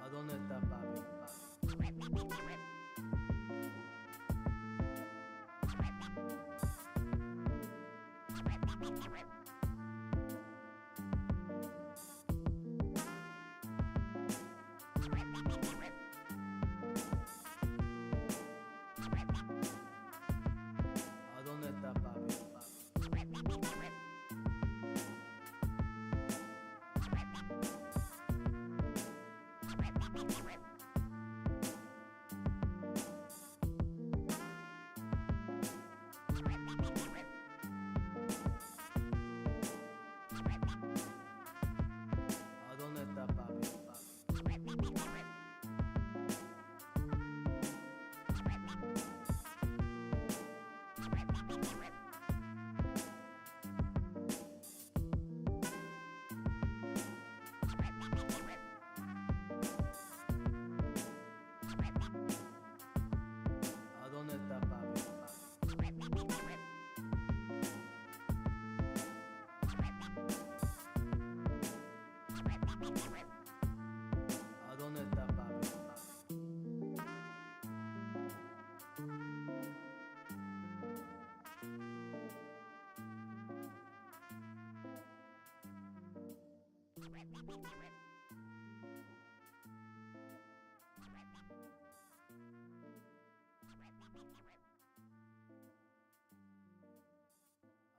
¿A dónde está papi? ¿A dónde está papi? ¿A dónde está papi? ¿A dónde está papi? ¿A dónde está papi?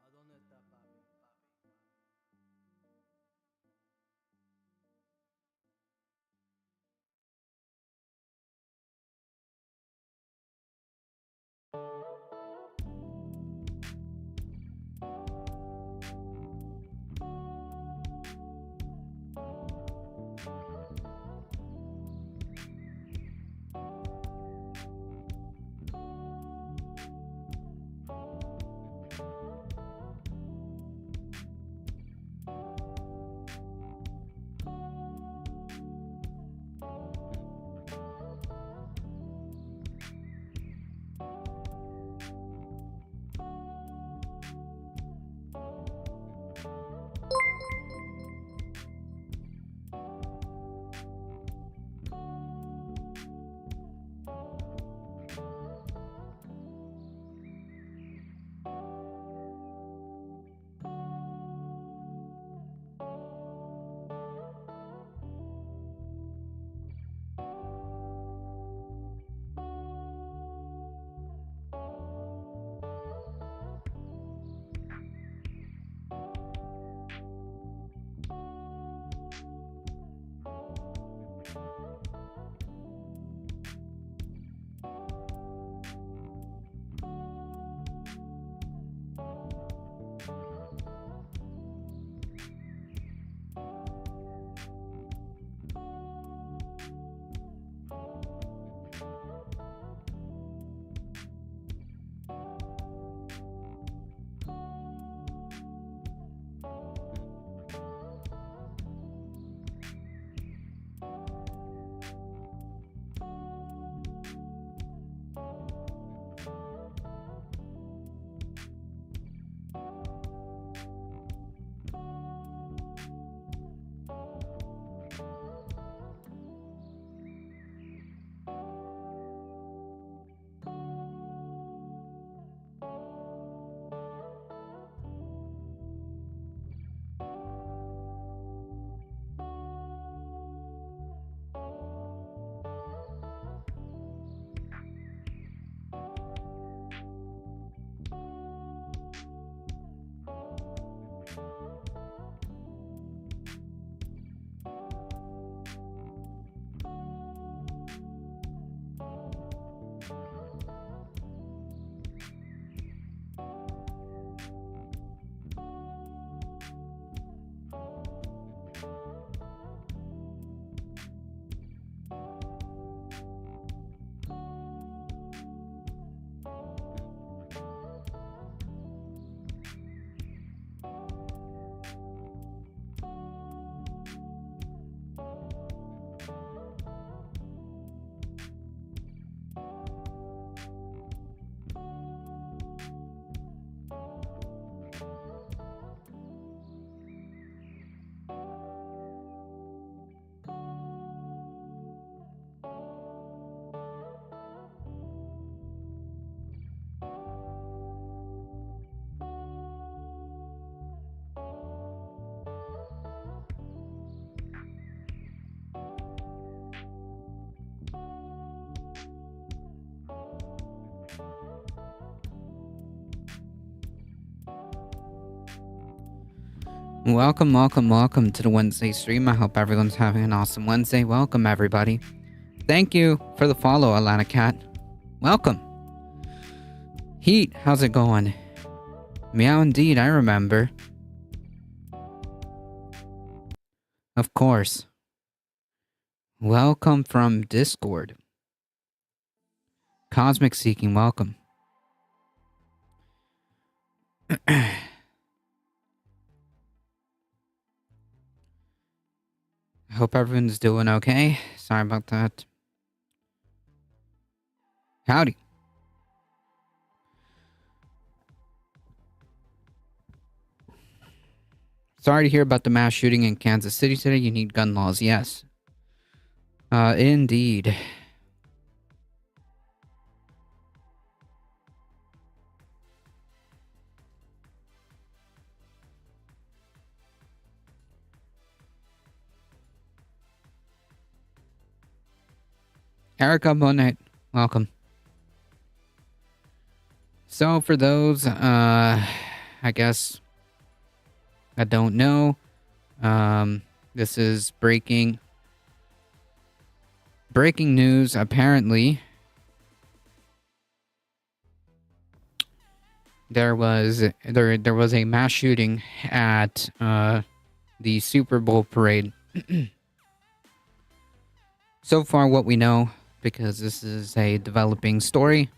¿A dónde está papi? Welcome to the Wednesday stream. I hope everyone's having an awesome Wednesday. Welcome, everybody. Thank you for the follow, Alana Cat. Welcome. Heat, how's it going? Meow indeed, I remember. Of course. Welcome from Discord. Cosmic Seeking, welcome. I hope everyone's doing okay. Sorry about that. Howdy. Sorry to hear about the mass shooting in Kansas City today. You need gun laws, yes. Indeed. Erica Bonnet, welcome. So for those, I guess, I don't know, this is breaking news. Apparently, there was a mass shooting at the Super Bowl parade. So far, what we know, because this is a developing story,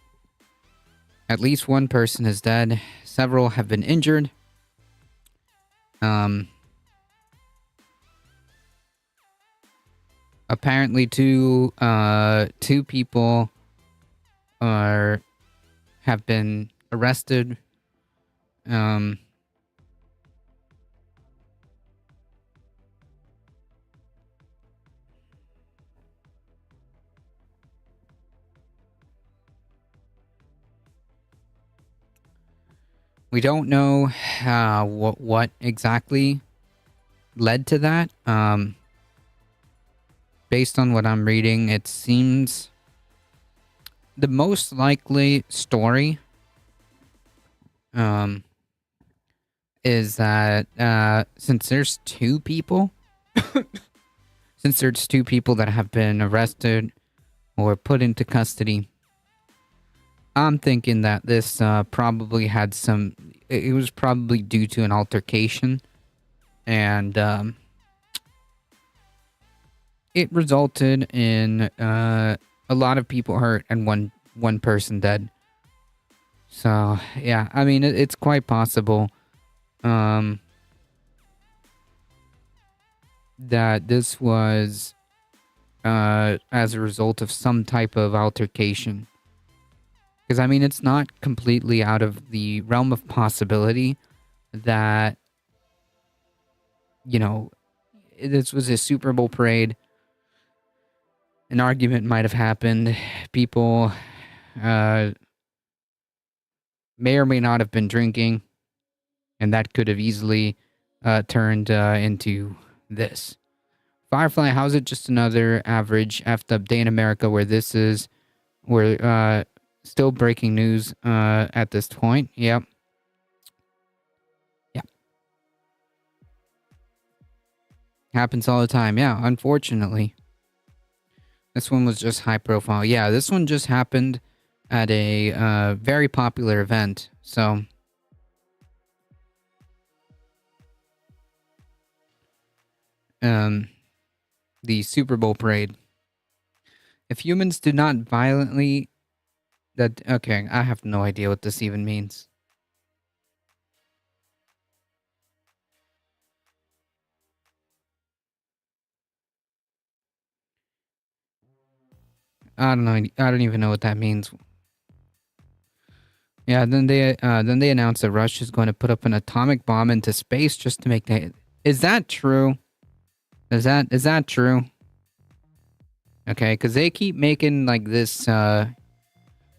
at least one person is dead. Several have been injured. Apparently two people have been arrested. We don't know what exactly led to that. Based on what I'm reading, it seems the most likely story is that since there's two people that have been arrested or put into custody, I'm thinking that this probably had some... It was probably due to an altercation, and it resulted in a lot of people hurt and one person dead. So, yeah, I mean, it's quite possible that this was as a result of some type of altercation. Because, I mean, it's not completely out of the realm of possibility that, you know, this was a Super Bowl parade. An argument might have happened. People may or may not have been drinking, and that could have easily turned into this. Firefly, how's it just another average effed up day in America where this is... Where, still breaking news at this point. Yep. Yeah. Happens all the time. Yeah, unfortunately. This one was just high profile. Yeah, this one just happened at a very popular event. So... the Super Bowl parade. If humans do not violently... Okay, I have no idea what this even means. I don't know. I don't even know what that means. Yeah, then they announced that Russia is going to put up an atomic bomb into space just to make that... Is that true? Is that true? Okay, because they keep making like this...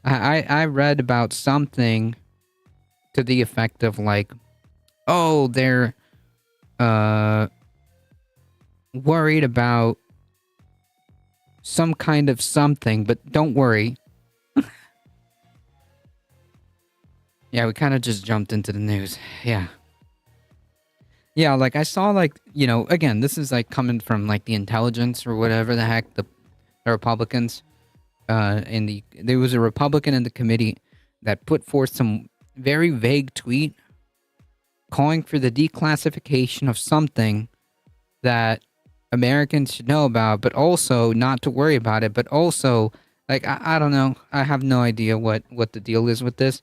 I read about something to the effect of like, oh, they're worried about some kind of something, but don't worry. Yeah, we kind of just jumped into the news. Yeah. Yeah, like I saw like, again, this is like coming from like the intelligence or whatever the heck, the Republicans. There was a Republican in the committee that put forth some very vague tweet calling for the declassification of something that Americans should know about, but also not to worry about it, but also like I don't know. I have no idea what the deal is with this.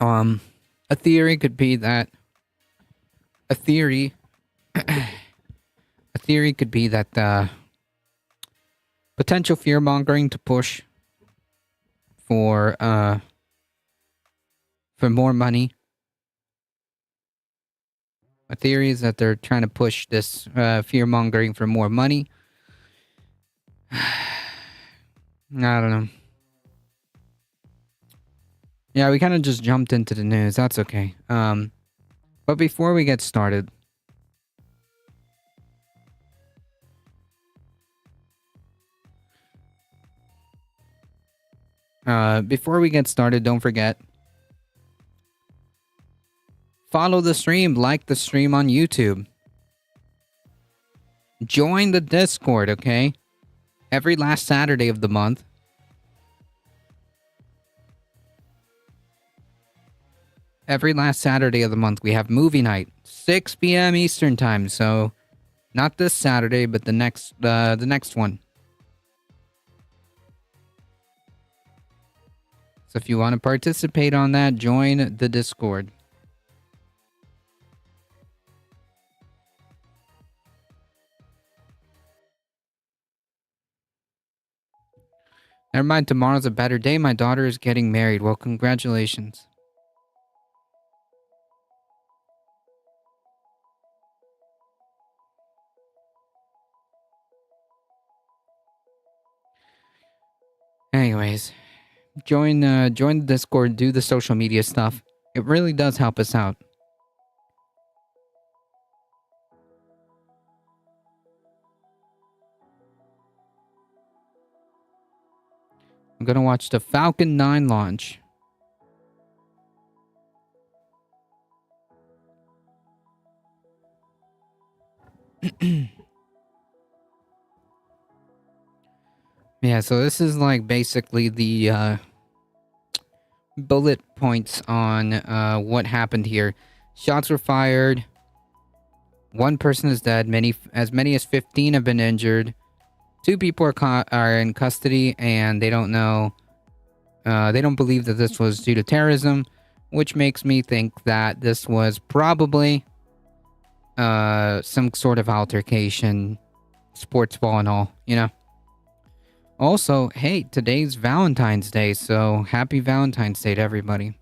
A theory could be that a theory could be that potential fear mongering to push for more money. A theory is that they're trying to push this fear mongering for more money. I don't know. Yeah, we kind of just jumped into the news. That's okay. But before we get started, don't forget, follow the stream, like the stream on YouTube. Join the Discord, okay? Every last Saturday of the month. Every last Saturday of the month, we have movie night, 6 p.m. Eastern time. So, not this Saturday, but the next one. So, if you want to participate on that, join the Discord. Never mind, tomorrow's a better day. My daughter is getting married. Well, congratulations. Anyways, join the Discord, do the social media stuff. It really does help us out. I'm gonna watch the Falcon 9 launch. Yeah, so this is like basically the bullet points on what happened here. Shots were fired. One person is dead. As many as 15 have been injured. 2 people are in custody, and they don't know. They don't believe that this was due to terrorism, which makes me think that this was probably some sort of altercation, sports ball and all, Also, hey, today's Valentine's Day, so happy Valentine's Day to everybody.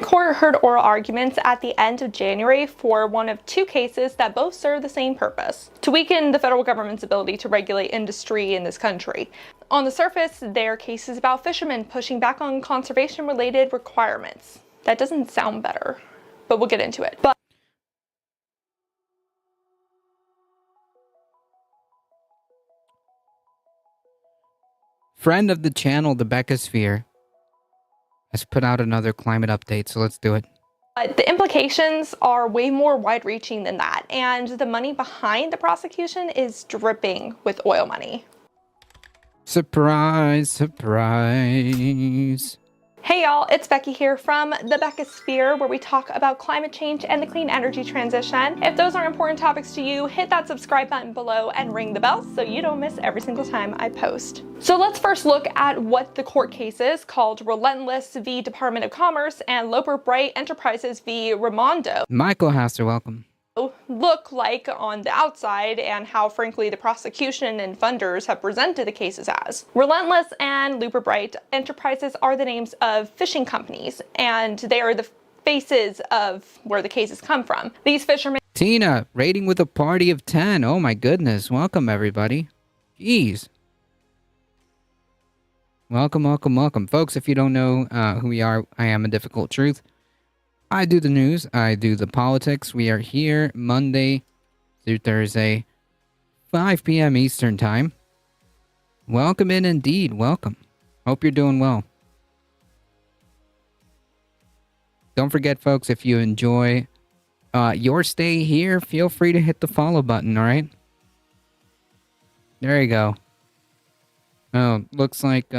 Court heard oral arguments at the end of January for one of 2 cases that both serve the same purpose: to weaken the federal government's ability to regulate industry in this country. On the surface, they're cases about fishermen pushing back on conservation-related requirements. That doesn't sound better, but we'll get into it. Friend of the channel, the Beccasphere, has put out another climate update, so let's do it. The implications are way more wide-reaching than that, and the money behind the prosecution is dripping with oil money. Surprise, surprise. Hey y'all, it's Becky here from the Beccasphere, where we talk about climate change and the clean energy transition. If those are important topics to you, hit that subscribe button below and ring the bell so you don't miss every single time I post. So let's first look at what the court cases called Relentless v. Department of Commerce and Loper Bright Enterprises v. Raimondo Michael Hasser, welcome. look like on the outside, and how frankly the prosecution and funders have presented the cases as. Relentless and Loper Bright Enterprises are the names of fishing companies, and they are the faces of where the cases come from. These fishermen... Tina, rating with a party of 10. Oh my goodness. Welcome, everybody. Jeez. Welcome, welcome, welcome. Folks, if you don't know who we are, I am A Difficult Truth. I do the news. I do the politics. We are here Monday through Thursday, 5 p.m. Eastern Time. Welcome in indeed. Welcome. Hope you're doing well. Don't forget, folks, if you enjoy your stay here, feel free to hit the follow button, all right? There you go. Oh, looks like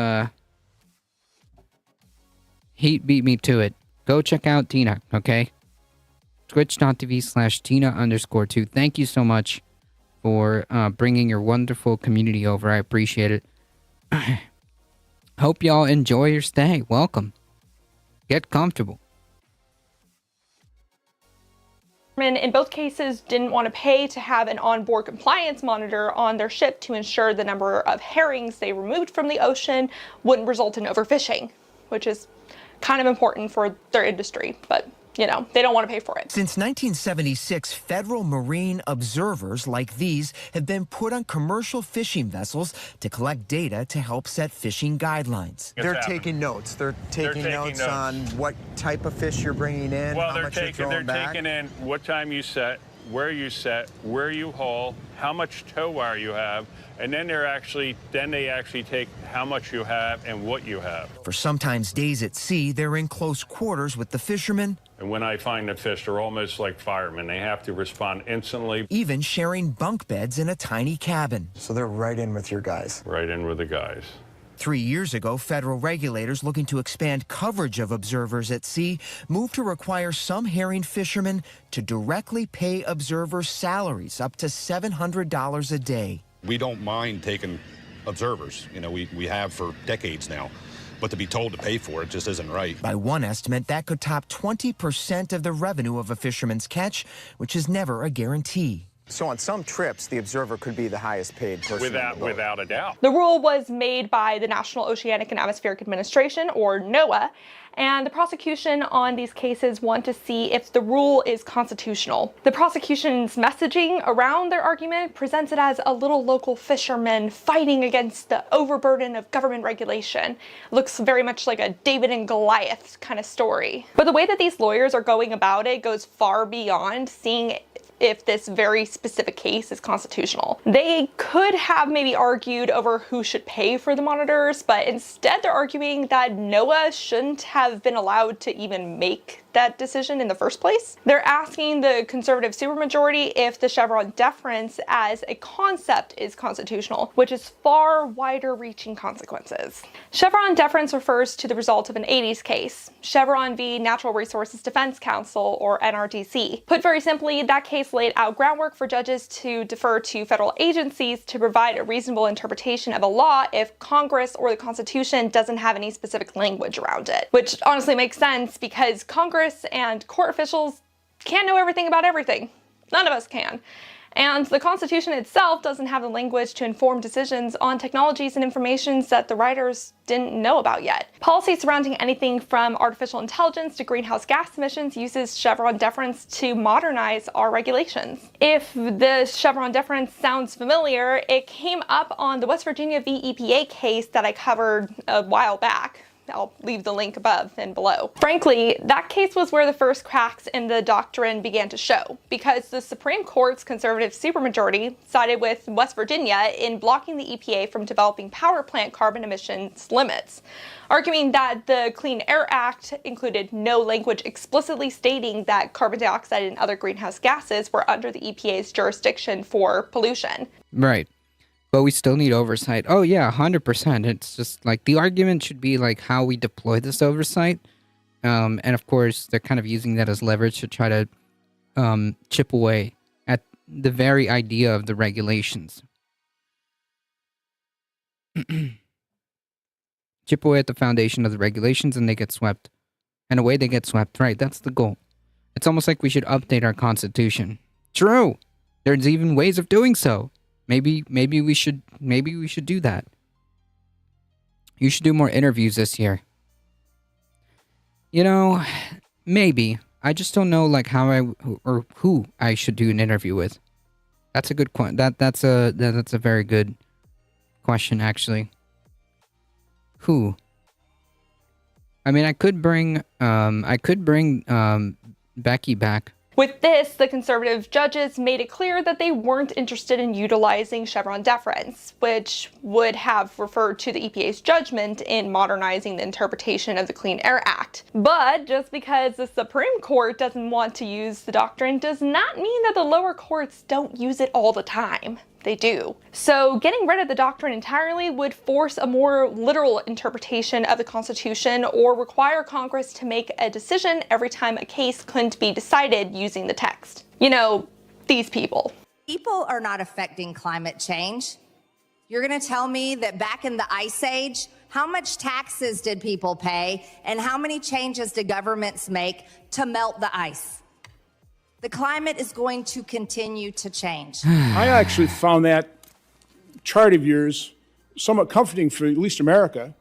Heat beat me to it. Go check out Tina, okay? Twitch.tv/Tina_2. Thank you so much for bringing your wonderful community over. I appreciate it. Hope y'all enjoy your stay. Welcome. Get comfortable. In both cases didn't want to pay to have an onboard compliance monitor on their ship to ensure the number of herrings they removed from the ocean wouldn't result in overfishing, which is kind of important for their industry, but you know, they don't want to pay for it. Since 1976, federal marine observers like these have been put on commercial fishing vessels to collect data to help set fishing guidelines. They're taking notes. They're taking notes on what type of fish you're bringing in, well, how much you're throwing back. Taking in what time you set, where you haul, how much tow wire you have, and then they actually take how much you have and what you have. For sometimes days at sea, they're in close quarters with the fishermen. And when I find the fish, they're almost like firemen. They have to respond instantly. Even sharing bunk beds in a tiny cabin. So they're right in with your guys. Right in with the guys. 3 years ago, federal regulators looking to expand coverage of observers at sea moved to require some herring fishermen to directly pay observers salaries up to $700 a day. We don't mind taking observers. You know, we have for decades now. But to be told to pay for it just isn't right. By one estimate, that could top 20% of the revenue of a fisherman's catch, which is never a guarantee. So on some trips, the observer could be the highest paid person. Without a doubt. The rule was made by the National Oceanic and Atmospheric Administration, or NOAA, and the prosecution on these cases want to see if the rule is constitutional. The prosecution's messaging around their argument presents it as a little local fisherman fighting against the overburden of government regulation. It looks very much like a David and Goliath kind of story. But the way that these lawyers are going about it goes far beyond seeing if this very specific case is constitutional. They could have maybe argued over who should pay for the monitors, but instead they're arguing that NOAA shouldn't have been allowed to even make that decision in the first place. They're asking the conservative supermajority if the Chevron deference as a concept is constitutional, which is far wider reaching consequences. Chevron deference refers to the result of an 80s case, Chevron v. Natural Resources Defense Council, or NRDC. Put very simply, that case laid out groundwork for judges to defer to federal agencies to provide a reasonable interpretation of a law if Congress or the Constitution doesn't have any specific language around it. Which honestly makes sense because Congress and court officials can't know everything about everything. None of us can. And the Constitution itself doesn't have the language to inform decisions on technologies and informations that the writers didn't know about yet. Policy surrounding anything from artificial intelligence to greenhouse gas emissions uses Chevron deference to modernize our regulations. If the Chevron deference sounds familiar, it came up on the West Virginia v. EPA case that I covered a while back. I'll leave the link above and below. Frankly, that case was where the first cracks in the doctrine began to show, because the Supreme Court's conservative supermajority sided with West Virginia in blocking the EPA from developing power plant carbon emissions limits, arguing that the Clean Air Act included no language explicitly stating that carbon dioxide and other greenhouse gases were under the EPA's jurisdiction for pollution. Right. But we still need oversight. Oh, yeah, 100%. It's just like the argument should be like how we deploy this oversight. And of course, they're kind of using that as leverage to try to chip away at the very idea of the regulations. Chip away at the foundation of the regulations and they get swept. And away they get swept. Right, that's the goal. It's almost like we should update our constitution. True! There's even ways of doing so. Maybe we should do that. You should do more interviews this year. You know, maybe. I just don't know like how or who I should do an interview with. That's a good that's a very good question actually. Who? I mean, I could bring Becky back. With this, the conservative judges made it clear that they weren't interested in utilizing Chevron deference, which would have referred to the EPA's judgment in modernizing the interpretation of the Clean Air Act. But just because the Supreme Court doesn't want to use the doctrine does not mean that the lower courts don't use it all the time. They do. So getting rid of the doctrine entirely would force a more literal interpretation of the Constitution or require Congress to make a decision every time a case couldn't be decided using the text. You know, these people. People are not affecting climate change. You're going to tell me that back in the Ice Age, how much taxes did people pay and how many changes did governments make to melt the ice? The climate is going to continue to change. I actually found that chart of yours somewhat comforting for at least America.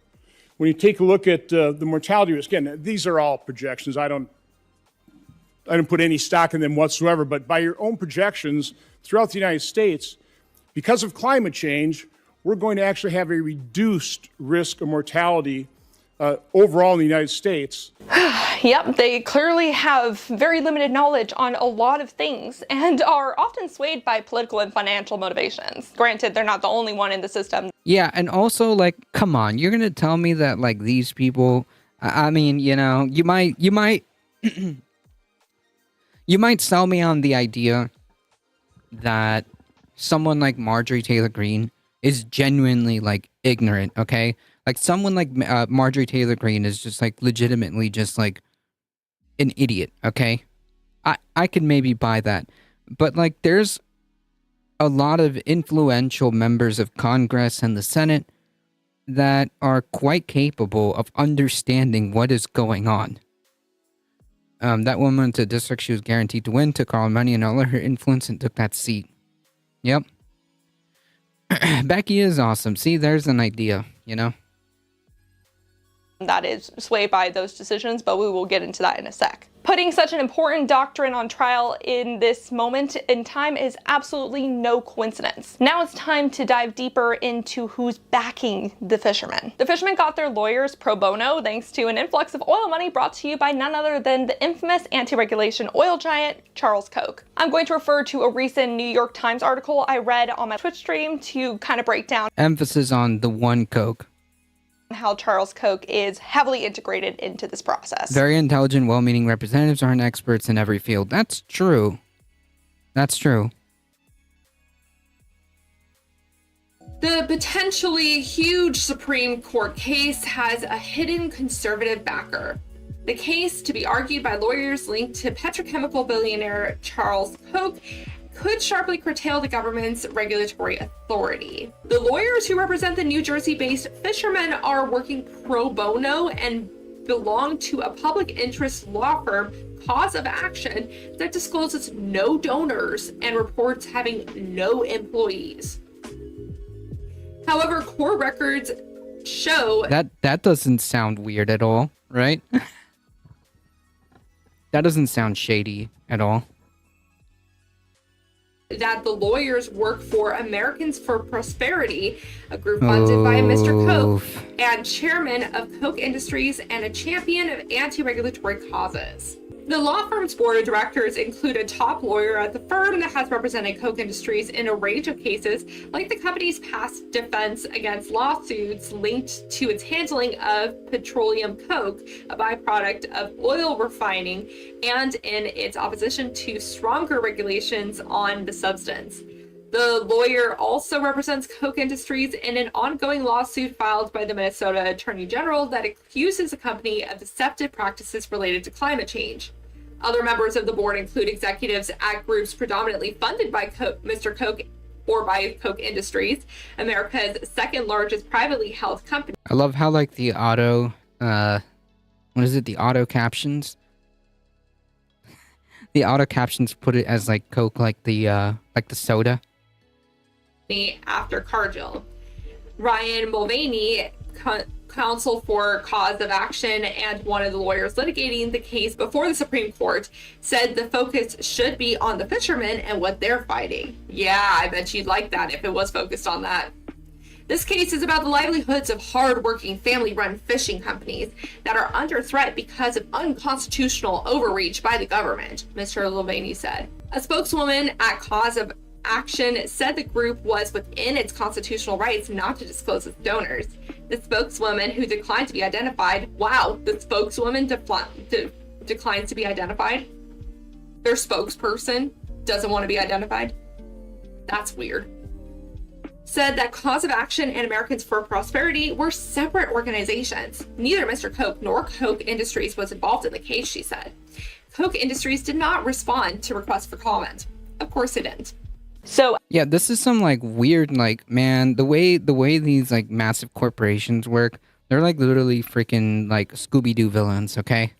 When you take a look at the mortality risk, again, these are all projections. I don't put any stock in them whatsoever, but by your own projections throughout the United States, because of climate change, we're going to actually have a reduced risk of mortality overall in the United States. Yep, they clearly have very limited knowledge on a lot of things and are often swayed by political and financial motivations. Granted, they're not the only one in the system. Yeah, and also, like, come on, you're gonna tell me that, like, these people, I mean, you know, you might you might sell me on the idea that someone like Marjorie Taylor Greene is genuinely, like, ignorant, okay? Like, someone like Marjorie Taylor Greene is just, like, legitimately just, like, an idiot, okay? I could maybe buy that. But, like, there's a lot of influential members of Congress and the Senate that are quite capable of understanding what is going on. That woman went to a district she was guaranteed to win, took all her money and all of her influence and took that seat. Yep. Becky is awesome. See, there's an idea, you know? That is swayed by those decisions, but we will get into that in a sec. Putting such an important doctrine on trial in this moment in time is absolutely no coincidence. Now it's time to dive deeper into who's backing the fishermen. The fishermen got their lawyers pro bono thanks to an influx of oil money brought to you by none other than the infamous anti-regulation oil giant, Charles Koch. I'm going to refer to a recent New York Times article I read on my Twitch stream to kind of break down Emphasis on the one Koch. How Charles Koch is heavily integrated into this process. Very intelligent, well-meaning representatives aren't experts in every field. That's true. That's true. The potentially huge Supreme Court case has a hidden conservative backer. The case, to be argued by lawyers linked to petrochemical billionaire Charles Koch, could sharply curtail the government's regulatory authority. The lawyers who represent the New Jersey-based fishermen are working pro bono and belong to a public interest law firm, Cause of Action, that discloses no donors and reports having no employees. However, court records show that doesn't sound weird at all, right? That doesn't sound shady at all. That the lawyers work for Americans for Prosperity, a group funded by Mr. Koch and chairman of Koch Industries and a champion of anti-regulatory causes. The law firm's board of directors include a top lawyer at the firm that has represented Koch Industries in a range of cases, like the company's past defense against lawsuits linked to its handling of petroleum coke, a byproduct of oil refining, and in its opposition to stronger regulations on the substance. The lawyer also represents Koch Industries in an ongoing lawsuit filed by the Minnesota Attorney General that accuses the company of deceptive practices related to climate change. Other members of the board include executives at groups predominantly funded by Mr. Koch or by Koch Industries, America's second largest privately held company. I love how, like, the auto, what is it? The auto captions? The auto captions put it as, like, Coke, like the soda. After Cargill. Ryan Mulvaney, counsel for Cause of Action and one of the lawyers litigating the case before the Supreme Court, said the focus should be on the fishermen and what they're fighting. Yeah, I bet you'd like that if it was focused on that. This case is about the livelihoods of hard-working family-run fishing companies that are under threat because of unconstitutional overreach by the government, Mr. Levani said. A spokeswoman at Cause of Action said the group was within its constitutional rights not to disclose its donors. The spokeswoman, who declined to be identified, the spokeswoman declines to be identified? Their spokesperson doesn't want to be identified? That's weird. Said that Cause of Action and Americans for Prosperity were separate organizations. Neither Mr. Koch nor Koch Industries was involved in the case, she said. Koch Industries did not respond to requests for comment. Of course it didn't. So yeah, this is some like weird, like, man, the way these like massive corporations work, they're like literally freaking like Scooby-Doo villains, okay?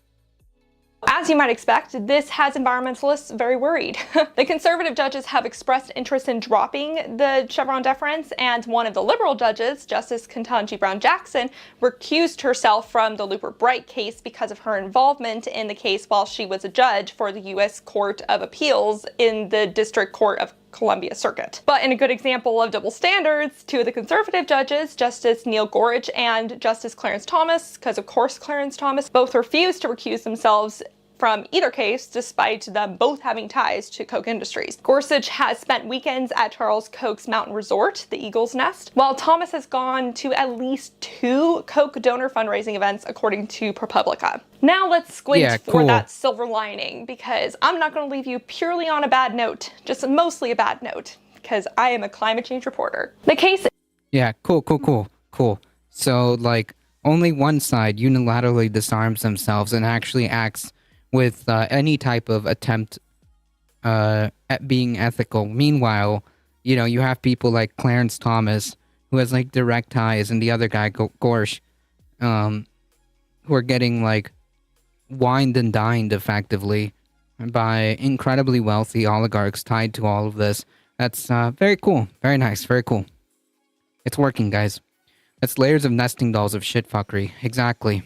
as you might expect, this has environmentalists very worried. The conservative judges have expressed interest in dropping the Chevron deference, and one of the liberal judges, Justice Ketanji Brown Jackson, recused herself from the Looper Bright case because of her involvement in the case while she was a judge for the U.S. Court of Appeals in the District Court of Columbia Circuit. But in a good example of double standards, two of the conservative judges, Justice Neil Gorsuch and Justice Clarence Thomas, because of course Clarence Thomas, both refused to recuse themselves from either case, despite them both having ties to Koch Industries. Gorsuch has spent weekends at Charles Koch's mountain resort, the Eagle's Nest, while Thomas has gone to at least 2 Koch donor fundraising events, according to ProPublica. Now let's squint for that silver lining, because I'm not going to leave you purely on a bad note, just mostly a bad note, because I am a climate change reporter. The case... Yeah, cool. So, like, only one side unilaterally disarms themselves and actually acts with any type of attempt at being ethical. Meanwhile, you know, you have people like Clarence Thomas, who has like direct ties, and the other guy, Gorsh, who are getting like wined and dined effectively by incredibly wealthy oligarchs tied to all of this. That's very cool. Very nice. Very cool. It's working, guys. That's layers of nesting dolls of shitfuckery. Exactly.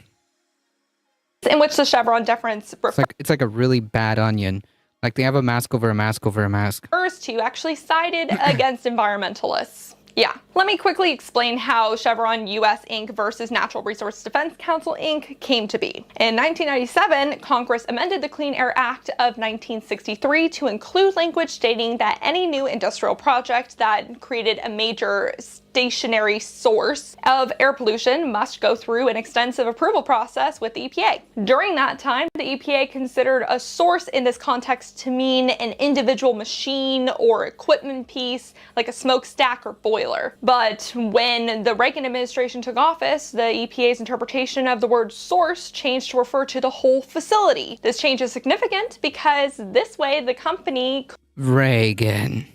In which the Chevron deference it's like a really bad onion. Like they have a mask over a mask over a mask. refers to actually sided against environmentalists. Yeah. Let me quickly explain how Chevron US Inc. versus Natural Resource Defense Council Inc. came to be. In 1997, Congress amended the Clean Air Act of 1963 to include language stating that any new industrial project that created a major stationary source of air pollution must go through an extensive approval process with the EPA. During that time, the EPA considered a source in this context to mean an individual machine or equipment piece, like a smokestack or boiler. But when the Reagan administration took office, the EPA's interpretation of the word source changed to refer to the whole facility. This change is significant because this way the company... Reagan.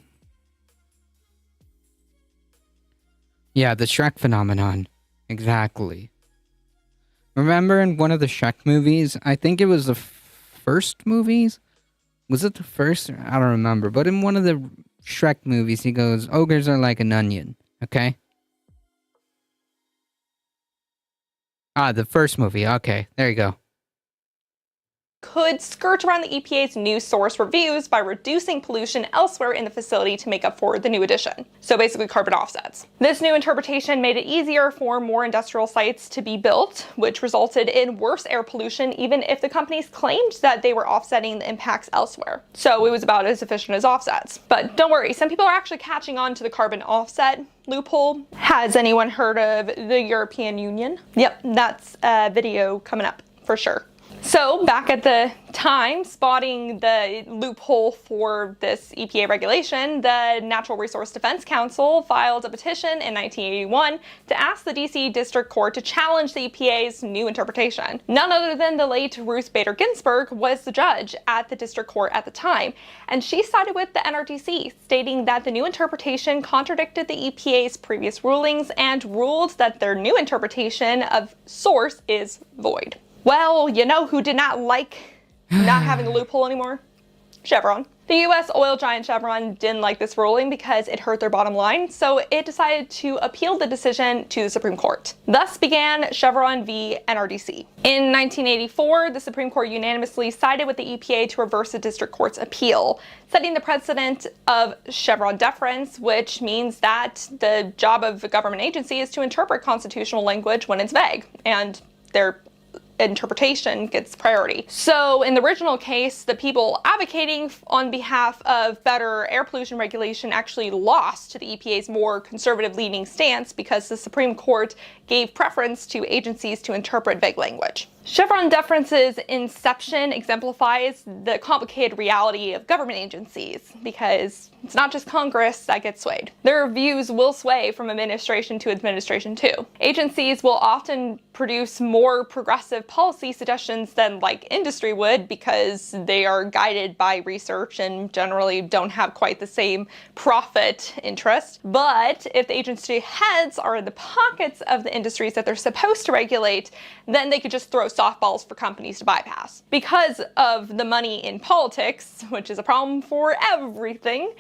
Yeah, the Shrek phenomenon. Exactly. Remember in one of the Shrek movies, I think it was the first movies? Was it the first? I don't remember. But in one of the Shrek movies, he goes, ogres are like an onion. Okay? Ah, the first movie. Okay, there you go. Could skirt around the EPA's new source reviews by reducing pollution elsewhere in the facility to make up for the new addition. So basically carbon offsets. This new interpretation made it easier for more industrial sites to be built, which resulted in worse air pollution even if the companies claimed that they were offsetting the impacts elsewhere. So it was about as efficient as offsets. But don't worry, some people are actually catching on to the carbon offset loophole. Has anyone heard of the European Union? Yep, that's a video coming up for sure. So back at the time, spotting the loophole for this EPA regulation, the Natural Resource Defense Council filed a petition in 1981 to ask the DC District Court to challenge the EPA's new interpretation. None other than the late Ruth Bader Ginsburg was the judge at the district court at the time, and she sided with the NRDC, stating that the new interpretation contradicted the EPA's previous rulings and ruled that their new interpretation of source is void. Well, you know who did not like not having a loophole anymore? Chevron. The US oil giant Chevron didn't like this ruling because it hurt their bottom line, so it decided to appeal the decision to the Supreme Court. Thus began Chevron v. NRDC. In 1984, the Supreme Court unanimously sided with the EPA to reverse the district court's appeal, setting the precedent of Chevron deference, which means that the job of a government agency is to interpret constitutional language when it's vague, and their interpretation gets priority. So in the original case, the people advocating on behalf of better air pollution regulation actually lost to the EPA's more conservative leaning stance because the Supreme Court gave preference to agencies to interpret vague language. Chevron deference's inception exemplifies the complicated reality of government agencies because it's not just Congress that gets swayed. Their views will sway from administration to administration too. Agencies will often produce more progressive policy suggestions than like industry would because they are guided by research and generally don't have quite the same profit interest. But if the agency heads are in the pockets of the industries that they're supposed to regulate, then they could just throw softballs for companies to bypass. Because of the money in politics, which is a problem for everything,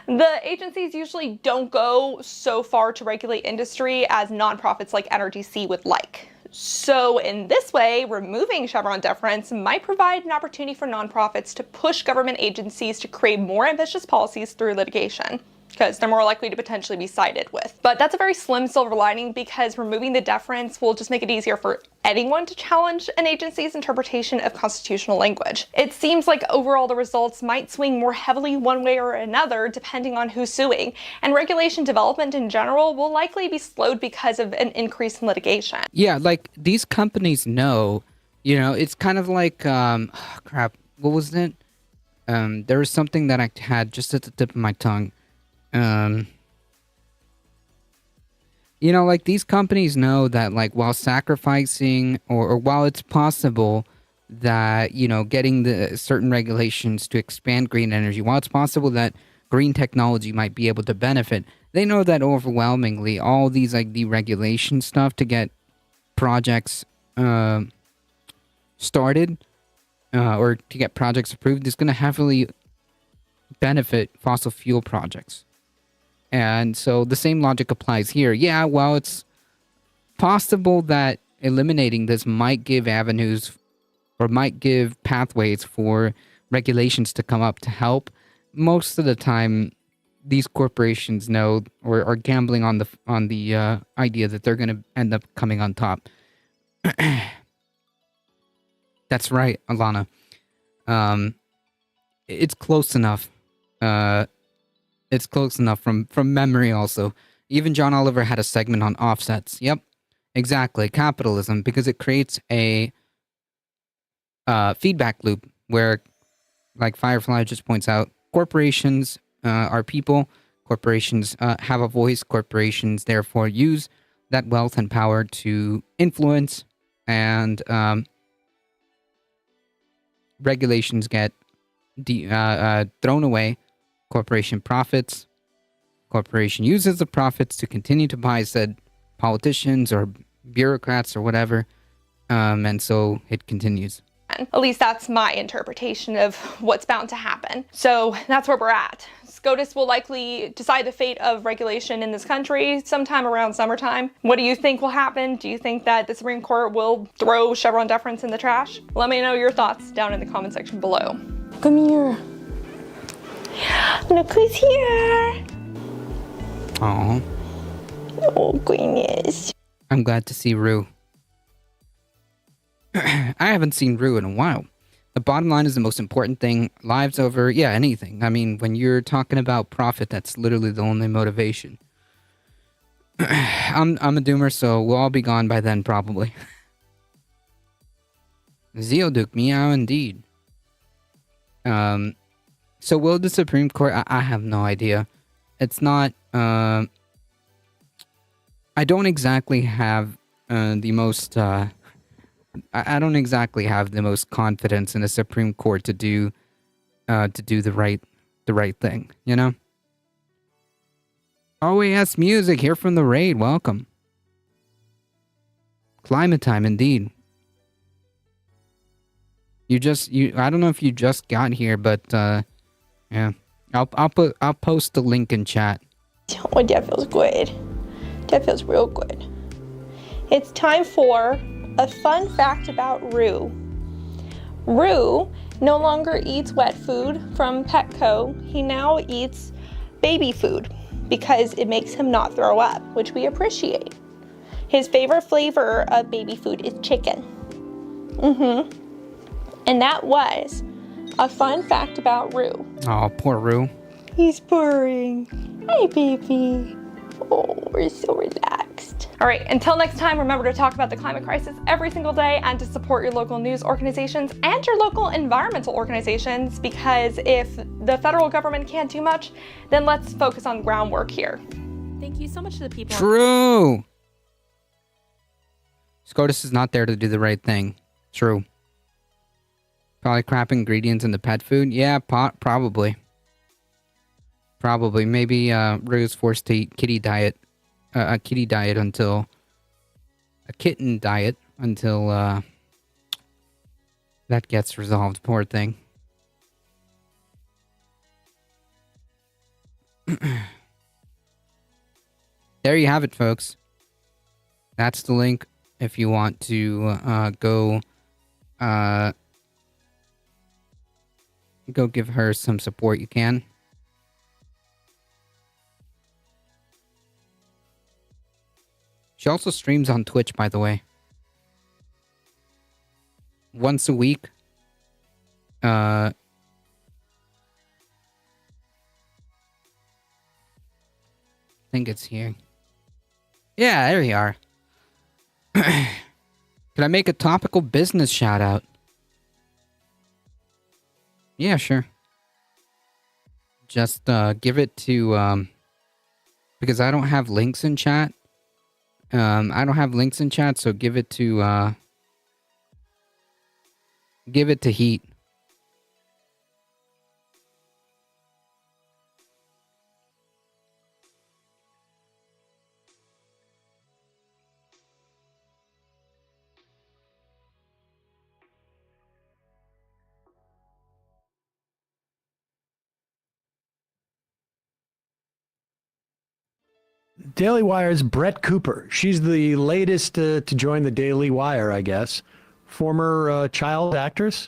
the agencies usually don't go so far to regulate industry as nonprofits like NRDC would like. So in this way, removing Chevron deference might provide an opportunity for nonprofits to push government agencies to create more ambitious policies through litigation, because they're more likely to potentially be sided with. But that's a very slim silver lining because removing the deference will just make it easier for anyone to challenge an agency's interpretation of constitutional language. It seems like overall the results might swing more heavily one way or another depending on who's suing, and regulation development in general will likely be slowed because of an increase in litigation. Yeah, like these companies know, it's kind of like, crap, what was it? There was something that I had just at the tip of my tongue. Like these companies know that like while sacrificing or while it's possible that, getting the certain regulations to expand green energy, while it's possible that green technology might be able to benefit, they know that overwhelmingly all these like deregulation stuff to get projects started or to get projects approved is going to heavily benefit fossil fuel projects. And so the same logic applies here. Yeah, well, it's possible that eliminating this might give avenues or might give pathways for regulations to come up to help. Most of the time, these corporations know or are gambling on the idea that they're going to end up coming on top. That's right, Alana. It's close enough. It's close enough from memory also. Even John Oliver had a segment on offsets. Yep, exactly. Capitalism, because it creates a feedback loop where, like Firefly just points out, corporations are people. Corporations have a voice. Corporations therefore use that wealth and power to influence, and regulations get thrown away. Corporation profits. Corporation uses the profits to continue to buy said politicians or bureaucrats or whatever, and so it continues. At least that's my interpretation of what's bound to happen. So that's where we're at. SCOTUS will likely decide the fate of regulation in this country sometime around summertime. What do you think will happen? Do you think that the Supreme Court will throw Chevron deference in the trash? Let me know your thoughts down in the comment section below. Come here. Look who's here. Aww. Oh, goodness. I'm glad to see Rue. I haven't seen Rue in a while. The bottom line is the most important thing. Lives over, anything. I mean, when you're talking about profit, that's literally the only motivation. I'm a doomer, so we'll all be gone by then, probably. Zeoduke, meow indeed. So will the Supreme Court... I have no idea. It's not... I don't exactly have the most... I don't exactly have the most confidence in the Supreme Court to do the right thing, OAS Music here from the raid. Welcome. Climate time, indeed. I don't know if you just got here, but Yeah. I'll post the link in chat. Oh, that feels good. That feels real good. It's time for a fun fact about Rue. Rue no longer eats wet food from Petco. He now eats baby food because it makes him not throw up, which we appreciate. His favorite flavor of baby food is chicken. And that was a fun fact about Rue. Oh, poor Rue. He's purring. Hey, baby. Oh, we're so relaxed. All right, until next time, remember to talk about the climate crisis every single day and to support your local news organizations and your local environmental organizations, because if the federal government can't do much, then let's focus on groundwork here. Thank you so much to the people. True. SCOTUS is not there to do the right thing. True. Probably crap ingredients in the pet food. Yeah, probably. Probably. Maybe Rue's forced to eat a kitten diet until that gets resolved. Poor thing. There you have it, folks. That's the link. If you want to go give her some support, you can. She also streams on Twitch, by the way. Once a week. I think it's here. Yeah, there you are. Can I make a topical business shout out? Yeah, sure. Just give it to because I don't have links in chat. I don't have links in chat, so give it to Heat. Daily Wire's Brett Cooper. She's the latest to join the Daily Wire, I guess. Former child actress.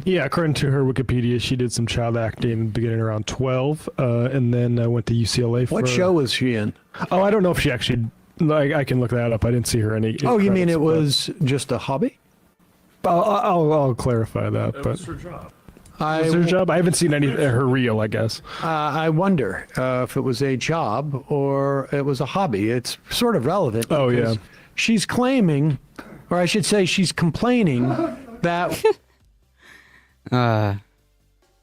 Yeah, according to her Wikipedia, she did some child acting beginning around 12, and then went to UCLA for... What show was she in? Oh, I don't know if she actually... I can look that up. I didn't see her any... Oh, you mean it was just a hobby? I'll clarify that. It but was her job. Was her job? I haven't seen any her reel, I guess. I wonder if it was a job or it was a hobby. It's sort of relevant. Oh, yeah. She's claiming, or I should say she's complaining that...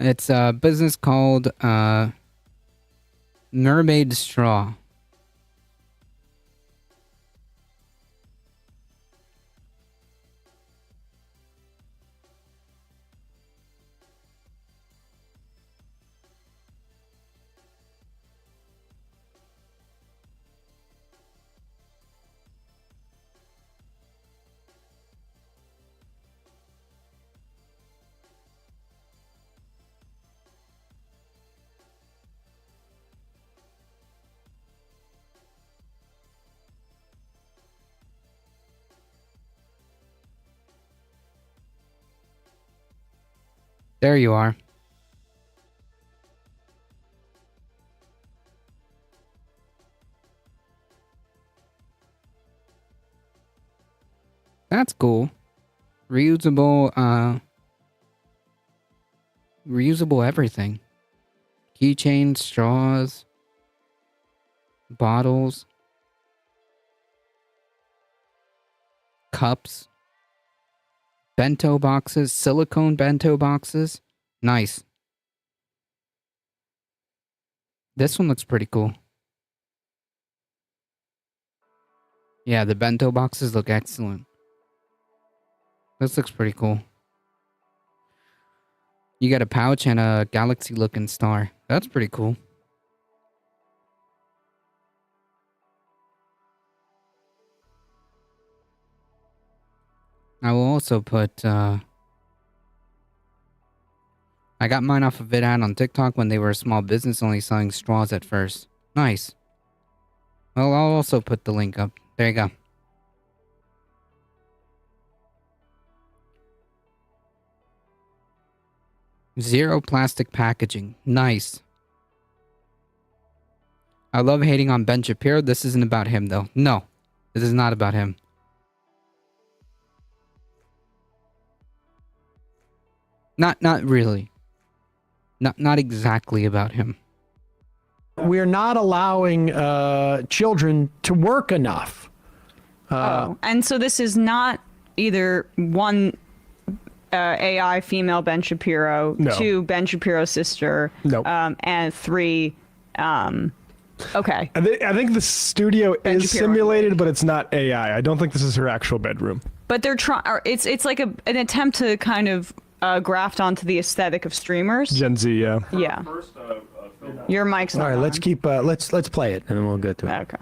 It's a business called Mermaid Straw. There you are. That's cool. Reusable everything. Keychains, straws, bottles, cups. Bento boxes, silicone bento boxes. Nice. This one looks pretty cool. Yeah, the bento boxes look excellent. This looks pretty cool. You got a pouch and a galaxy looking star. That's pretty cool. I will also put I got mine off of VidAd on TikTok when they were a small business only selling straws at first. Nice. Well, I'll also put the link up. There you go. Zero plastic packaging. Nice. I love hating on Ben Shapiro. This isn't about him, though. No, this is not about him. Not really. Not exactly about him. We're not allowing children to work enough. And so this is not either one AI female Ben Shapiro, No. 2 Ben Shapiro's sister, Nope. and 3. Okay. I think the studio Ben is Shapiro. simulated, but it's not AI. I don't think this is her actual bedroom. But they're trying. It's like an attempt to kind of graft onto the aesthetic of streamers. Gen Z, yeah. Yeah. Your mic's All not right, on. let's keep let's play it and then we'll get to it. Okay.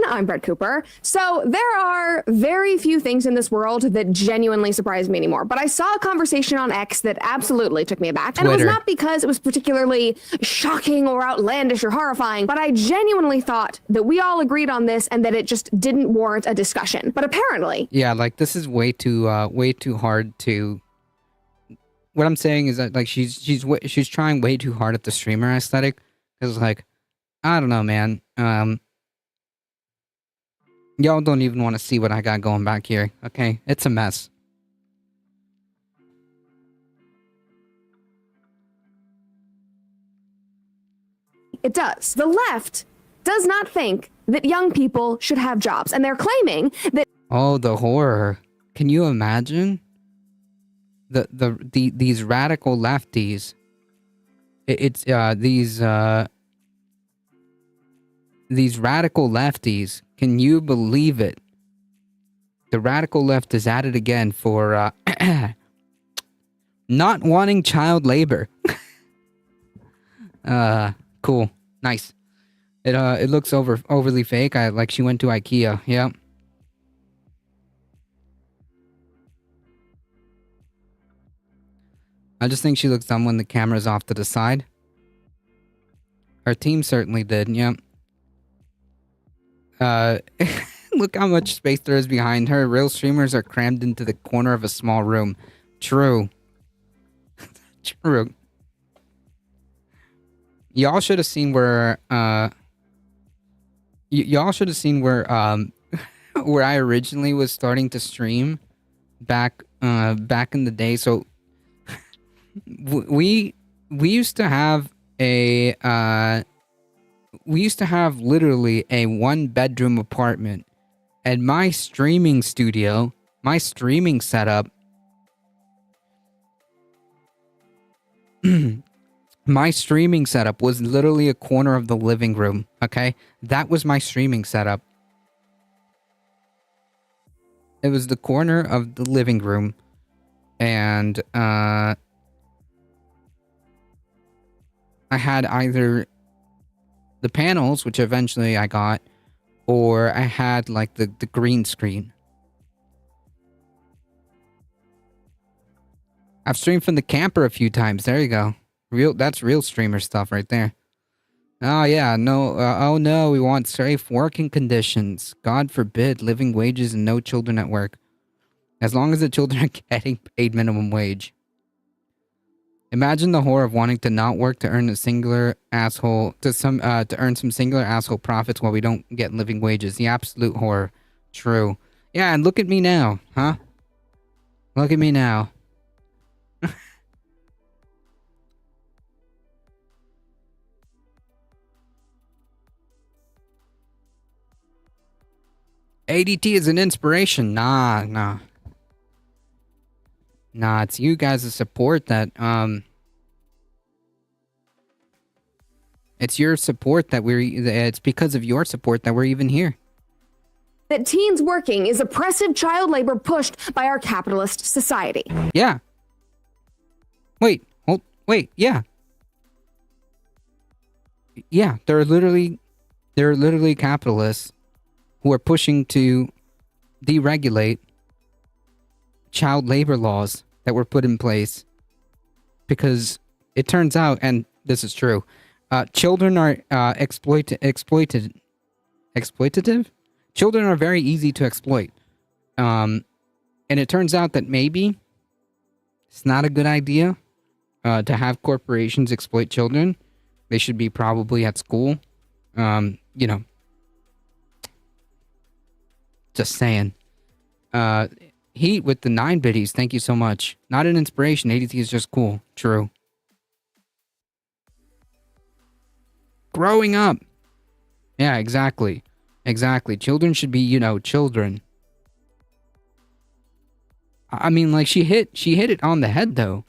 I'm Brett Cooper. So there are very few things in this world that genuinely surprise me anymore. But I saw a conversation on X that absolutely took me aback. And it was Twitter. not because it was particularly shocking or outlandish or horrifying, but I genuinely thought that we all agreed on this and that it just didn't warrant a discussion. But apparently, Yeah, like this is way too hard to. What I'm saying is that like she's trying way too hard at the streamer aesthetic because like I don't know, man. Y'all don't even want to see what I got going back here. Okay, it's a mess. it does. The left does not think that young people should have jobs. And they're claiming that Oh, the horror! Can you imagine? These radical lefties. It's these radical lefties. Can you believe it? The radical left is at it again for not wanting child labor. Cool, nice. It looks overly fake. Like she went to IKEA. Yeah. I just think she looks dumb when the camera's off to the side. Her team certainly did, yeah. Look how much space there is behind her. Real streamers are crammed into the corner of a small room. True. True. Y'all should have seen where, y'all should have seen where, where I originally was starting to stream back in the day. So, we used to have we used to have literally a 1-bedroom apartment, and my streaming studio, my streaming setup, my streaming setup was literally a corner of the living room. Okay, that was my streaming setup. It was the corner of the living room, and I had either the panels, which eventually I got, or I had like the green screen. I've streamed from the camper a few times. There you go. That's real streamer stuff right there. Oh yeah, no. Oh no, we want safe working conditions. God forbid living wages and no children at work. As long as the children are getting paid minimum wage. Imagine the horror of wanting to not work to earn a singular asshole to earn some singular asshole profits while we don't get living wages. The absolute horror. True. Yeah, and look at me now, huh? Look at me now. ADT is an inspiration. Nah, it's you guys' support that, it's your support that it's because of your support that we're even here. that teens working is oppressive child labor pushed by our capitalist society. Yeah. Wait, yeah. Yeah, there are literally capitalists who are pushing to deregulate child labor laws that were put in place because it turns out, and this is true, children are exploitative. Children are very easy to exploit. And it turns out that maybe it's not a good idea to have corporations exploit children. They should be probably at school. Just saying. Heat with the 9 biddies. Thank you so much. Not an inspiration. ADT is just cool. True. Growing up. Yeah, exactly. Exactly. Children should be, children. I mean, like, she hit it on the head, though.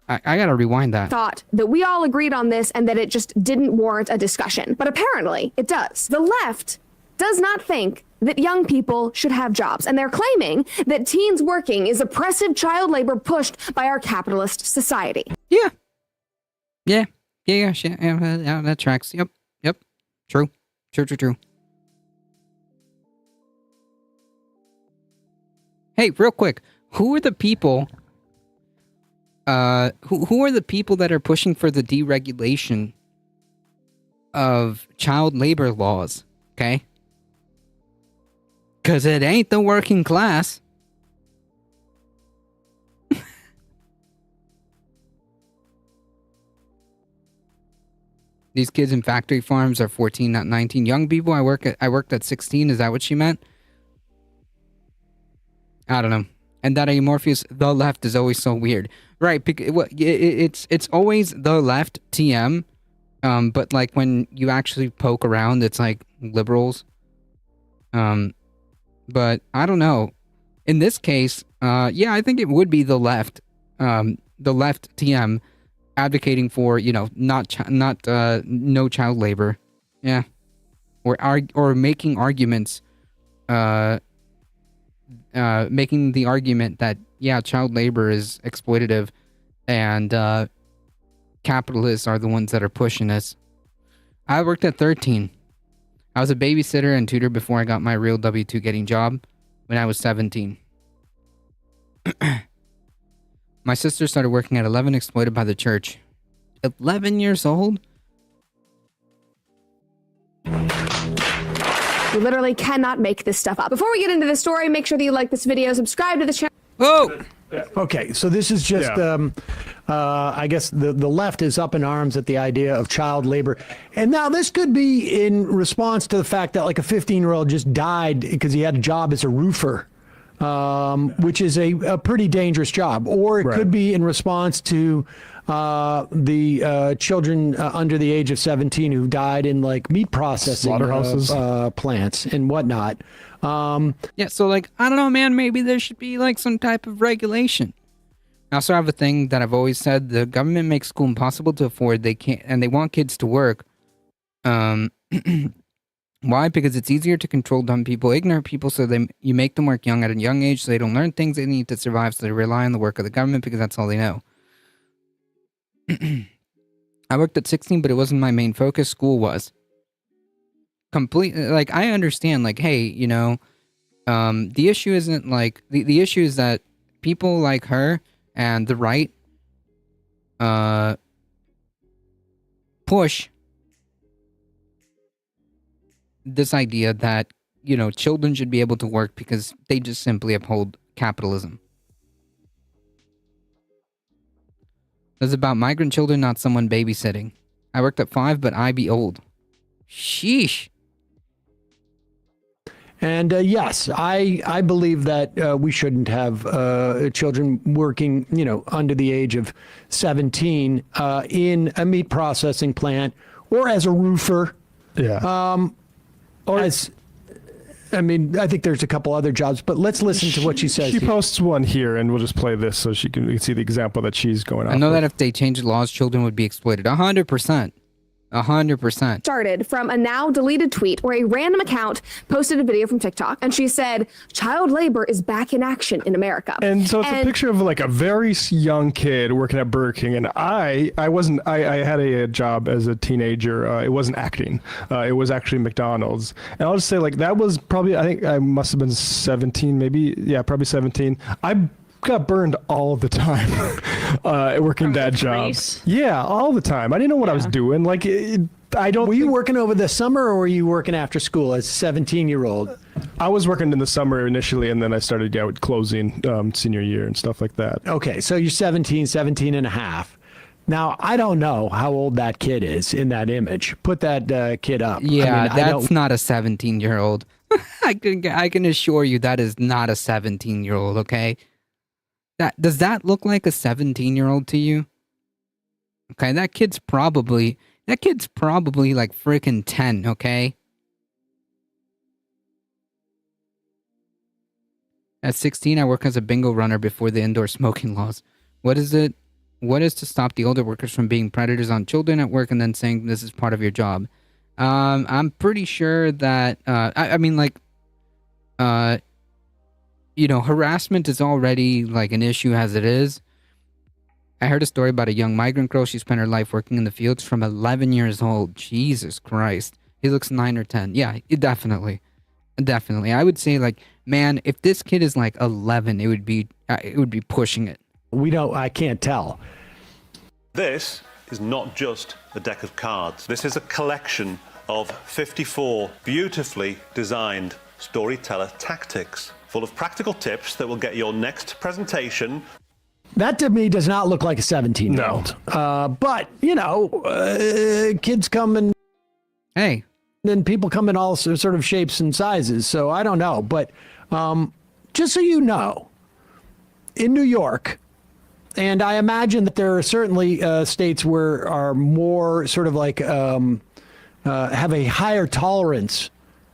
I gotta rewind that. Thought that we all agreed on this and that it just didn't warrant a discussion. But apparently, it does. The left does not think that young people should have jobs, and they're claiming that teens working is oppressive child labor pushed by our capitalist society. Yeah, that tracks. Yep. True. Hey, real quick, who are the people who are the people that are pushing for the deregulation of child labor laws? Okay? Because it ain't the working class. These kids in factory farms are 14, not 19. Young people, I worked at 16. Is that what she meant? I don't know. And that Morpheus, the left is always so weird. Right, it's always the left TM. But like when you actually poke around, it's like liberals. But I don't know. In this case, yeah, I think it would be the left TM advocating for, no child labor. Yeah. Or making arguments, making the argument that, yeah, child labor is exploitative and capitalists are the ones that are pushing this. I worked at 13. I was a babysitter and tutor before I got my real W-2 getting job when I was 17. My sister started working at 11, exploited by the church. 11 years old? You literally cannot make this stuff up. Before we get into the story, make sure that you like this video, subscribe to the channel. Oh! Okay, so this is just, I guess the left is up in arms at the idea of child labor. And now this could be in response to the fact that like a 15-year-old just died because he had a job as a roofer, which is a pretty dangerous job. Or it could be in response to the children under the age of 17 who died in like meat processing plants and whatnot. Yeah, so like, I don't know, man, maybe there should be like some type of regulation. I also have a thing that I've always said: the government makes school impossible to afford. They can't, and they want kids to work. Why? Because it's easier to control dumb people, ignorant people, so you make them work young at a young age, so they don't learn things they need to survive, so they rely on the work of the government because that's all they know. I worked at 16, but it wasn't my main focus. School was. Completely, like, I understand, like, hey, the issue isn't, like, the issue is that people like her and the right, push this idea that, children should be able to work because they just simply uphold capitalism. This is about migrant children, not someone babysitting. I worked at 5, but I be old. Sheesh. And yes, I believe that we shouldn't have children working, under the age of 17 in a meat processing plant or as a roofer. Yeah. I think there's a couple other jobs, but let's listen to what she says. She posts one here, and we'll just play this so we can see the example that she's going on. I know that if they changed the laws, children would be exploited. 100%. 100%. Started from a now deleted tweet where a random account posted a video from TikTok, and she said, child labor is back in action in America. And so it's a picture of like a very young kid working at Burger King, and I had a job as a teenager. It wasn't acting. It was actually McDonald's. And I'll just say, like, that was probably, I think I must have been 17, maybe. Yeah, probably 17. I got burned all the time working that job. Grease? Yeah, all the time. I didn't know what I was doing. Like, I don't. Were you working over the summer, or were you working after school as a 17-year-old? I was working in the summer initially, and then I started with closing senior year and stuff like that. Okay, so you're 17 and a half. Now, I don't know how old that kid is in that image. Put that kid up. Yeah, I that's not a 17-year-old. I can assure you that is not a 17-year-old, okay? Does that look like a 17-year-old to you? Okay, that kid's probably like freaking 10, okay? At 16, I work as a bingo runner before the indoor smoking laws. What is it? What is to stop the older workers from being predators on children at work and then saying this is part of your job? I'm pretty sure that, harassment is already like an issue as it is. I heard a story about a young migrant girl. She spent her life working in the fields from 11 years old. Jesus Christ. He looks 9 or 10. Yeah, definitely. Definitely. I would say, like, man, if this kid is like 11, it would be pushing it. I can't tell. This is not just a deck of cards. This is a collection of 54 beautifully designed storyteller tactics, full of practical tips that will get your next presentation. That to me does not look like a 17-year-old. No. But, kids come in. Hey. And people come in all sort of shapes and sizes. So I don't know. But just so you know, in New York, and I imagine that there are certainly states where are more sort of like have a higher tolerance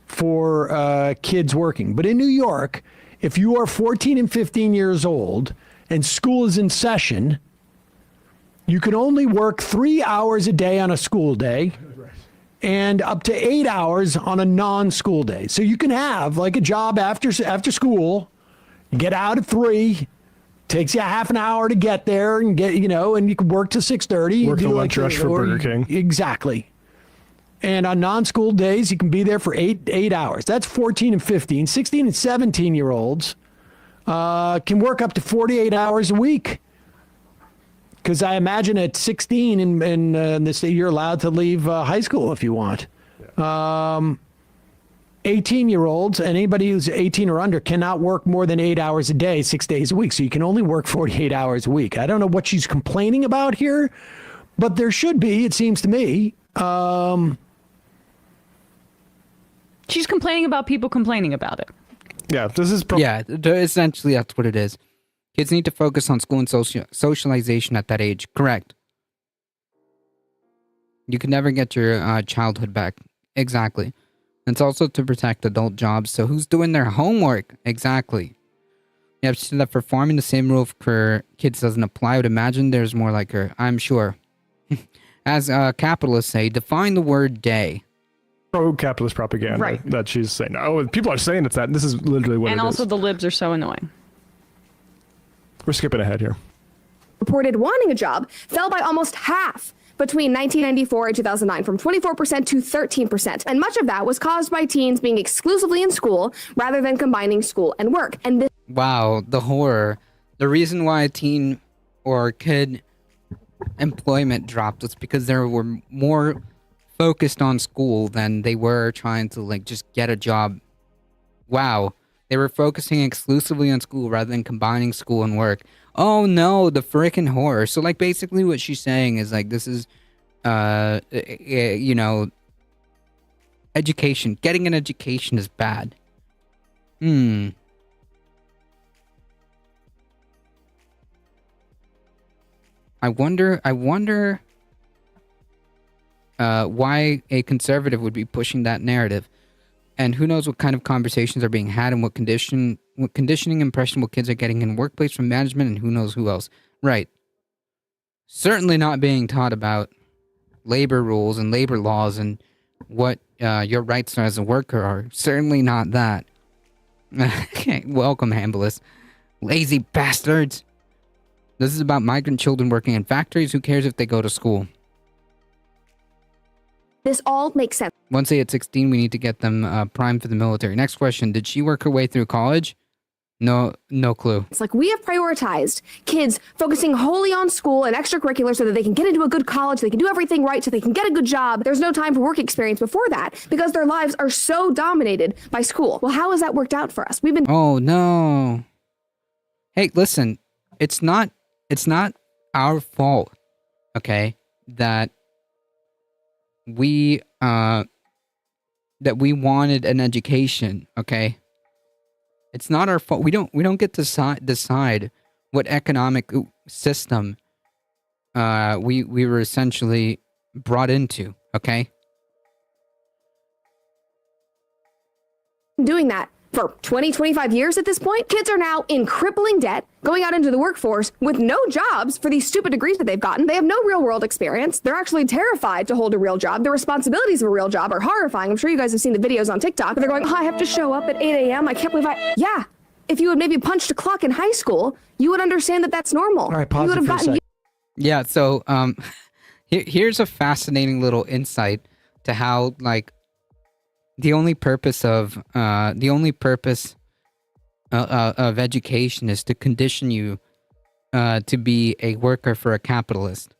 for kids working. But in New York, if you are 14 and 15 years old and school is in session, you can only work 3 hours a day on a school day and up to 8 hours on a non-school day. So you can have like a job after school, you get out at 3, takes you half an hour to get there and get, and you can work to 6:30. Work the lunch rush for Burger King. Exactly. And on non-school days, you can be there for 8 hours. That's 14 and 15. 16 and 17-year-olds can work up to 48 hours a week. Because I imagine at 16 in this, you're allowed to leave high school if you want. 18-year-olds and anybody who's 18 or under cannot work more than 8 hours a day, 6 days a week. So you can only work 48 hours a week. I don't know what she's complaining about here, but there should be, it seems to me. She's complaining about people complaining about it. Yeah, this is... essentially that's what it is. Kids need to focus on school and socialization at that age. Correct. You can never get your childhood back. Exactly. It's also to protect adult jobs. So who's doing their homework? Exactly. You have to say that for farming, the same rule for kids doesn't apply. I would imagine there's more like her. I'm sure. As capitalists say, define the word day. Pro-capitalist propaganda that she's saying. Oh, people are saying it's that. This is literally what it is. And also the libs are so annoying. We're skipping ahead here. Reported wanting a job fell by almost half between 1994 and 2009, from 24% to 13%. And much of that was caused by teens being exclusively in school rather than combining school and work. And this Wow, the horror. The reason why teen or kid employment dropped was because they were more focused on school than they were trying to like just get a job. Wow. They were focusing exclusively on school rather than combining school and work. Oh no, the freaking horror. So like basically what she's saying is like this is education. Getting an education is bad. I wonder why a conservative would be pushing that narrative. And who knows what kind of conversations are being had and what conditioning impressionable kids are getting in workplace from management and who knows who else. Right. Certainly not being taught about labor rules and labor laws and what your rights as a worker are. Certainly not that. Okay, welcome, Hambliss. Lazy bastards. This is about migrant children working in factories. Who cares if they go to school? This all makes sense. Once they hit 16, we need to get them primed for the military. Next question. Did she work her way through college? No clue. It's like we have prioritized kids focusing wholly on school and extracurricular so that they can get into a good college, they can do everything right, so they can get a good job. There's no time for work experience before that because their lives are so dominated by school. Well, how has that worked out for us? We've been Oh no. Hey, listen, it's not our fault, okay, that we wanted an education, okay? It's not our fault. We don't get to decide what economic system we were essentially brought into, okay? doing that for 20, 25 years at this point. Kids are now in crippling debt, going out into the workforce with no jobs for these stupid degrees that they've gotten. They have no real world experience. They're actually terrified to hold a real job. The responsibilities of a real job are horrifying. I'm sure you guys have seen the videos on TikTok. They're going, oh, I have to show up at 8 a.m. I can't believe Yeah. If you had maybe punched a clock in high school, you would understand that that's normal. All right, pause you would it have for a gotten sec. Yeah, so here's a fascinating little insight to how, like, the only purpose of education is to condition you to be a worker for a capitalist.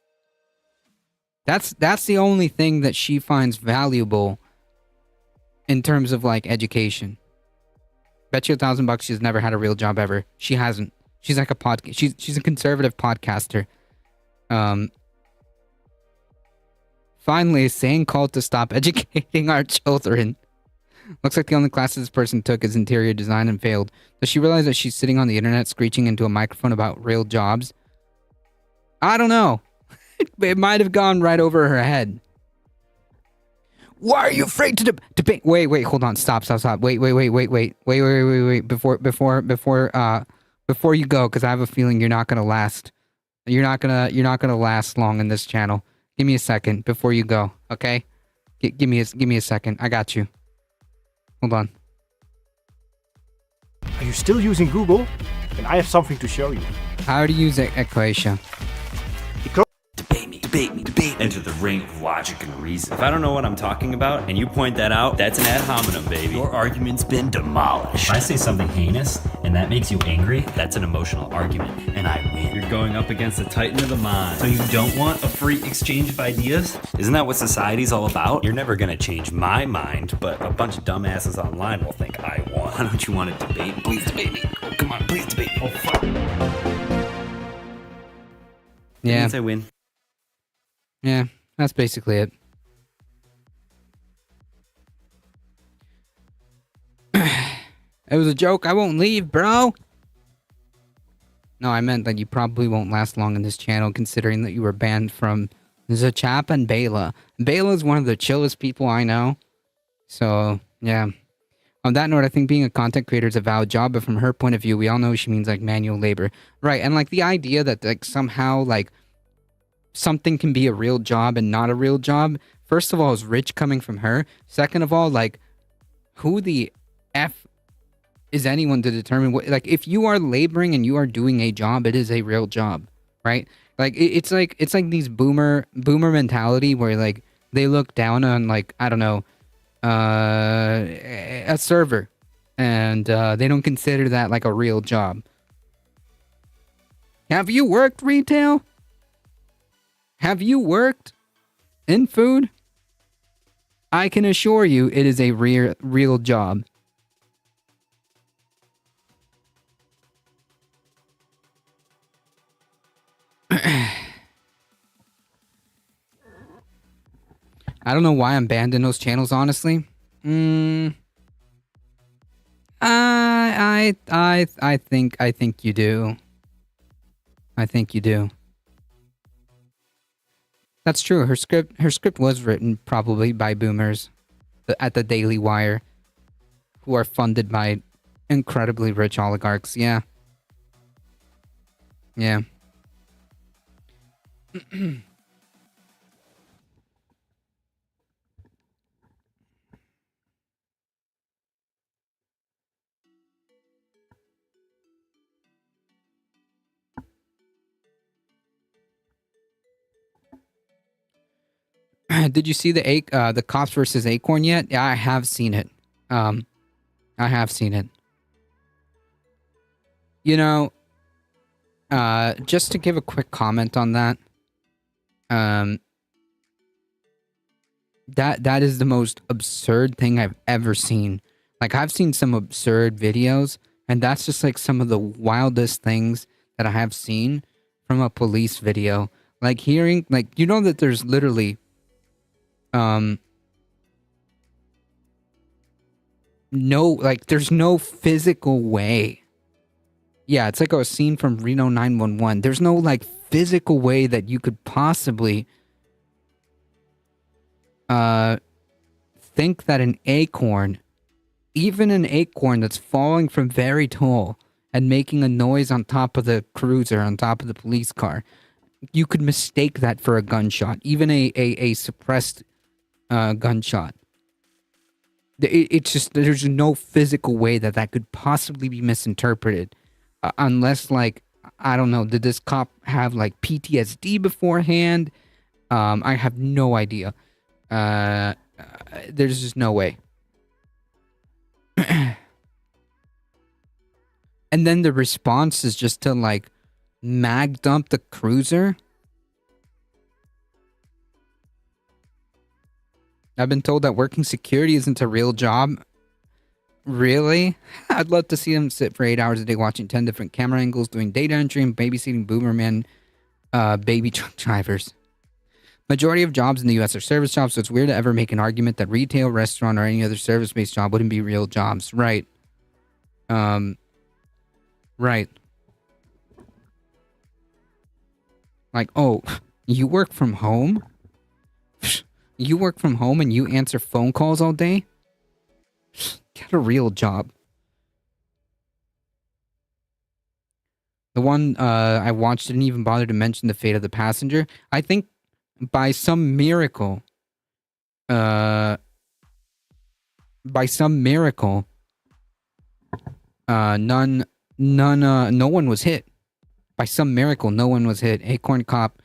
That's the only thing that she finds valuable in terms of, like, education. Bet you $1,000 she's never had a real job ever. She hasn't. She's like a she's a conservative podcaster. Finally, a sane call to stop educating our children. Looks like the only class this person took is interior design and failed. Does she realize that she's sitting on the internet screeching into a microphone about real jobs? I don't know. It might have gone right over her head. Why are you afraid to debate? Wait, hold on. Stop. Wait. Before you go, because I have a feeling you're not gonna last. You're not gonna last long in this channel. Give me a second before you go, okay? Give me a second. I got you. Hold on. Are you still using Google? And I have something to show you. How to use Equation. Debate me. Enter the ring of logic and reason. If I don't know what I'm talking about and you point that out, that's an ad hominem, baby. Your argument's been demolished. If I say something heinous and that makes you angry, that's an emotional argument, and I win. You're going up against the titan of the mind. So you don't want a free exchange of ideas? Isn't that what society's all about? You're never gonna change my mind, but a bunch of dumbasses online will think I won. Why don't you want to debate? Please debate me. Oh, come on, please debate me. Oh, fuck. Yeah. That means I win. Yeah, that's basically it. It was a joke. I won't leave, bro. No, I meant that you probably won't last long in this channel, considering that you were banned from Zachap and Bela. Bela is one of the chillest people I know. So, yeah. On that note, I think being a content creator is a valid job, but from her point of view, we all know she means, like, manual labor. Right, and, like, the idea that, like, somehow, like, something can be a real job and not a real job, first of all, is rich coming from her. Second of all, like, who the F is anyone to determine what, like, if you are laboring and you are doing a job, it is a real job, right? Like, it's like these boomer mentality where, like, they look down on, like, I don't know, a server, and they don't consider that like a real job. Have you worked retail? Have you worked in food? I can assure you it is a real job. I don't know why I'm banned in those channels, honestly. I think you do. I think you do. That's true. Her script was written probably by boomers at the Daily Wire, who are funded by incredibly rich oligarchs. Yeah. Yeah. Did you see the Cops versus Acorn yet? Yeah, I have seen it. I have seen it. You know, just to give a quick comment on that, that is the most absurd thing I've ever seen. Like, I've seen some absurd videos, and that's just like some of the wildest things that I have seen from a police video. Like hearing, like, you know that there's literally, there's no physical way. Yeah, it's like a scene from Reno 911. There's no, like, physical way that you could possibly think that an acorn, even an acorn that's falling from very tall and making a noise on top of the cruiser, on top of the police car, you could mistake that for a gunshot, even a suppressed gunshot. It's just, there's no physical way that that could possibly be misinterpreted. Unless, like, I don't know, did this cop have, like, PTSD beforehand? I have no idea. There's just no way. And then the response is just to, like, mag dump the cruiser. I've been told that working security isn't a real job. Really? I'd love to see them sit for 8 hours a day watching 10 different camera angles, doing data entry and babysitting Boomerman baby truck drivers. Majority of jobs in the U.S. are service jobs, so it's weird to ever make an argument that retail, restaurant, or any other service-based job wouldn't be real jobs. Right. Right. Like, oh, you work from home? You work from home and you answer phone calls all day? Get a real job. The one I watched didn't even bother to mention the fate of the passenger. I think by some miracle, no one was hit. By some miracle, no one was hit. Acorn Cop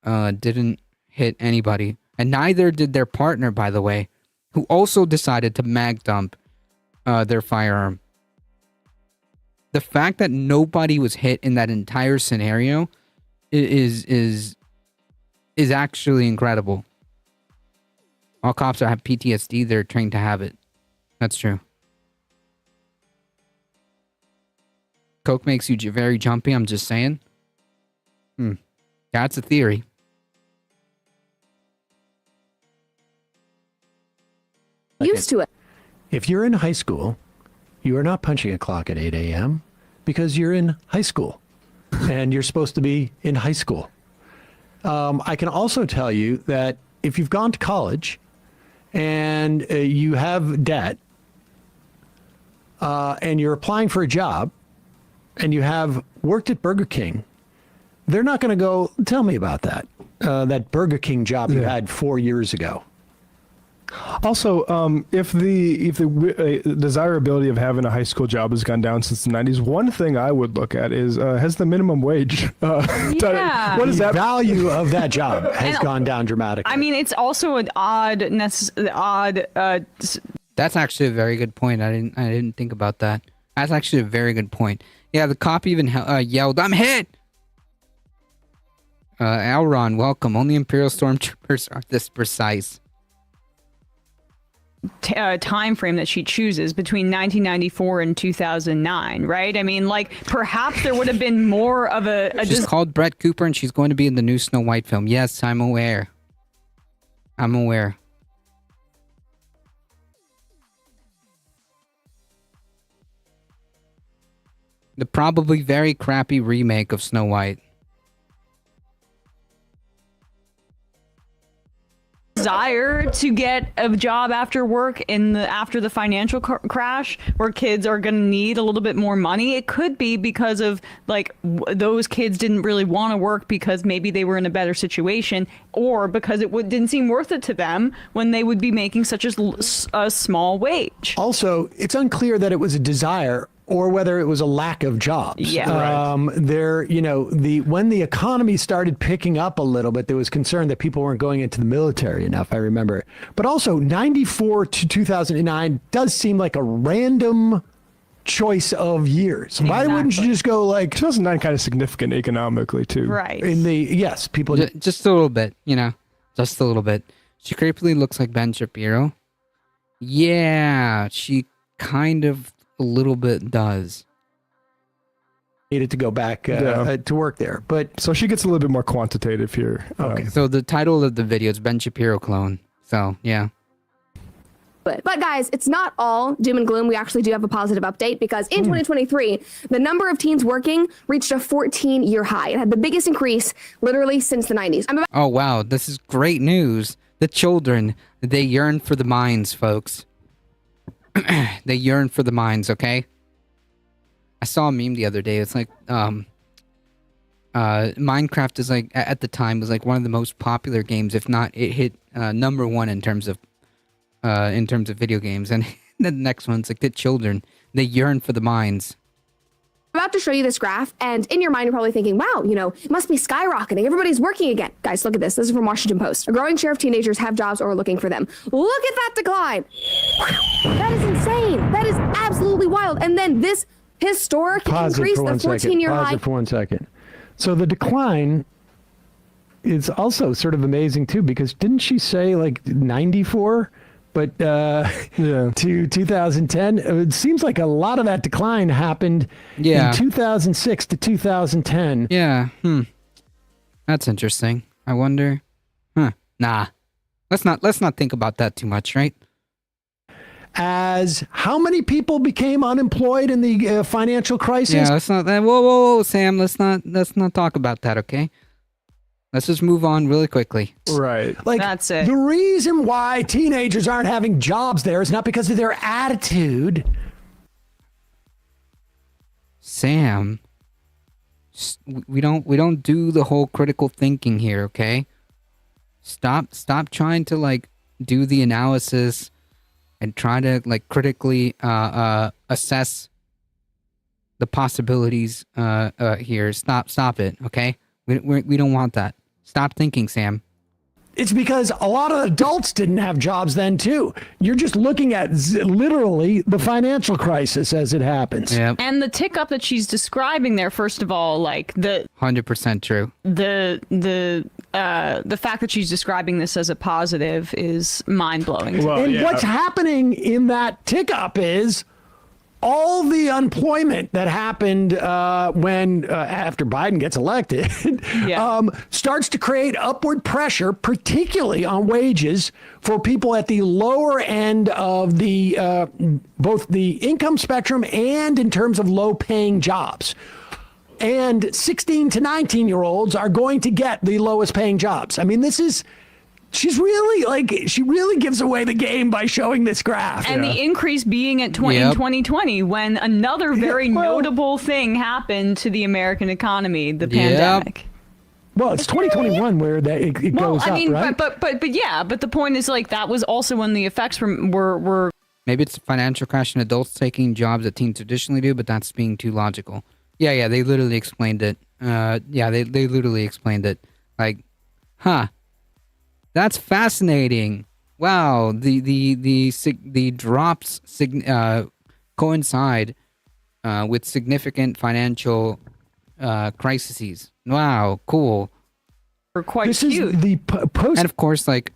didn't hit anybody. And neither did their partner, by the way, who also decided to mag dump their firearm. The fact that nobody was hit in that entire scenario is actually incredible. All cops that have PTSD, they're trained to have it. That's true. Coke makes you very jumpy, I'm just saying. That's a theory. Used to it. If you're in high school, you are not punching a clock at 8 a.m. because you're in high school and you're supposed to be in high school. I can also tell you that if you've gone to college and you have debt and you're applying for a job and you have worked at Burger King, they're not going to go, tell me about that, that Burger King job you had 4 years ago. Also, if the desirability of having a high school job has gone down since the 90s, one thing I would look at is has the minimum wage what is the that value of that job has gone down dramatically. I mean, it's also an odd. That's actually a very good point. I didn't think about that. That's actually a very good point. Yeah, the cop even yelled, "I'm hit!" Elron, welcome. Only Imperial Stormtroopers are this precise. Time frame that she chooses between 1994 and 2009, right? I mean, like, perhaps there would have been more of a She's called Brett Cooper, and she's going to be in the new Snow White film. Yes, I'm aware. I'm aware. The probably very crappy remake of Snow White. Desire to get a job after work after the financial crash, where kids are going to need a little bit more money. It could be because of, like, those kids didn't really want to work because maybe they were in a better situation, or because it didn't seem worth it to them when they would be making such a small wage. Also, it's unclear that it was a desire or whether it was a lack of jobs. Yeah. When the economy started picking up a little bit, there was concern that people weren't going into the military enough. I remember. But also, 94 to 2009 does seem like a random choice of years. Why wouldn't you just go like 2009 kind of significant economically too? Right. In the yes, people just a little bit, just a little bit. She creepily looks like Ben Shapiro. Yeah, she kind of a little bit does. Needed to go back to work there, but so she gets a little bit more quantitative here. Okay. So the title of the video is Ben Shapiro clone. So yeah. But guys, it's not all doom and gloom. We actually do have a positive update because in 2023, the number of teens working reached a 14-year high. It had the biggest increase literally since the 90s. Oh wow, this is great news. The children, they yearn for the mines, folks. They yearn for the mines, okay? I saw a meme the other day. It's like, Minecraft is like, at the time, was like one of the most popular games. If not, it hit number one in terms of video games. And the next one's like the children, they yearn for the mines. I'm about to show you this graph, and in your mind, you're probably thinking, wow, it must be skyrocketing. Everybody's working again. Guys, look at this. This is from Washington Post. A growing share of teenagers have jobs or are looking for them. Look at that decline. That is insane. That is absolutely wild. And then this historic increase, the 14-year high. Pause it for 1 second. So the decline is also sort of amazing too, because didn't she say like 94? But to 2010, it seems like a lot of that decline happened in 2006 to 2010. Yeah. That's interesting. I wonder. Nah. Let's not think about that too much, right? As how many people became unemployed in the financial crisis? Yeah, let's not. Whoa, Sam. Let's not talk about that, okay? Let's just move on really quickly. Right. Like, that's it. The reason why teenagers aren't having jobs there is not because of their attitude. Sam, we don't do the whole critical thinking here, okay? Stop trying to like do the analysis and try to like critically assess the possibilities here. Stop it, okay? We don't want that. Stop thinking, Sam. It's because a lot of adults didn't have jobs then, too. You're just looking at literally the financial crisis as it happens. Yeah. And the tick up that she's describing there, first of all, like the 100% true. The fact that she's describing this as a positive is mind blowing. Well, and what's happening in that tick up is all the unemployment that happened when after Biden gets elected starts to create upward pressure, particularly on wages for people at the lower end of the both the income spectrum and in terms of low-paying jobs. And 16 to 19-year-olds are going to get the lowest-paying jobs. I mean, this is. She really gives away the game by showing this graph. And the increase being at in 2020 when another very notable thing happened to the American economy, the pandemic. Well, it's 2021 where that it goes up, right? But the point is like that was also when the effects were Maybe it's a financial crash and adults taking jobs that teens traditionally do, but that's being too logical. Yeah, they literally explained it. They literally explained it. Like, that's fascinating. Wow, the drops coincide with significant financial crises. Wow, cool. We're quite this cute. Is the post, and of course, like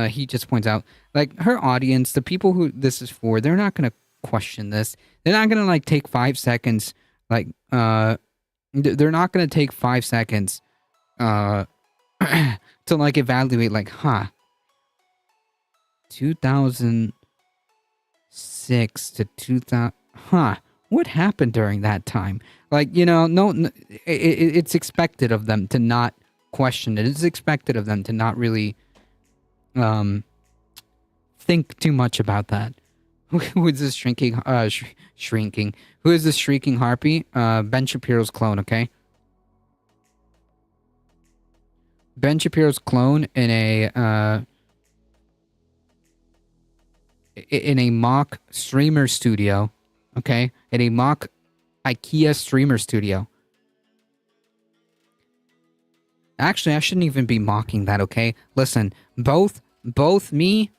he just points out, like her audience, the people who this is for, they're not gonna question this. They're not gonna like take 5 seconds. Like they're not gonna take 5 seconds. To like evaluate, like, 2006 to 2000, what happened during that time? Like, it's expected of them to not question it. It's expected of them to not really think too much about that. Who is this shrinking? Who is this shrieking harpy? Ben Shapiro's clone, okay? Ben Shapiro's clone in a mock streamer studio, okay? In a mock IKEA streamer studio. Actually, I shouldn't even be mocking that, okay? Listen, both me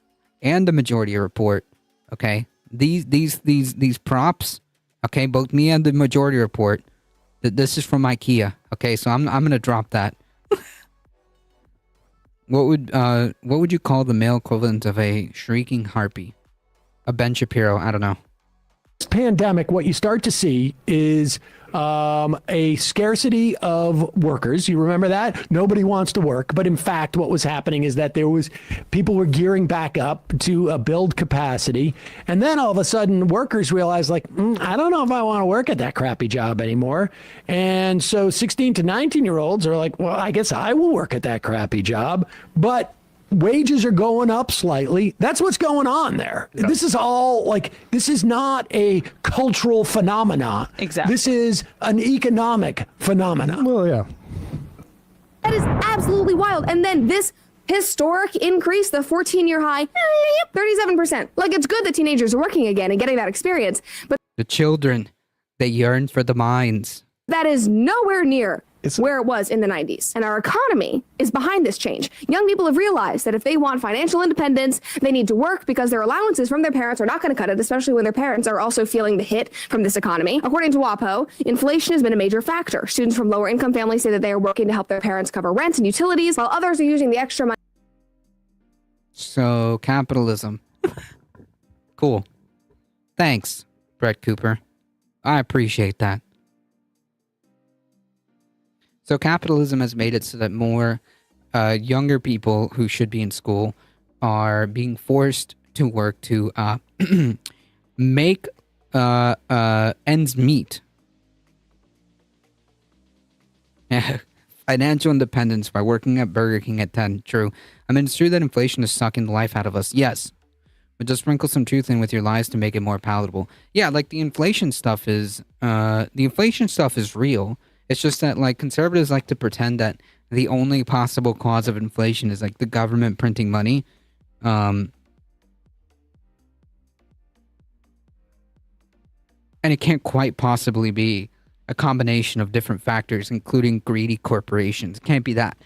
and the Majority Report, okay? These props Okay, both me and the Majority Report. That this is from IKEA. Okay, so I'm gonna drop that. What would you call the male equivalent of a shrieking harpy? A Ben Shapiro? I don't know. Pandemic, what you start to see is a scarcity of workers. You remember that? Nobody wants to work. But in fact, what was happening is that people were gearing back up to build capacity. And then all of a sudden, workers realized, like, I don't know if I want to work at that crappy job anymore. And so 16 to 19-year-olds are like, well, I guess I will work at that crappy job. But wages are going up slightly. That's what's going on there. Yeah. This is all this is not a cultural phenomena. Exactly. This is an economic phenomenon. Well, yeah. That is absolutely wild. And then this historic increase, the 14-year high, 37%. Like, it's good that teenagers are working again and getting that experience, but the children, they yearn for the mines. That is nowhere near where it was in the 90s. And our economy is behind this change. Young people have realized that if they want financial independence, they need to work because their allowances from their parents are not going to cut it, especially when their parents are also feeling the hit from this economy. According to WAPO, inflation has been a major factor. Students from lower income families say that they are working to help their parents cover rent and utilities, while others are using the extra money. So, capitalism. Cool. Thanks, Brett Cooper. I appreciate that. So capitalism has made it so that more younger people who should be in school are being forced to work to make ends meet. Financial independence by working at Burger King at 10. True. I mean, it's true that inflation is sucking the life out of us. Yes. But just sprinkle some truth in with your lies to make it more palatable. Yeah, like the inflation stuff is real. It's just that, like, conservatives like to pretend that the only possible cause of inflation is, like, the government printing money. And it can't quite possibly be a combination of different factors, including greedy corporations. It can't be that.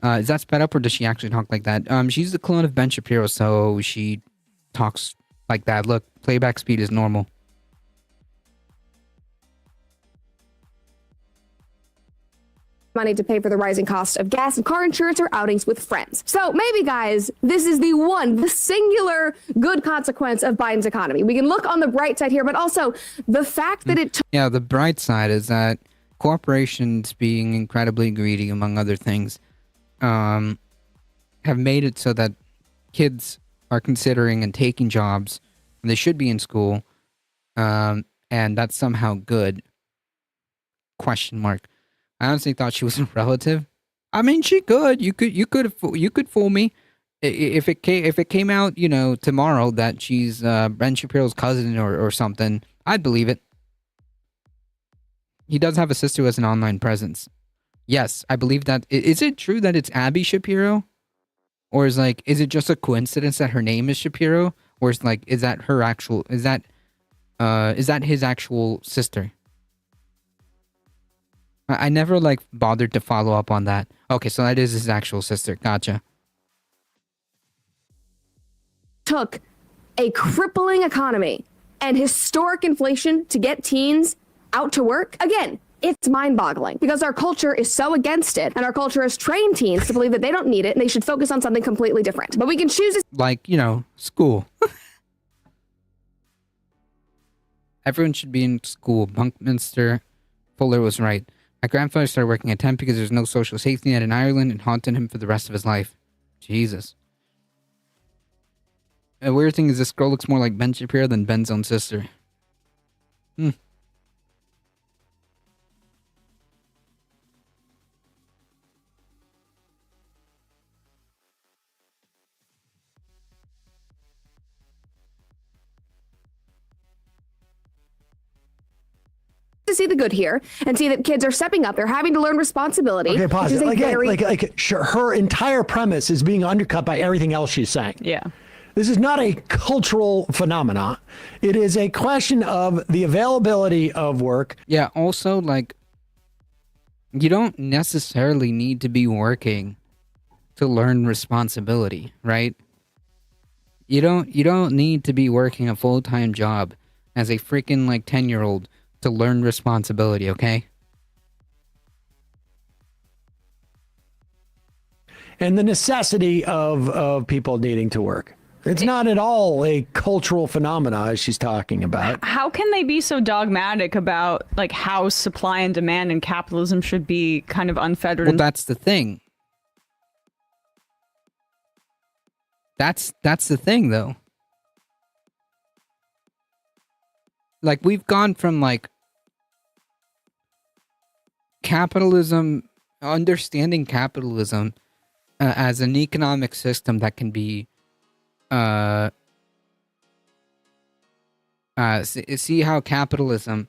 Is that sped up, or does she actually talk like that? She's the clone of Ben Shapiro, so she talks like that. Look, playback speed is normal. Money to pay for the rising cost of gas and car insurance or outings with friends. So maybe, guys, this is the singular good consequence of Biden's economy. We can look on the bright side here, but also the fact that it yeah, the bright side is that corporations being incredibly greedy, among other things, have made it so that kids are considering and taking jobs when they should be in school, and that's somehow good. Question mark. I honestly thought she was a relative. I mean, she could. You could fool me if it came out, tomorrow that she's Ben Shapiro's cousin or something. I'd believe it. He does have a sister who has an online presence. Yes, I believe that. Is it true that it's Abby Shapiro, or is it just a coincidence that her name is Shapiro, or is that her actual? Is that his actual sister? I never bothered to follow up on that. Okay, so that is his actual sister. Gotcha. took a crippling economy and historic inflation to get teens out to work. Again, it's mind-boggling because our culture is so against it, and our culture has trained teens to believe that they don't need it and they should focus on something completely different. But we can choose to... school. Everyone should be in school. Buckminster Fuller was right. My grandfather started working at 10 because there's no social safety net in Ireland and haunted him for the rest of his life. Jesus. A weird thing is this girl looks more like Ben Shapiro than Ben's own sister. to see the good here and see that kids are stepping up. They're having to learn responsibility. Okay, pause it. Sure, her entire premise is being undercut by everything else she's saying. Yeah. This is not a cultural phenomenon. It is a question of the availability of work. Yeah, also, you don't necessarily need to be working to learn responsibility, right? You don't need to be working a full-time job as a freaking like 10-year-old to learn responsibility, okay? And the necessity of people needing to work. It's not at all a cultural phenomena as she's talking about. How can they be so dogmatic about like how supply and demand and capitalism should be kind of unfettered? Well, that's the thing. That's the thing, though. Like, we've gone from like capitalism, understanding capitalism as an economic system that can be see how capitalism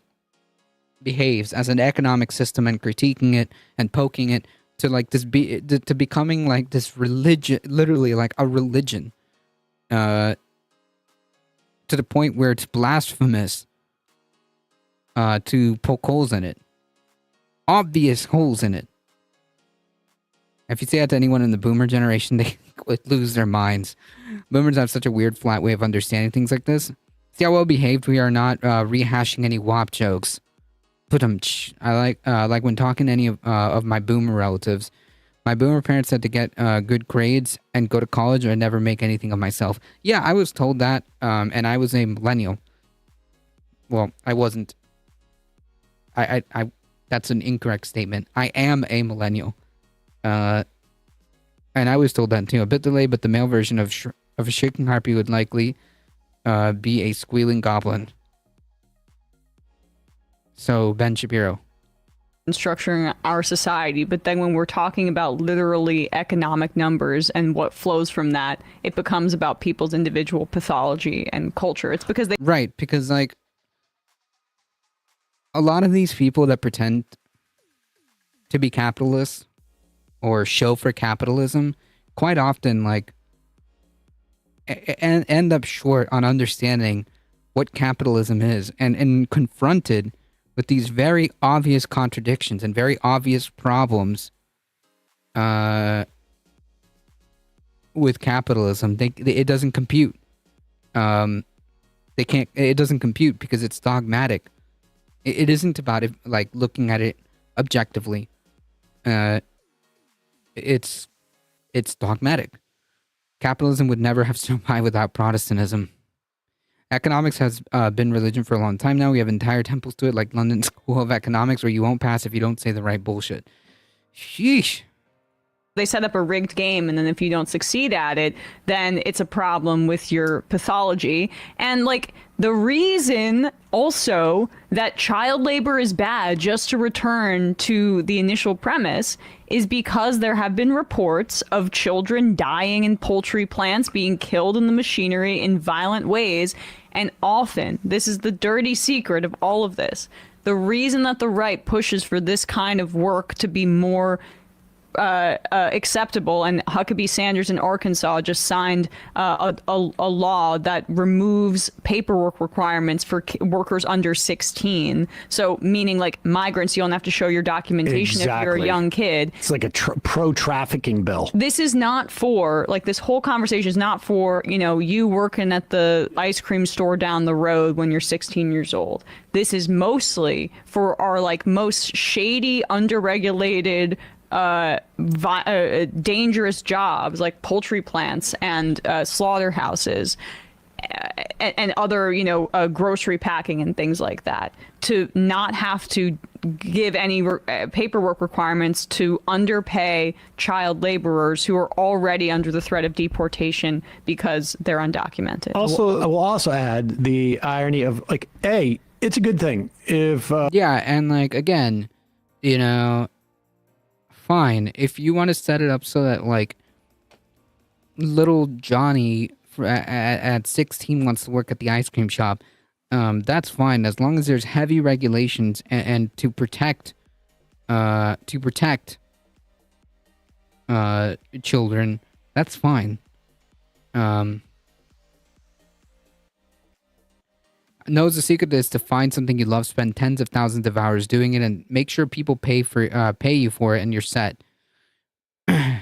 behaves as an economic system and critiquing it and poking it to like this to becoming like this religion, literally like a religion, to the point where it's blasphemous to poke holes in it, obvious holes in it. If you say that to anyone in the boomer generation, they would lose their minds. Boomers have such a weird, flat way of understanding things like this. See how well behaved we are, not rehashing any WAP jokes. But I like when talking to any of my boomer relatives. My boomer parents had to get good grades and go to college, or I'd never make anything of myself. Yeah, I was told that, and I was a millennial. Well, I wasn't. I that's an incorrect statement. I am a millennial. And I was told that too. A bit delayed, but the male version of a shaking harpy would likely be a squealing goblin. So, Ben Shapiro. Structuring our society, but then when we're talking about literally economic numbers and what flows from that, it becomes about people's individual pathology and culture. It's because they... Right, because like a lot of these people that pretend to be capitalists or show for capitalism quite often like and end up short on understanding what capitalism is, and confronted with these very obvious contradictions and very obvious problems with capitalism. It doesn't compute. It doesn't compute because it's dogmatic. It isn't about it like looking at it objectively. It's dogmatic. Capitalism would never have survived without Protestantism. Economics has been religion for a long time now. We have entire temples to it, like London School of Economics, where you won't pass if you don't say the right bullshit. Sheesh. They set up a rigged game, and then if you don't succeed at it, then it's a problem with your pathology. And like the reason also that child labor is bad, just to return to the initial premise, is because there have been reports of children dying in poultry plants, being killed in the machinery in violent ways. And often, this is the dirty secret of all of this, the reason that the right pushes for this kind of work to be more acceptable, and Huckabee Sanders in Arkansas just signed a law that removes paperwork requirements for workers under 16. So meaning like migrants, you don't have to show your documentation if you're a young kid. It's like a pro-trafficking bill. This is not for, like, this whole conversation is not for, you working at the ice cream store down the road when you're 16 years old. This is mostly for our like most shady, underregulated, dangerous jobs like poultry plants and slaughterhouses and other, grocery packing and things like that, to not have to give any paperwork requirements to underpay child laborers who are already under the threat of deportation because they're undocumented. Also, I will also add the irony of like, A, it's a good thing if... Yeah, and like, again, fine, if you want to set it up so that like little Johnny at 16 wants to work at the ice cream shop, that's fine, as long as there's heavy regulations and to protect children, that's fine. Knows the secret is to find something you love, spend tens of thousands of hours doing it, and make sure people pay you for it, and you're set. My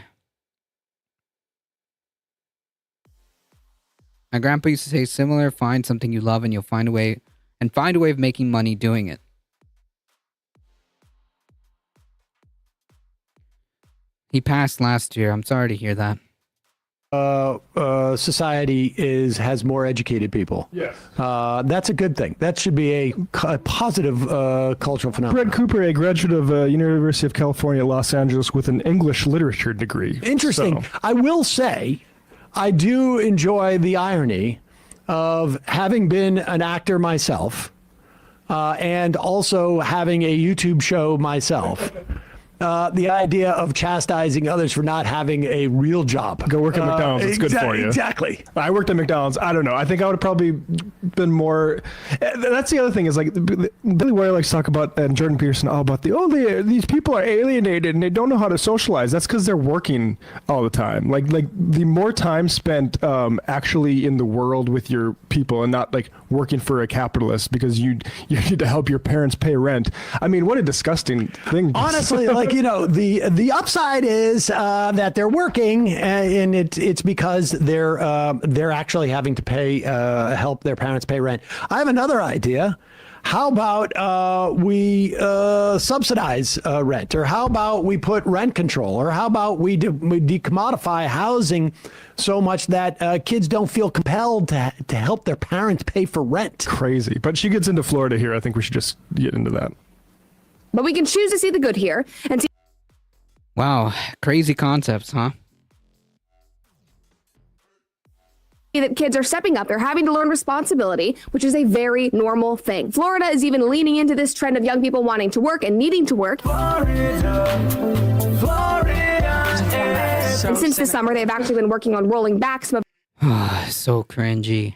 grandpa used to say similar: find something you love, and you'll find a way and find a way of making money doing it. He passed last year. I'm sorry to hear that. Society has more educated people. Yes. That's a good thing. That should be a positive cultural phenomenon. Brett Cooper, a graduate of University of California, Los Angeles, with an English literature degree. Interesting. So. I will say, I do enjoy the irony of having been an actor myself, and also having a YouTube show myself. The idea of chastising others for not having a real job. Go work at McDonald's. It's good for you. Exactly. I worked at McDonald's. I don't know. I think I would have probably been more. That's the other thing is like Billy Ware likes to talk about, and Jordan Peterson, all about these people are alienated and they don't know how to socialize. That's because they're working all the time. Like the more time spent actually in the world with your people and not like working for a capitalist because you need to help your parents pay rent. I mean, what a disgusting thing. Honestly, like, you know, the upside is that they're working, and it's because they're actually having to pay help their parents pay rent. I have another idea. How about we subsidize rent, or how about we put rent control, or how about we decommodify housing so much that kids don't feel compelled to help their parents pay for rent? Crazy. But she gets into Florida here. I think we should just get into that. But we can choose to see the good here and see. Wow, crazy concepts, huh? That kids are stepping up. They're having to learn responsibility, which is a very normal thing. Florida is even leaning into this trend of young people wanting to work and needing to work. And since the summer, they've actually been working on rolling back some of So cringy.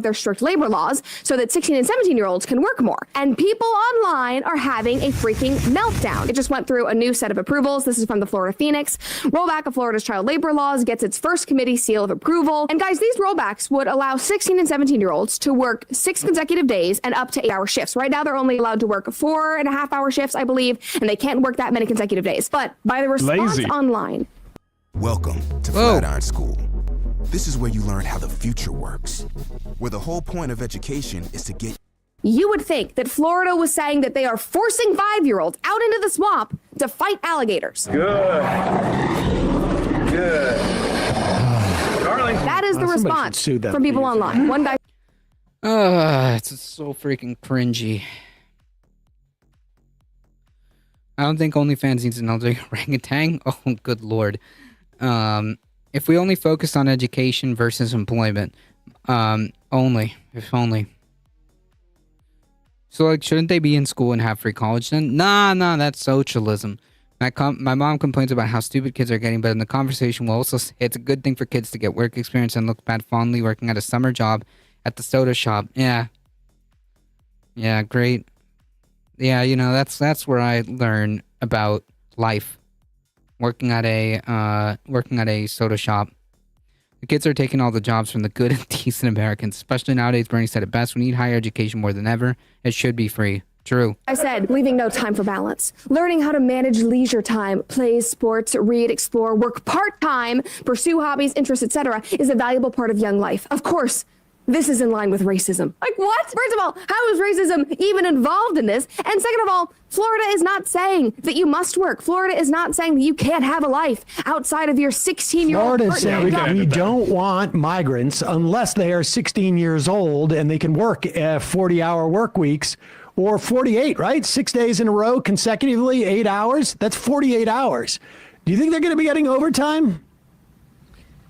their strict labor laws so that 16 and 17-year-olds can work more. And people online are having a freaking meltdown. It just went through a new set of approvals. This is from the Florida Phoenix. Rollback of Florida's child labor laws gets its first committee seal of approval. And guys, these rollbacks would allow 16 and 17-year-olds to work 6 consecutive days and up to 8-hour shifts. Right now, they're only allowed to work 4.5-hour shifts, I believe, and they can't work that many consecutive days. But by the response online. Welcome to Flatiron School. This is where you learn how the future works, where the whole point of education is to get. You would think that Florida was saying that they are forcing 5-year-olds out into the swamp to fight alligators. Good. Darling. That is the response from people online. One guy. It's so freaking cringy. I don't think OnlyFans needs another orangutan. Oh, good lord. If we only focus on education versus employment, if only. So, like, shouldn't they be in school and have free college then? Nah, that's socialism. My mom complains about how stupid kids are getting, but in the conversation we'll also say it's a good thing for kids to get work experience and look back fondly working at a summer job at the soda shop. Yeah, great. Yeah, you know, that's where I learn about life. Working at a soda shop. The kids are taking all the jobs from the good and decent Americans, especially nowadays. Bernie said it best: we need higher education more than ever. It should be free. True. I said, leaving no time for balance. Learning how to manage leisure time, play sports, read, explore, work part-time, pursue hobbies, interests, etc. is a valuable part of young life. Of course, this is in line with racism. Like what? First of all, how is racism even involved in this? And second of all, Florida is not saying that you must work. Florida is not saying that you can't have a life outside of your 16-year-old. Florida is saying we don't want migrants unless they are 16 years old and they can work 40-hour work weeks or 48, right? 6 days in a row consecutively, 8 hours. That's 48 hours. Do you think they're going to be getting overtime?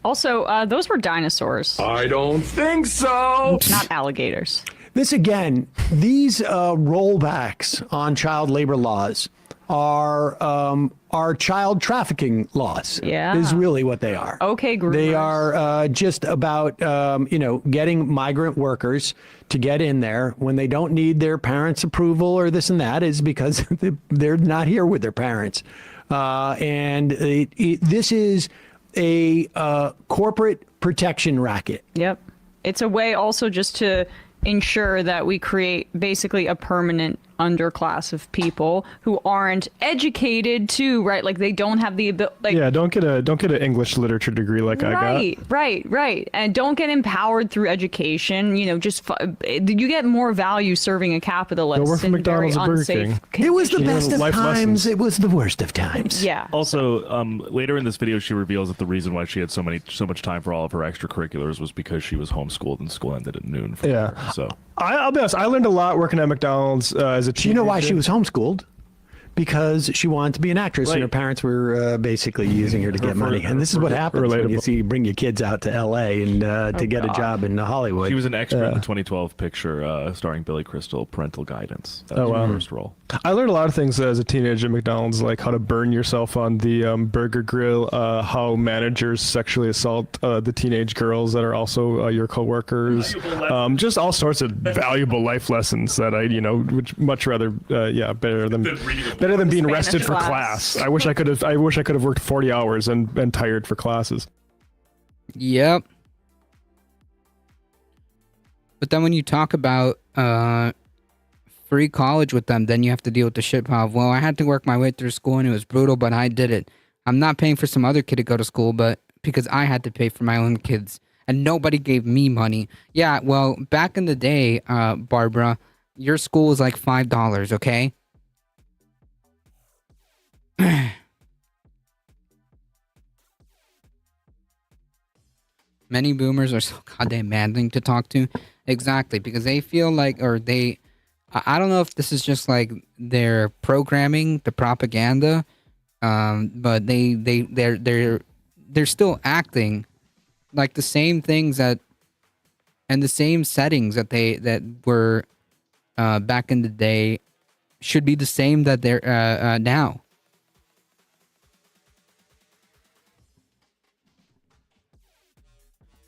Also, those were dinosaurs. I don't think so. Not alligators. This again, these rollbacks on child labor laws are child trafficking laws. Yeah, is really what they are. Okay, groomers. They are just about getting migrant workers to get in there when they don't need their parents' approval or this and that, is because they're not here with their parents, and this is a corporate protection racket. Yep. It's a way also just to ensure that we create basically a permanent underclass of people who aren't educated too, right? Like they don't have the ability. Like, yeah, don't get an English literature degree like I got. Right. And don't get empowered through education. You know, you get more value serving a capitalist. Go work for McDonald's or Burger King. It was the best of life times. lessons. It was the worst of times. Yeah. Also, later in this video, she reveals that the reason why she had so much time for all of her extracurriculars was because she was homeschooled and school ended at noon. For her, so I'll be honest. I learned a lot working at McDonald's as a teenager. You know why she was homeschooled? Because she wanted to be an actress, Right. and her parents were basically using her to get money. And this is what happens when you bring your kids out to L.A. and to get a job in Hollywood. She was an expert in the 2012 picture starring Billy Crystal, Parental Guidance. That was her first role. I learned a lot of things as a teenager at McDonald's, like how to burn yourself on the burger grill, how managers sexually assault the teenage girls that are also your coworkers, just all sorts of valuable life lessons that I, would much rather, better than being rested for class. I wish I could have worked 40 hours and been tired for classes. Yep. But then when you talk about free college with them, then you have to deal with the shit pile of, well, I had to work my way through school and it was brutal, but I did it. I'm not paying for some other kid to go to school, but because I had to pay for my own kids and nobody gave me money. Yeah, well, back in the day, Barbara, your school was like $5, okay? Many boomers are so goddamn maddening to talk to. Exactly, because they feel like, I don't know if this is just like their programming, the propaganda, but they're still acting like the same things and the same settings that were back in the day should be the same that they're now.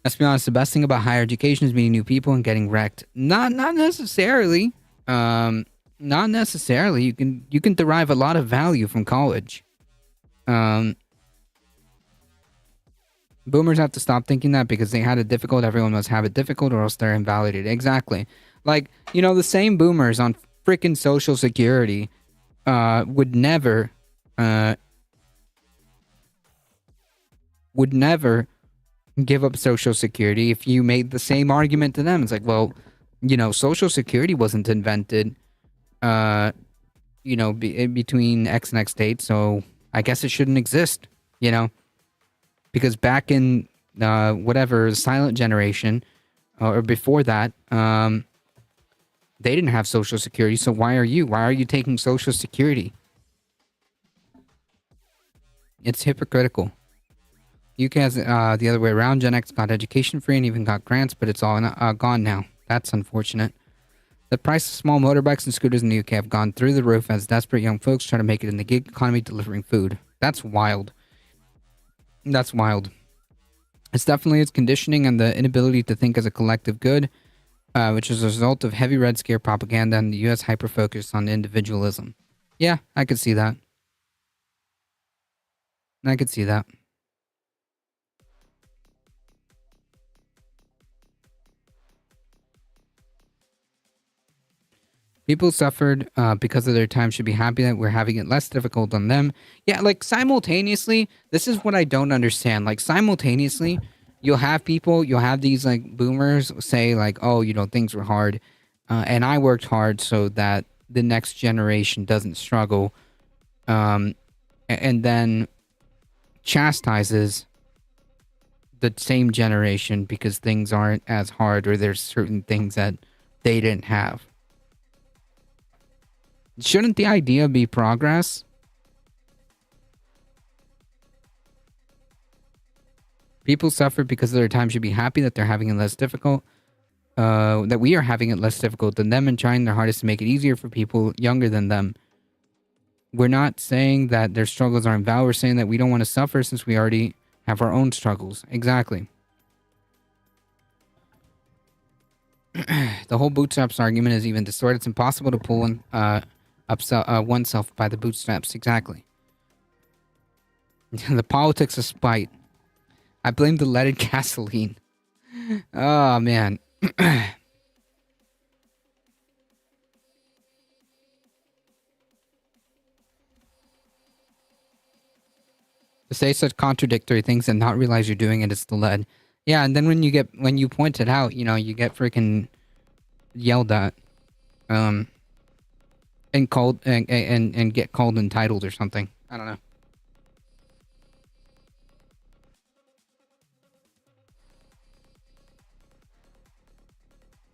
Let's be honest, the best thing about higher education is meeting new people and getting wrecked. Not necessarily. Not necessarily. You can derive a lot of value from college. Boomers have to stop thinking that because they had it difficult, everyone must have it difficult or else they're invalidated. Exactly. Like, the same boomers on freaking Social Security would never give up Social Security if you made the same argument to them. It's like, well, Social Security wasn't invented, between X and X date, so I guess it shouldn't exist, because back in whatever silent generation or before that, they didn't have Social Security. So why are you taking Social Security? It's hypocritical. UK has the other way around. Gen X got education free and even got grants, but it's all gone now. That's unfortunate. The price of small motorbikes and scooters in the UK have gone through the roof as desperate young folks try to make it in the gig economy delivering food. That's wild. That's wild. It's definitely its conditioning and the inability to think as a collective good, which is a result of heavy Red Scare propaganda and the US hyper-focus on individualism. Yeah, I could see that. I could see that. People suffered because of their time should be happy that we're having it less difficult on them. Yeah, like simultaneously, this is what I don't understand. Like simultaneously, you'll have these like boomers say like, oh, things were hard. And I worked hard so that the next generation doesn't struggle. And then chastises the same generation because things aren't as hard or there's certain things that they didn't have. Shouldn't the idea be progress? People suffer because of their time should be happy that they're having it less difficult. That we are having it less difficult than them and trying their hardest to make it easier for people younger than them. We're not saying that their struggles aren't valid. We're saying that we don't want to suffer since we already have our own struggles. Exactly. The whole bootstraps argument is even distorted. It's impossible to pull oneself by the bootstraps. Exactly. The politics of spite. I blame the leaded gasoline. Oh, man. To say such contradictory things and not realize you're doing it is the lead. Yeah, and then when you point it out, you know, you get freaking yelled at, and called and get called entitled or something. I don't know.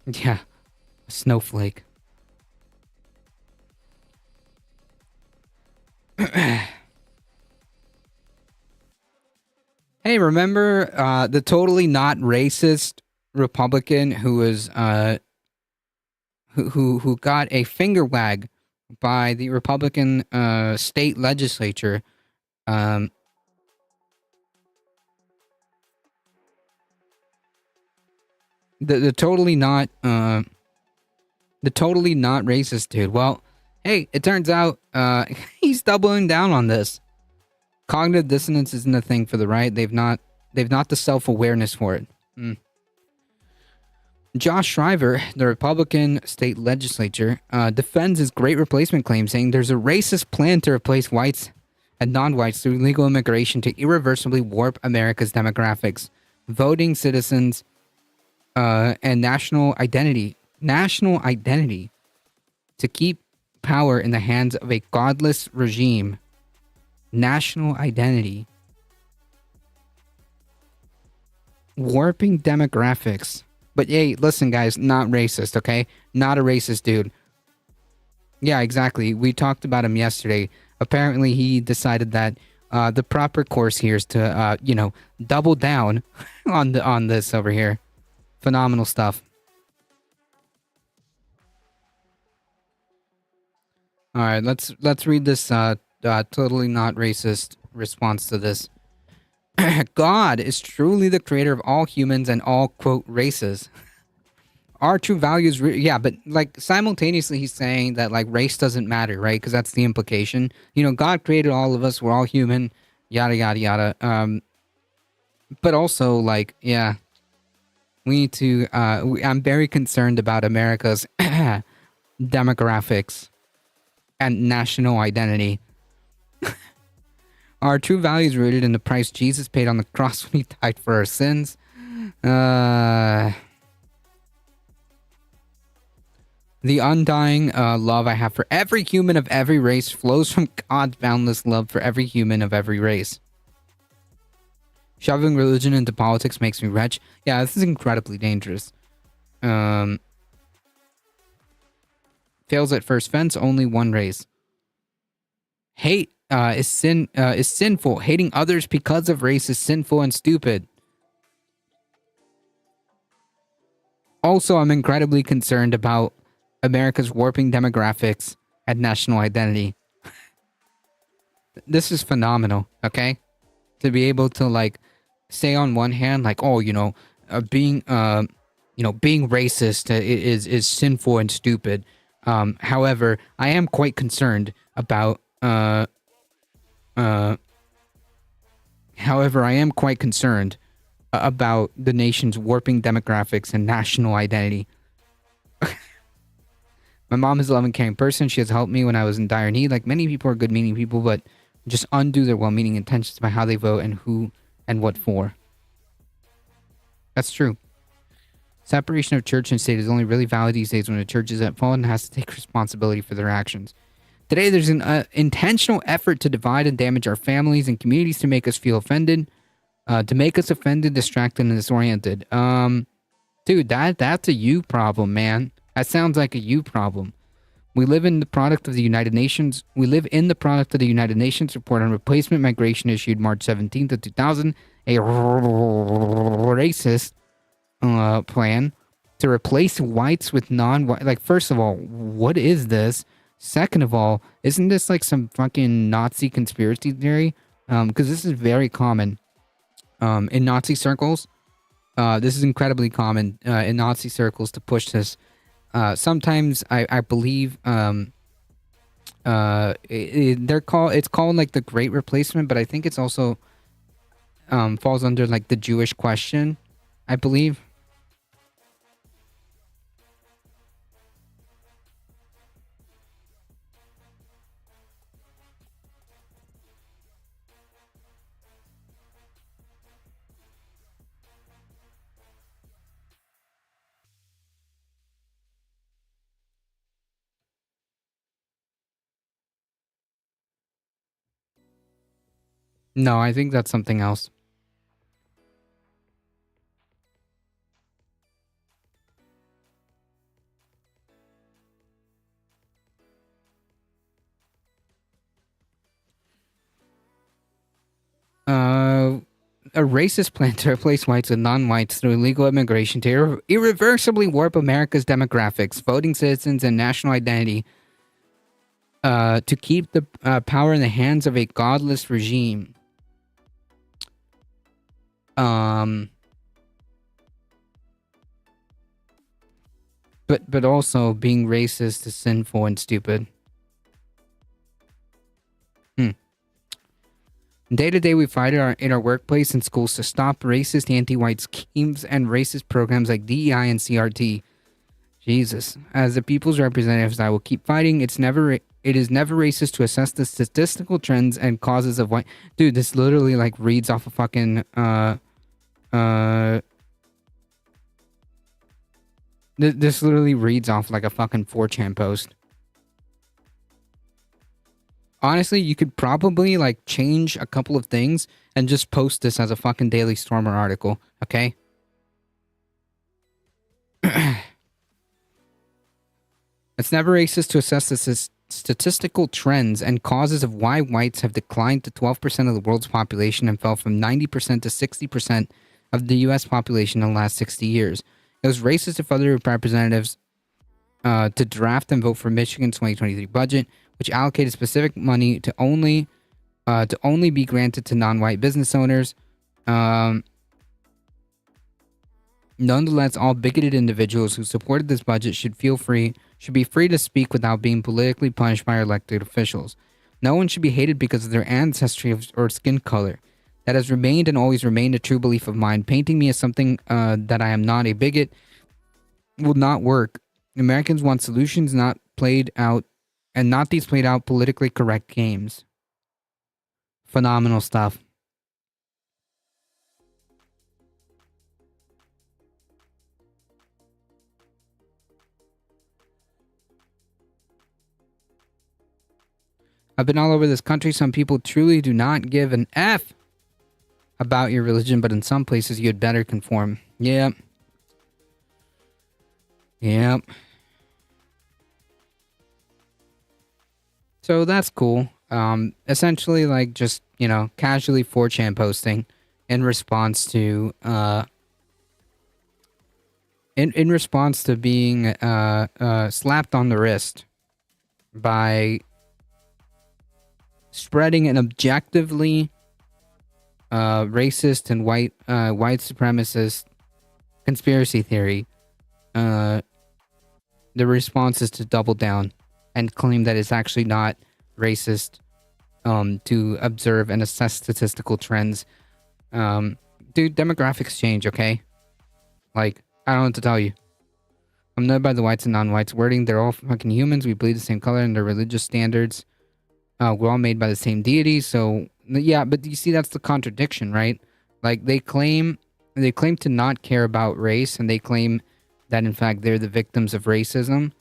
Yeah, a snowflake. Hey, remember the totally not racist Republican who was who got a finger wag by the Republican state legislature? The totally not racist dude. Well, hey, it turns out he's doubling down on this. Cognitive dissonance isn't a thing for the right. They've not the self-awareness for it. Josh Shriver, the Republican state legislature, defends his great replacement claim, saying there's a racist plan to replace whites and non-whites through legal immigration to irreversibly warp America's demographics, voting citizens, and national identity to keep power in the hands of a godless regime. National identity. Warping demographics. But hey, listen guys, not racist, okay? Not a racist dude. Yeah, exactly. We talked about him yesterday. Apparently he decided that the proper course here is to double down on this over here. Phenomenal stuff. All right, let's read this totally not racist response to this. God is truly the creator of all humans and all, quote, races. Our true values, yeah, but like simultaneously he's saying that like race doesn't matter, right? Because that's the implication. You know, God created all of us. We're all human, yada, yada, yada. But also like, yeah, we need to, I'm very concerned about America's demographics and national identity. Our true values rooted in the price Jesus paid on the cross when he died for our sins. The undying love I have for every human of every race flows from God's boundless love for every human of every race. Shoving religion into politics makes me wretched. Yeah, this is incredibly dangerous. Fails at first fence, only one race. Hate is sinful. Hating others because of race is sinful and stupid. Also, I'm incredibly concerned about America's warping demographics and national identity. This is phenomenal, okay? To be able to like say on one hand like, oh, being racist is sinful and stupid. However, I am quite concerned about about the nation's warping demographics and national identity. My mom is a loving, caring person. She has helped me when I was in dire need. Like many people are good-meaning people, but just undo their well-meaning intentions by how they vote and who and what for. That's true. Separation of church and state is only really valid these days when a church is at fault and has to take responsibility for their actions. Today, there's an intentional effort to divide and damage our families and communities to make us feel offended, distracted, and disoriented. Dude, that's a you problem, man. That sounds like a you problem. We live in the product of the United Nations. We live in the product of the United Nations report on replacement migration issued March 17th of 2000, a racist plan to replace whites with non-white. Like, first of all, what is this? Second of all, isn't this like some fucking Nazi conspiracy theory? Because this is very common in Nazi circles. This is incredibly common in Nazi circles to push this. Sometimes I believe it's called like the Great Replacement, but I think it's also falls under like the Jewish question, I believe. No, I think that's something else. A racist plan to replace whites with non-whites through illegal immigration to irreversibly warp America's demographics, voting citizens, and national identity to keep the power in the hands of a godless regime. But also being racist is sinful and stupid. Day to day, we fight in our workplace and schools to stop racist anti-white schemes and racist programs like DEI and CRT. Jesus. As the people's representatives, I will keep fighting. It is never racist to assess the statistical trends and causes of white... Dude, this literally, like, reads off a fucking, This literally reads off like a fucking 4chan post. Honestly, you could probably, like, change a couple of things and just post this as a fucking Daily Stormer article, okay? It's never racist to assess the statistical trends and causes of why whites have declined to 12% of the world's population and fell from 90% to 60% of the U.S. population in the last 60 years. It was racist if other representatives to draft and vote for Michigan's 2023 budget, which allocated specific money to only be granted to non-white business owners. Nonetheless, all bigoted individuals who supported this budget should be free to speak without being politically punished by our elected officials. No one should be hated because of their ancestry or skin color. That has remained and always remained a true belief of mine. Painting me as something that I am not a bigot will not work. Americans want solutions, not played out, and not these played out politically correct games. Phenomenal stuff. I've been all over this country. Some people truly do not give an F about your religion, but in some places you had better conform. Yep. Yep. So that's cool. Essentially, like, just, you know, casually 4chan posting in response to in response to being slapped on the wrist by spreading an objectively racist and white supremacist conspiracy theory. The response is to double down and claim that it's actually not racist to observe and assess statistical trends. Dude, demographics change, okay? Like, I don't know what to tell you. I'm led by the whites and non-whites wording. They're all fucking humans. We bleed the same color and their religious standards. We're all made by the same deity. So, yeah, but you see, that's the contradiction, right? Like, they claim to not care about race, and they claim that, in fact, they're the victims of racism.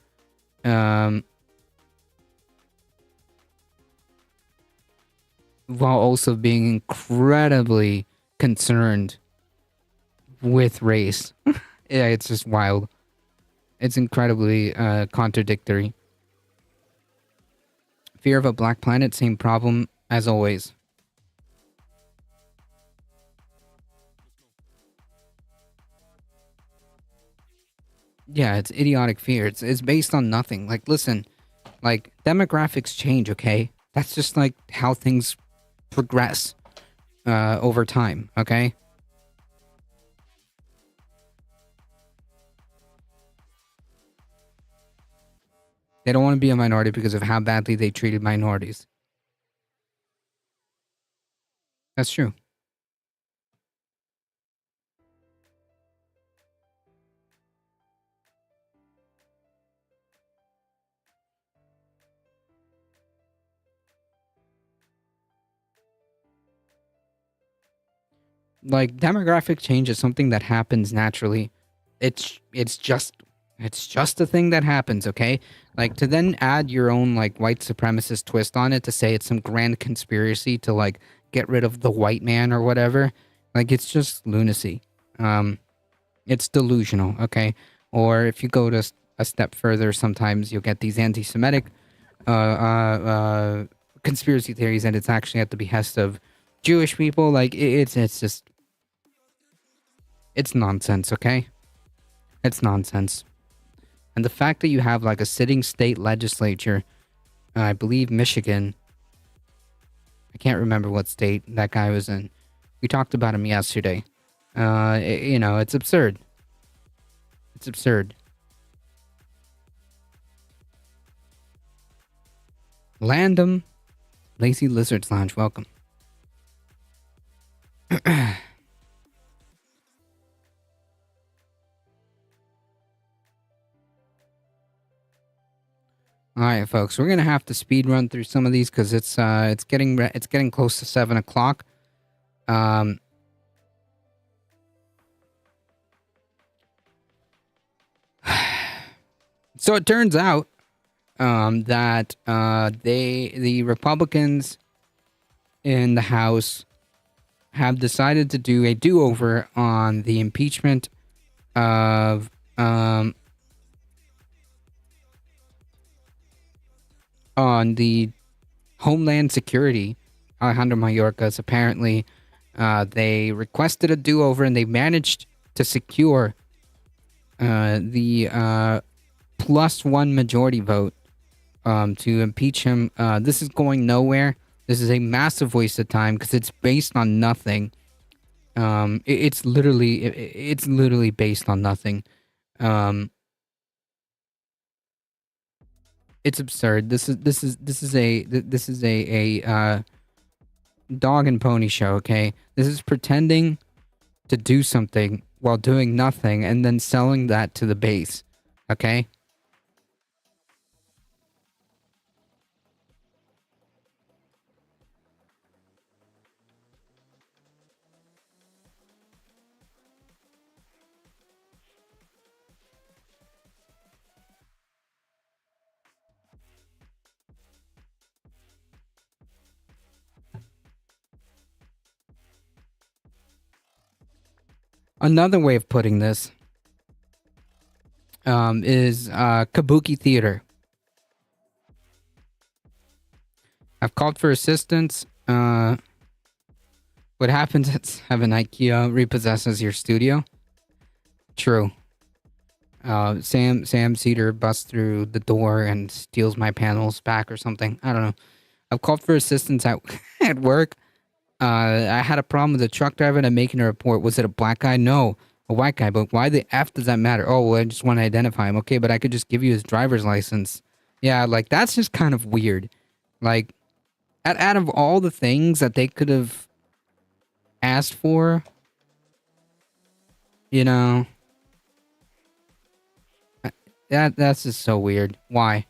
While also being incredibly concerned with race. Yeah, it's just wild. It's incredibly contradictory. Fear of a black planet, same problem as always. Yeah, it's idiotic fear. It's based on nothing. Like, listen, like, demographics change, okay? That's just like how things progress over time, okay? They don't want to be a minority because of how badly they treated minorities. That's true. Like, demographic change is something that happens naturally. It's just a thing that happens, okay? Like, to then add your own, like, white supremacist twist on it to say it's some grand conspiracy to, like, get rid of the white man or whatever. Like, it's just lunacy. It's delusional, okay? Or if you go to a step further, sometimes you'll get these anti-Semitic conspiracy theories, and it's actually at the behest of Jewish people. Like, it's just... It's nonsense, okay? It's nonsense. And the fact that you have, like, a sitting state legislature, I believe Michigan... I can't remember what state that guy was in. We talked about him yesterday. You know, it's absurd. It's absurd. Landom, Lazy Lizards Lounge, welcome. All right, folks, we're gonna have to speed run through some of these because it's getting close to 7 o'clock. So it turns out that the Republicans in the House have decided to do a do-over on the impeachment of on the Homeland Security. Alejandro Mayorkas, apparently they requested a do-over and they managed to secure the +1 majority vote to impeach him. This is going nowhere. This is a massive waste of time because it's based on nothing. It's literally based on nothing. It's absurd. This is a dog and pony show. Okay, this is pretending to do something while doing nothing and then selling that to the base. Okay. Another way of putting this is Kabuki Theater. I've called for assistance. What happens if an IKEA repossesses your studio? True. Sam Cedar busts through the door and steals my panels back or something. I don't know. I've called for assistance at work. I had a problem with the truck driver and I'm making a report. Was it a black guy? No, a white guy. But why the F does that matter? Oh, well, I just want to identify him. Okay, but I could just give you his driver's license. Yeah, like, that's just kind of weird. Like, out of all the things that they could have asked for, you know, that's just so weird. Why?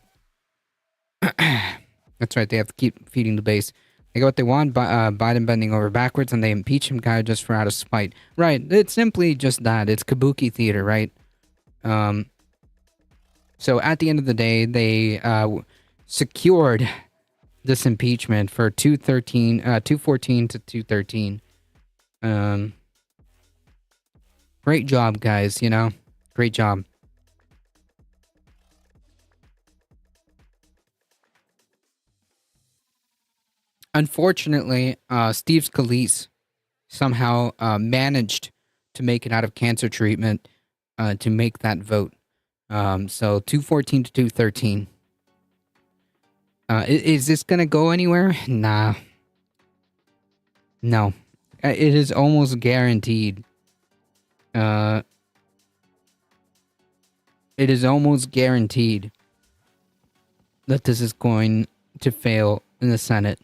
That's right, they have to keep feeding the base. They got what they want, Biden bending over backwards, and they impeach him kind of just for out of spite. Right, it's simply just that. It's Kabuki Theater, right? So at the end of the day, they secured this impeachment for 214 to 213. Great job, guys, you know? Great job. Unfortunately, Steve Scalise somehow managed to make it out of cancer treatment to make that vote. So 214 to 213. Is this going to go anywhere? Nah. No. It is almost guaranteed. It is almost guaranteed that this is going to fail in the Senate.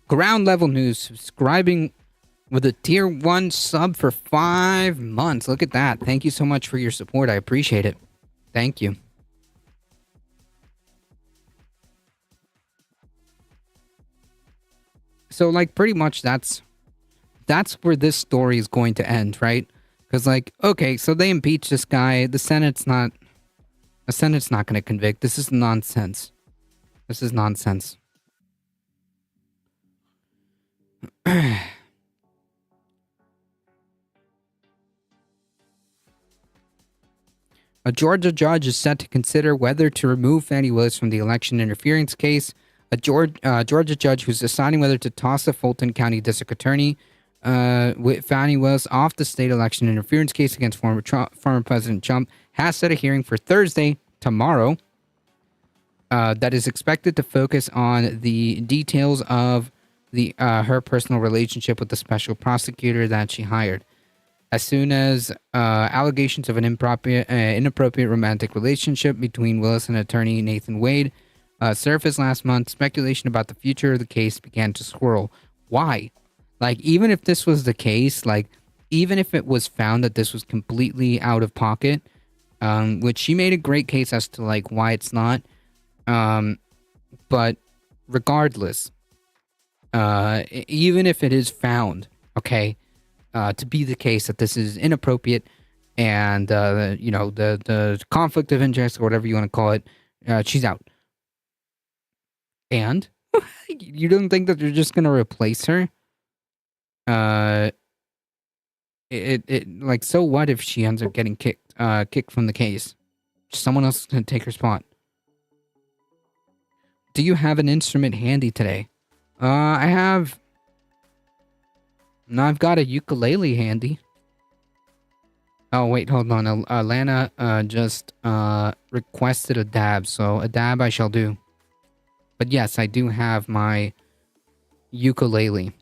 Ground Level News subscribing with a tier 1 sub for 5 months. Look at that. Thank you so much for your support. I appreciate it. Thank you. So, like, pretty much that's that's where this story is going to end, right? Because, like, okay, so they impeach this guy. The Senate's not going to convict. This is nonsense. This is nonsense. A Georgia judge is set to consider whether to remove Fani Willis from the election interference case. A Georgia judge who's deciding whether to toss the Fulton County District Attorney with Fani Willis off the state election interference case against former President Trump has set a hearing for Thursday, tomorrow, that is expected to focus on the details of her personal relationship with the special prosecutor that she hired. As soon as allegations of an inappropriate romantic relationship between Willis and attorney Nathan Wade surfaced last month, speculation about the future of the case began to swirl. Why? Like, even if this was the case, like, even if it was found that this was completely out of pocket, which she made a great case as to, like, why it's not, but regardless, even if it is found, okay, to be the case that this is inappropriate and, the conflict of interest or whatever you want to call it, she's out. And you don't think that they're just going to replace her? Like, so what if she ends up getting kicked from the case? Someone else is going to take her spot. Do you have an instrument handy today? I've got a ukulele handy. Oh, wait, hold on. Lana just requested a dab, so a dab I shall do. But yes, I do have my ukulele.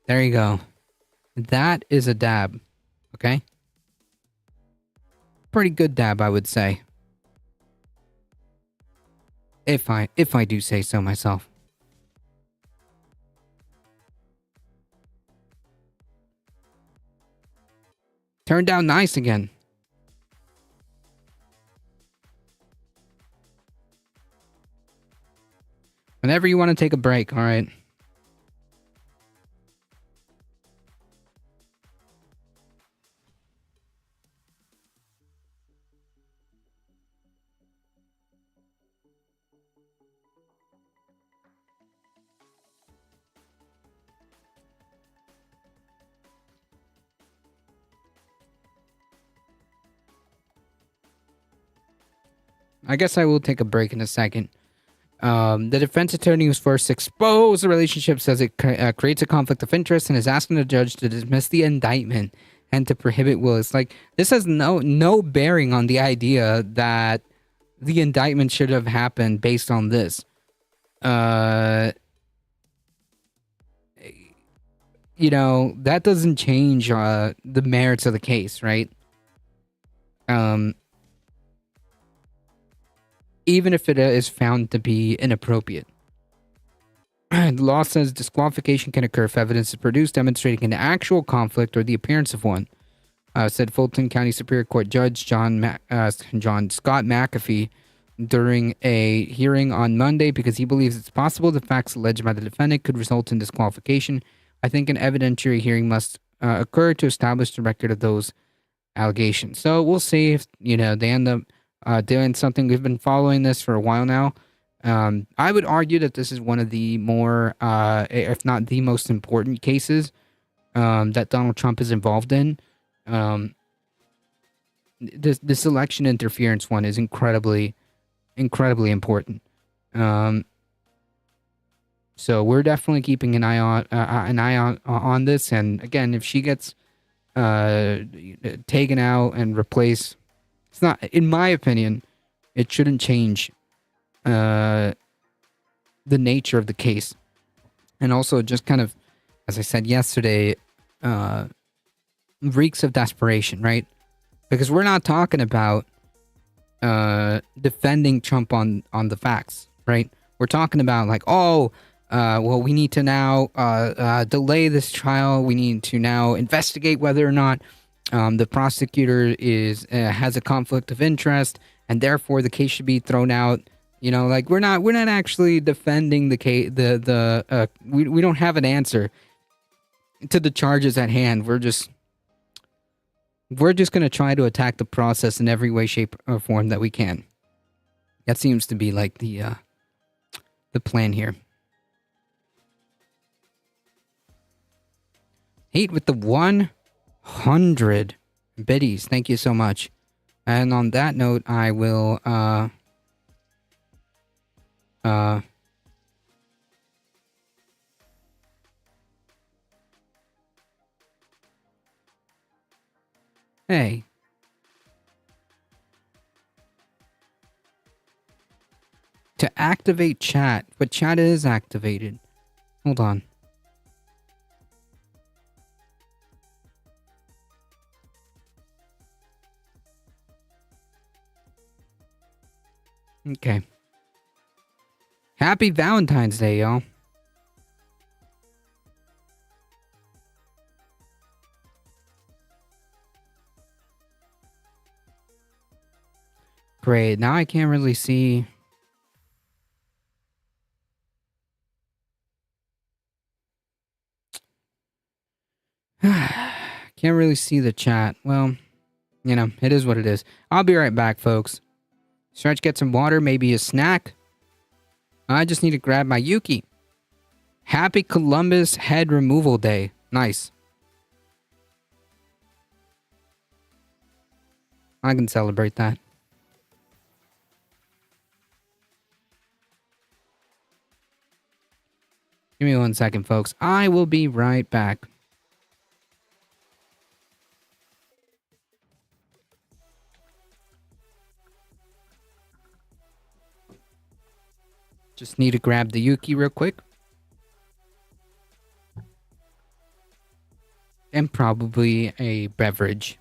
There you go. That is a dab, okay? Pretty good dab, I would say. If I do say so myself. Turned out nice again. Whenever you want to take a break, all right? I guess I will take a break in a second. The defense attorney who's first exposed the relationship says it creates a conflict of interest and is asking the judge to dismiss the indictment and to prohibit Willis. Like, this has no bearing on the idea that the indictment should have happened based on this. That doesn't change the merits of the case, right? Even if it is found to be inappropriate. The law says disqualification can occur if evidence is produced demonstrating an actual conflict or the appearance of one, said Fulton County Superior Court Judge John Scott McAfee during a hearing on Monday, because he believes it's possible the facts alleged by the defendant could result in disqualification. I think an evidentiary hearing must occur to establish the record of those allegations. So we'll see if, they end up doing something. We've been following this for a while now. I would argue that this is one of the more, if not the most important cases that Donald Trump is involved in. This election interference one is incredibly important. So we're definitely keeping an eye on this. And again, if she gets taken out and replaced, it's not, in my opinion, it shouldn't change the nature of the case. And also, just kind of, as I said yesterday, reeks of desperation, right? Because we're not talking about defending Trump on the facts, right? We're talking about like, we need to now delay this trial. We need to now investigate whether or not the prosecutor has a conflict of interest, and therefore the case should be thrown out. You know, like we're not actually defending the case. We don't have an answer to the charges at hand. We're just going to try to attack the process in every way, shape, or form that we can. That seems to be like the plan here. Hate with the 100 biddies. Thank you so much. And on that note, I will hey. To activate chat, but chat is activated. Hold on. Okay. Happy Valentine's Day, y'all. Great. Now I can't really see. Can't really see the chat. Well, you know, it is what it is. I'll be right back, folks. Stretch, get some water, maybe a snack. I just need to grab my Yuki. Happy Columbus Head Removal Day. Nice. I can celebrate that. Give me 1 second, folks. I will be right back. Just need to grab the Yuki real quick. And probably a beverage.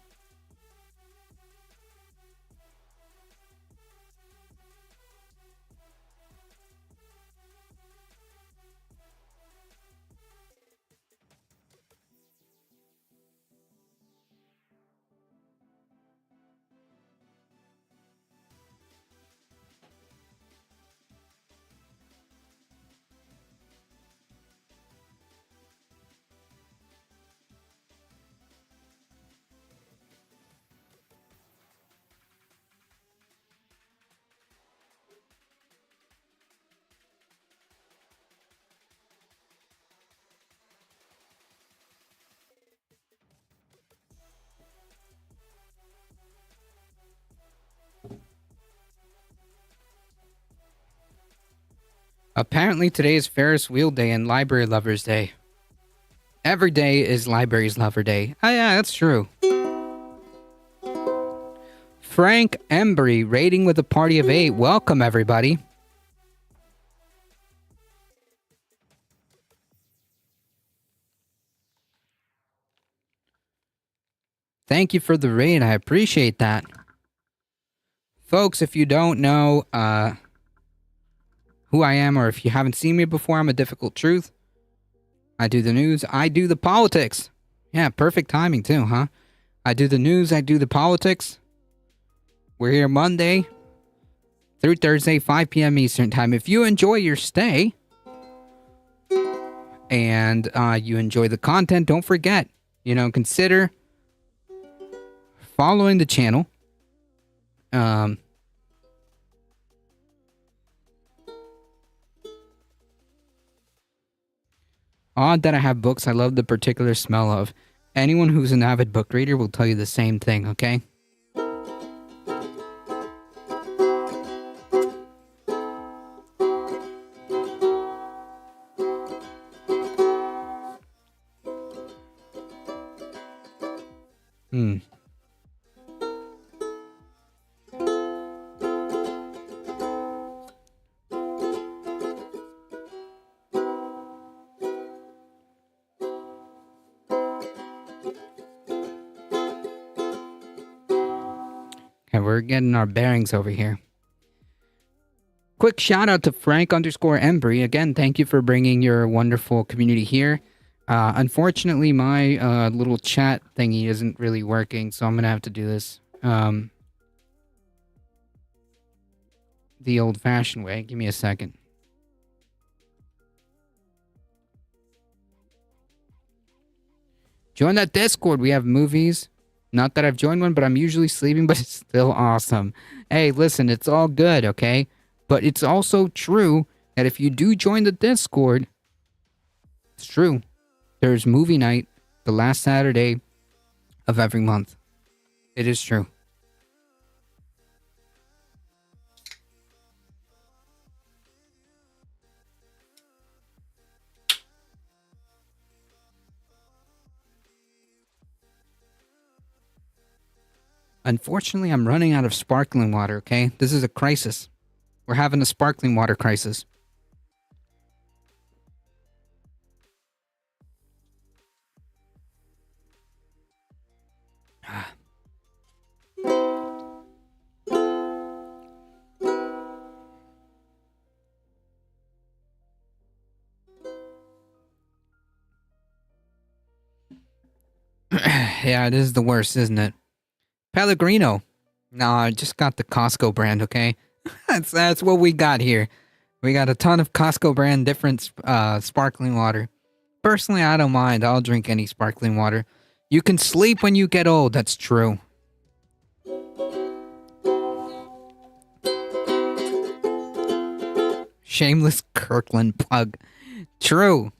Apparently today is Ferris Wheel Day and Library Lovers Day. Every day is Libraries Lover Day. Oh yeah, that's true. Frank Embry, rating with a party of 8. Welcome, everybody. Thank you for the raid. I appreciate that. Folks, if you don't know who I am, or if you haven't seen me before, I'm a Difficult Truth. I do the news. I do the politics. Yeah, perfect timing too, huh? I do the news. I do the politics. We're here Monday through Thursday, 5 p.m. Eastern Time. If you enjoy your stay and you enjoy the content, don't forget, consider following the channel. Odd that I have books I love the particular smell of. Anyone who's an avid book reader will tell you the same thing, okay? We're getting our bearings over here. Quick shout out to Frank_Embry. Again, thank you for bringing your wonderful community here. Unfortunately, my little chat thingy isn't really working, so I'm going to have to do this. the old-fashioned way. Give me a second. Join that Discord. We have movies. Not that I've joined one, but I'm usually sleeping, but it's still awesome. Hey, listen, it's all good, okay? But it's also true that if you do join the Discord, it's true. There's movie night the last Saturday of every month. It is true. Unfortunately, I'm running out of sparkling water, okay? This is a crisis. We're having a sparkling water crisis. Yeah, it is the worst, isn't it? Pellegrino. No, I just got the Costco brand, okay? That's what we got here. We got a ton of Costco brand different sparkling water. Personally, I don't mind. I'll drink any sparkling water. You can sleep when you get old. That's true. Shameless Kirkland plug. True.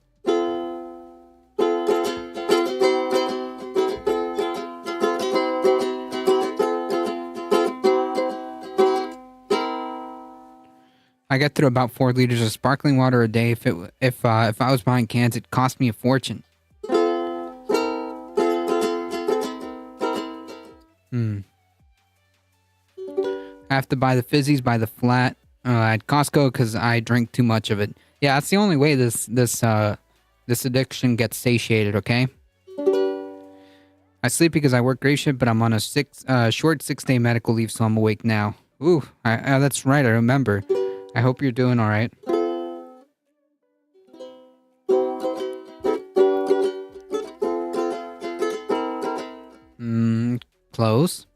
I get through about 4 liters of sparkling water a day. If I was buying cans, it cost me a fortune. I have to buy the fizzies by the flat at Costco because I drink too much of it. Yeah, that's the only way this addiction gets satiated. Okay. I sleep because I work grave shift, but I'm on a short 6-day medical leave, so I'm awake now. Ooh, that's right. I remember. I hope you're doing all right. Close.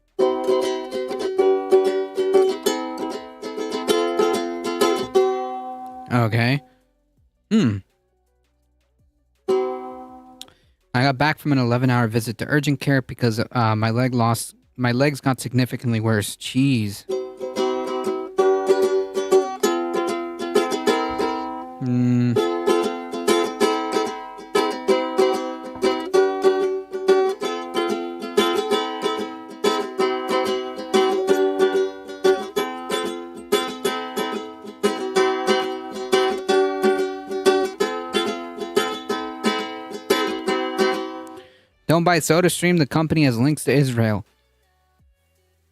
Okay. I got back from an 11-hour visit to urgent care because my legs got significantly worse. Jeez. Don't buy SodaStream. The company has links to Israel.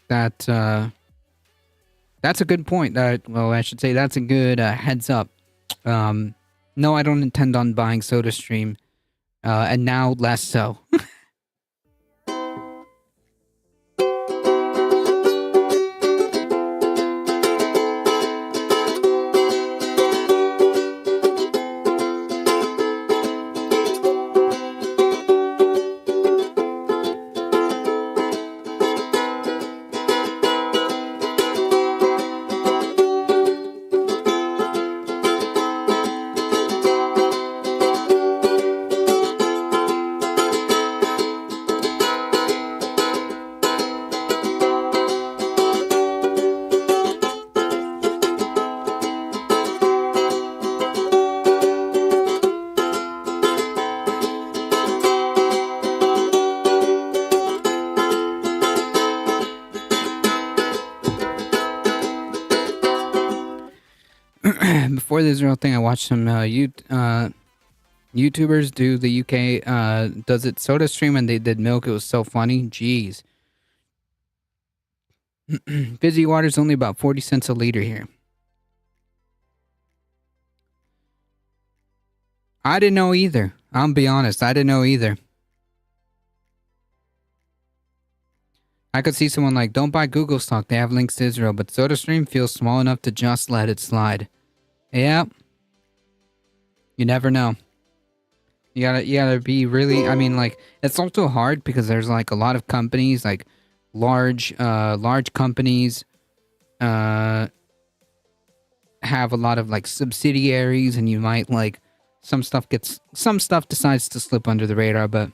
That's a good point. Well, I should say that's a good heads up. No, I don't intend on buying SodaStream, and now less so. Before the Israel thing, I watched some YouTubers do the UK does it SodaStream, and they did milk. It was so funny. Jeez. Fizzy water's only about 40 cents a liter here. I didn't know either. I'll be honest. I didn't know either. I could see someone like, don't buy Google stock. They have links to Israel, but SodaStream feels small enough to just let it slide. Yeah. You never know. You gotta be really, I mean, like, it's also hard because there's like a lot of companies, like large companies, have a lot of like subsidiaries, and you might like some stuff decides to slip under the radar, but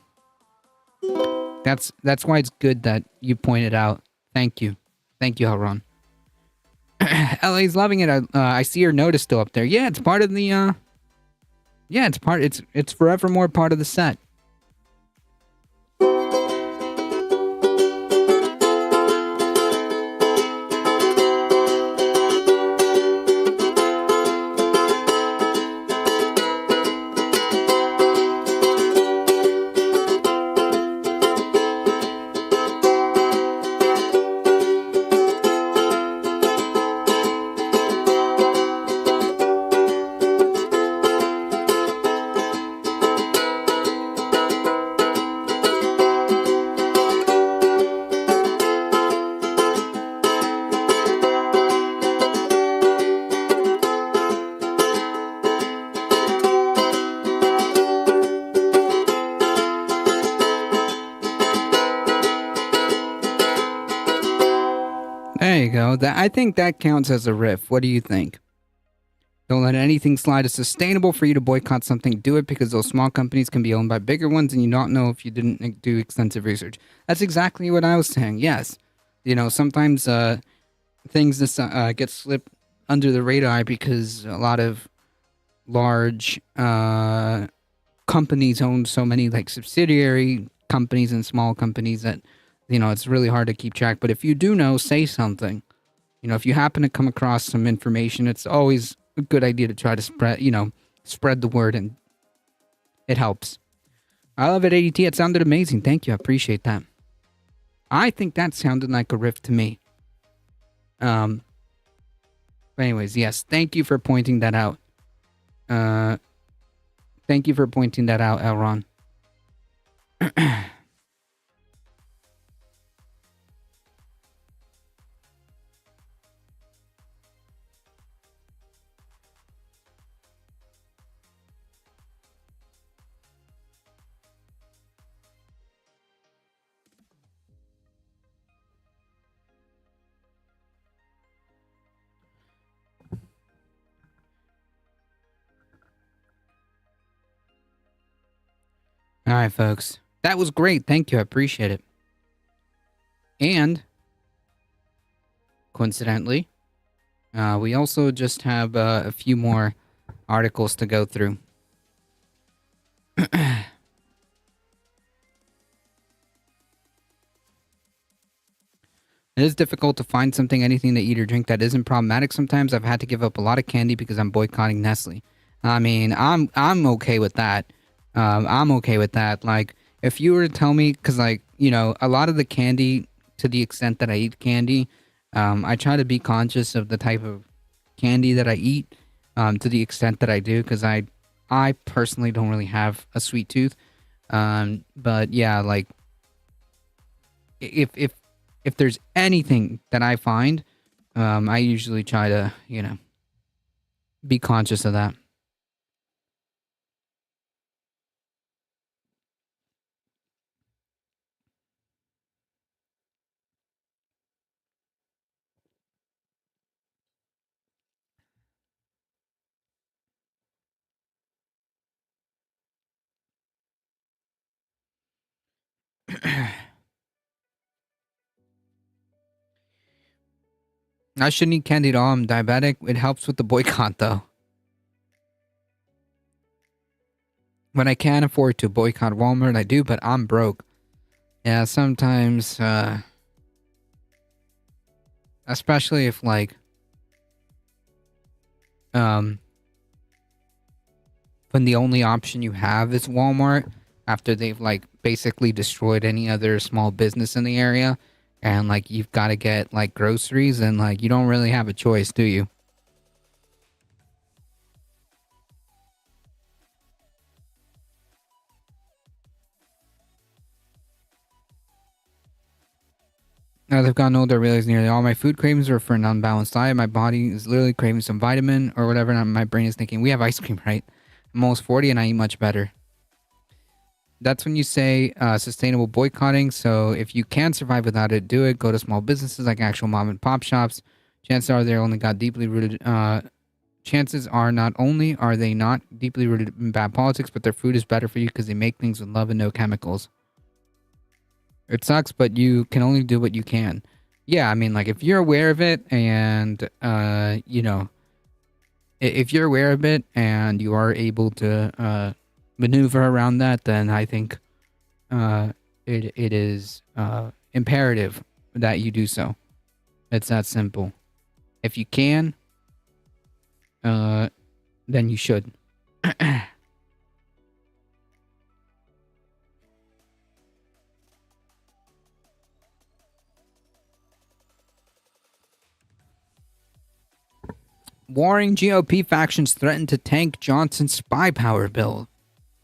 that's why it's good that you pointed out. Thank you, Elron. LA's loving it. I see her notice still up there. Yeah, it's part of the it's forevermore part of the set. There you go. I think that counts as a riff. What do you think? Don't let anything slide. It's sustainable for you to boycott something. Do it because those small companies can be owned by bigger ones, and you don't know if you didn't do extensive research. That's exactly what I was saying. Yes. Sometimes things get slipped under the radar because a lot of large companies own so many like subsidiary companies and small companies that it's really hard to keep track. But if you do know, say something. If you happen to come across some information, it's always a good idea to try to spread the word, and it helps. I love it, ADT. It sounded amazing. Thank you. I appreciate that. I think that sounded like a riff to me. But anyways, yes. Thank you for pointing that out. Thank you for pointing that out, Elron. All right, folks. That was great. Thank you. I appreciate it. And coincidentally, we also just have a few more articles to go through. It is difficult to find anything to eat or drink that isn't problematic. Sometimes I've had to give up a lot of candy because I'm boycotting Nestle. I mean, I'm okay with that. I'm okay with that. Like, if you were to tell me, because a lot of the candy, to the extent that I eat candy, I try to be conscious of the type of candy that I eat, to the extent that I do, because I personally don't really have a sweet tooth. But yeah, like, if there's anything that I find, I usually try to, be conscious of that. I shouldn't eat candy at all. I'm diabetic. It helps with the boycott, though. When I can afford to boycott Walmart, I do, but I'm broke. Yeah, sometimes, especially if, like, when the only option you have is Walmart, after they've, like, basically destroyed any other small business in the area, and, like, you've got to get, like, groceries, and, like, you don't really have a choice, do you? As I've gotten older, I realize nearly all my food cravings are for an unbalanced diet. My body is literally craving some vitamin or whatever, and my brain is thinking, we have ice cream, right? I'm almost 40 and I eat much better. That's when you say sustainable boycotting. So if you can survive without it, do it. Go to small businesses like actual mom and pop shops. Chances are they're only got deeply rooted chances are not only are they not deeply rooted in bad politics, but their food is better for you because they make things with love and no chemicals. It sucks, but you can only do what you can. Yeah, I mean, like, if you're aware of it and, you know, if you're aware of it and you are able to maneuver around that, then I think it is imperative that you do so. It's that simple. If you can, then you should. Warring GOP factions threaten to tank Johnson's spy power bill.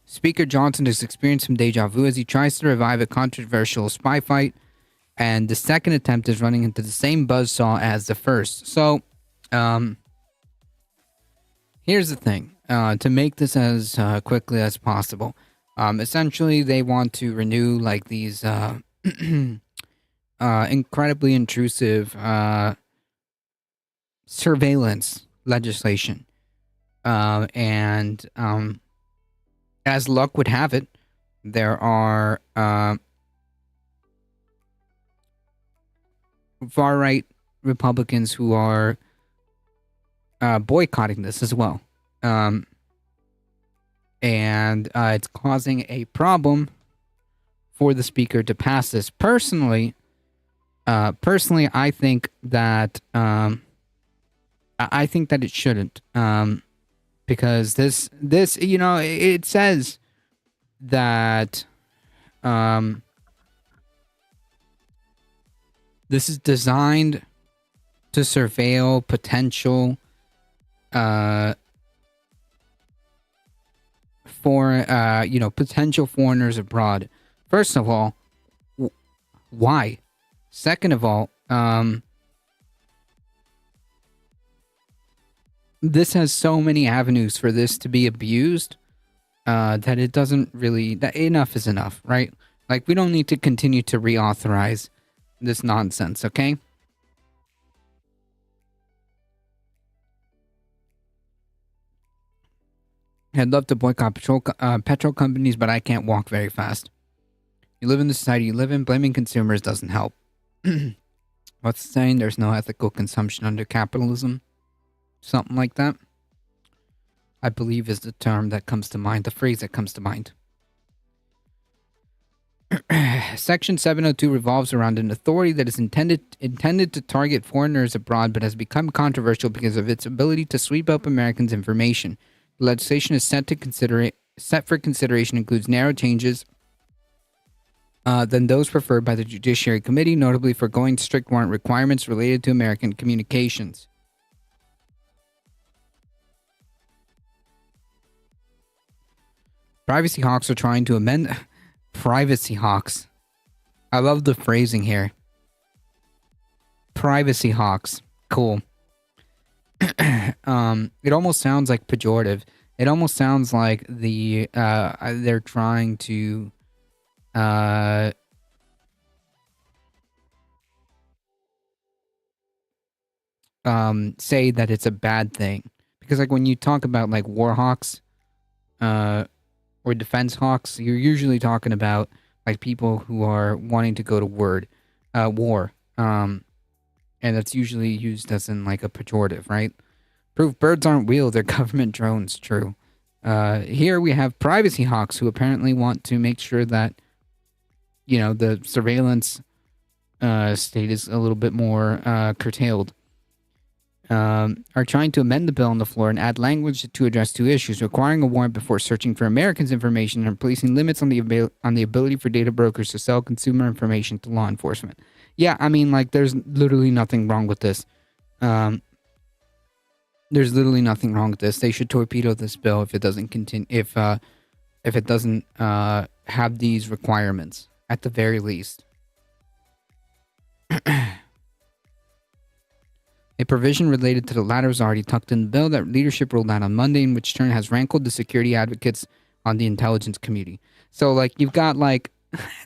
Speaker Johnson has experienced some deja vu as he tries to revive a controversial spy fight, and the second attempt is running into the same buzzsaw as the first. So, here's the thing. To make this as quickly as possible, essentially they want to renew like these incredibly intrusive surveillance legislation, and as luck would have it, there are far-right Republicans who are boycotting this as well, and it's causing a problem for the speaker to pass this. Personally, I think that it shouldn't, because this, you know, it says that this is designed to surveil potential potential foreigners abroad. First of all, why? Second of all, this has so many avenues for this to be abused that it doesn't really... that enough is enough, right? Like, we don't need to continue to reauthorize this nonsense, okay? I'd love to boycott petrol companies, but I can't walk very fast. You live in the society you live in. Blaming consumers doesn't help. What's the saying? There's no ethical consumption under capitalism. Something like that, I believe, is the term that comes to mind, the phrase that comes to mind. Section 702 revolves around an authority that is intended to target foreigners abroad, but has become controversial because of its ability to sweep up Americans' information. The legislation is set for consideration includes narrow changes than those preferred by the Judiciary Committee, notably foregoing strict warrant requirements related to American communications. Privacy hawks are trying to amend... Privacy hawks. I love the phrasing here. Privacy hawks. Cool. It almost sounds like pejorative. It almost sounds like they're trying to say that it's a bad thing. Because like when you talk about like war hawks, or defense hawks, you're usually talking about like people who are wanting to go to war, and that's usually used as in like a pejorative, right? Proof birds aren't real, they're government drones. True. Here we have privacy hawks who apparently want to make sure that, you know, the surveillance state is a little bit more curtailed. Are trying to amend the bill on the floor and add language to address two issues: requiring a warrant before searching for Americans' information and placing limits on the ability for data brokers to sell consumer information to law enforcement. Yeah, I mean, like, there's literally nothing wrong with this. There's literally nothing wrong with this. They should torpedo this bill if it doesn't continue. If it doesn't have these requirements at the very least. A provision related to the latter is already tucked in the bill that leadership rolled out on Monday, in which turn has rankled the security advocates on the intelligence community. So, like, you've got, like,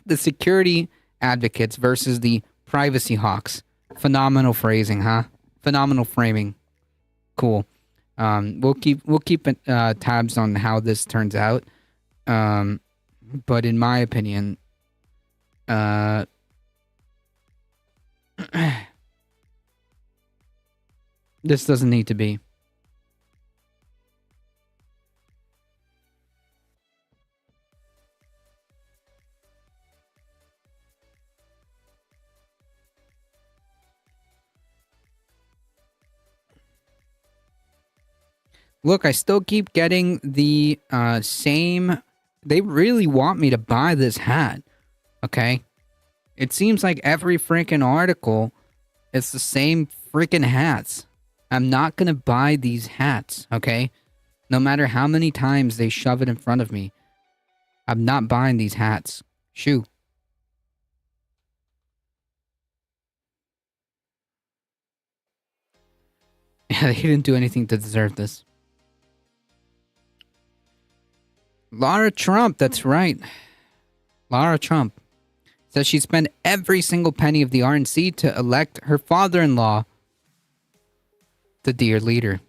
the security advocates versus the privacy hawks. Phenomenal phrasing, huh? Phenomenal framing. Cool. We'll keep tabs on how this turns out. But in my opinion, this doesn't need to be. Look, I still keep getting the same... They really want me to buy this hat, okay? It seems like every freaking article, it's the same freaking hats. I'm not gonna buy these hats, okay? No matter how many times they shove it in front of me, I'm not buying these hats. Shoo. Yeah, they didn't do anything to deserve this. Lara Trump, that's right. Lara Trump says she spent every single penny of the RNC to elect her father-in-law, the dear leader.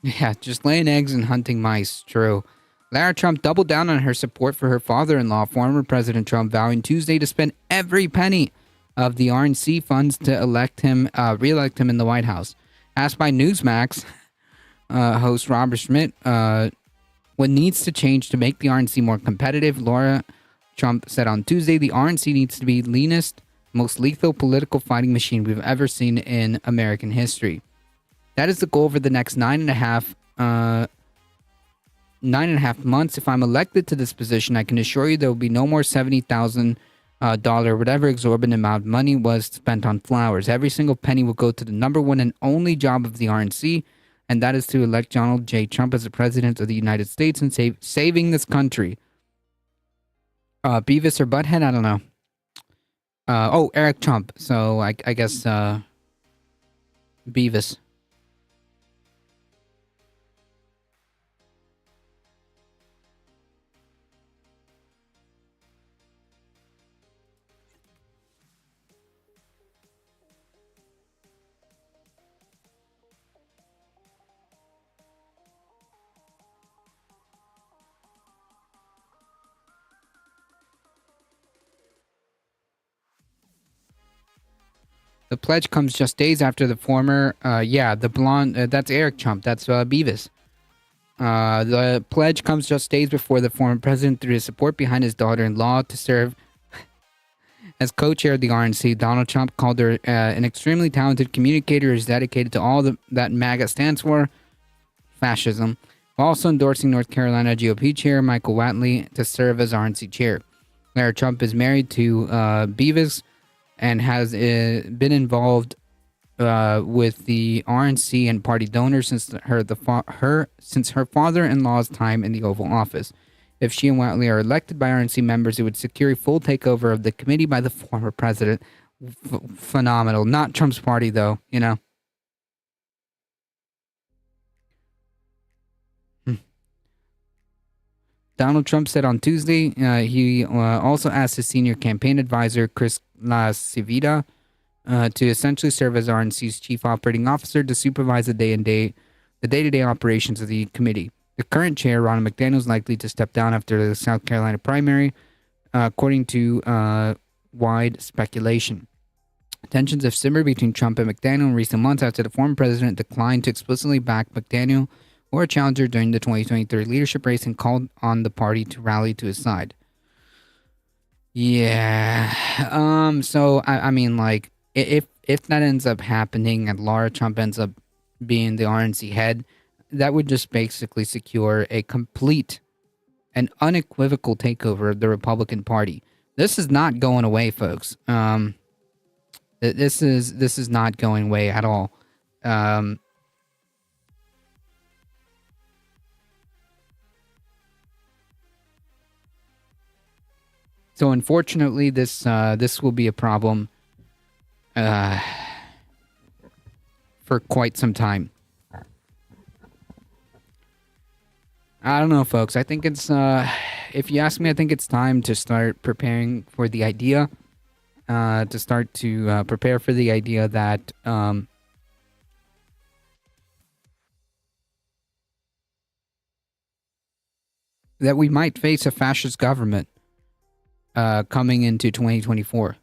Yeah, just laying eggs and hunting mice, true. Lara Trump doubled down on her support for her father-in-law, former President Trump, vowing Tuesday to spend every penny of the RNC funds to re-elect him in the White House. Asked by Newsmax host Robert Schmidt what needs to change to make the RNC more competitive, Lara Trump said on Tuesday the RNC needs to be the leanest, most lethal political fighting machine we've ever seen in American history. That is the goal for the next 9.5 months. If I'm elected to this position, I can assure you there will be no more $70,000 whatever exorbitant amount of money was spent on flowers. Every single penny will go to the number one and only job of the RNC, and that is to elect Donald J. Trump as the president of the United States and saving this country. Beavis or Butthead? I don't know. Eric Trump. So I guess Beavis. The pledge comes just days after the former, the blonde, that's Eric Trump, that's Beavis. The pledge comes just days before the former president threw his support behind his daughter-in-law to serve as co-chair of the RNC. Donald Trump called her an extremely talented communicator who is dedicated to all that MAGA stands for, fascism, while also endorsing North Carolina GOP chair Michael Whatley to serve as RNC chair. Lara Trump is married to Beavis, and has been involved with the RNC and party donors since her father-in-law's time in the Oval Office. If she and Whatley are elected by RNC members, it would secure a full takeover of the committee by the former president. Phenomenal. Not Trump's party, though, you know. Donald Trump said on Tuesday he also asked his senior campaign advisor, Chris LaCivita, to essentially serve as RNC's chief operating officer to supervise the day-to-day operations of the committee. The current chair, Ronna McDaniel, is likely to step down after the South Carolina primary, according to wide speculation. Tensions have simmered between Trump and McDaniel in recent months after the former president declined to explicitly back McDaniel or a challenger during the 2023 leadership race and called on the party to rally to his side. Yeah. So I mean, like, if that ends up happening and Lara Trump ends up being the RNC head, that would just basically secure a complete and unequivocal takeover of the Republican Party. This is not going away, folks. This is not going away at all. So unfortunately, this will be a problem for quite some time. I don't know, folks. I think it's if you ask me, I think it's time to start preparing for the idea to start to prepare for the idea that that we might face a fascist government coming into 2024.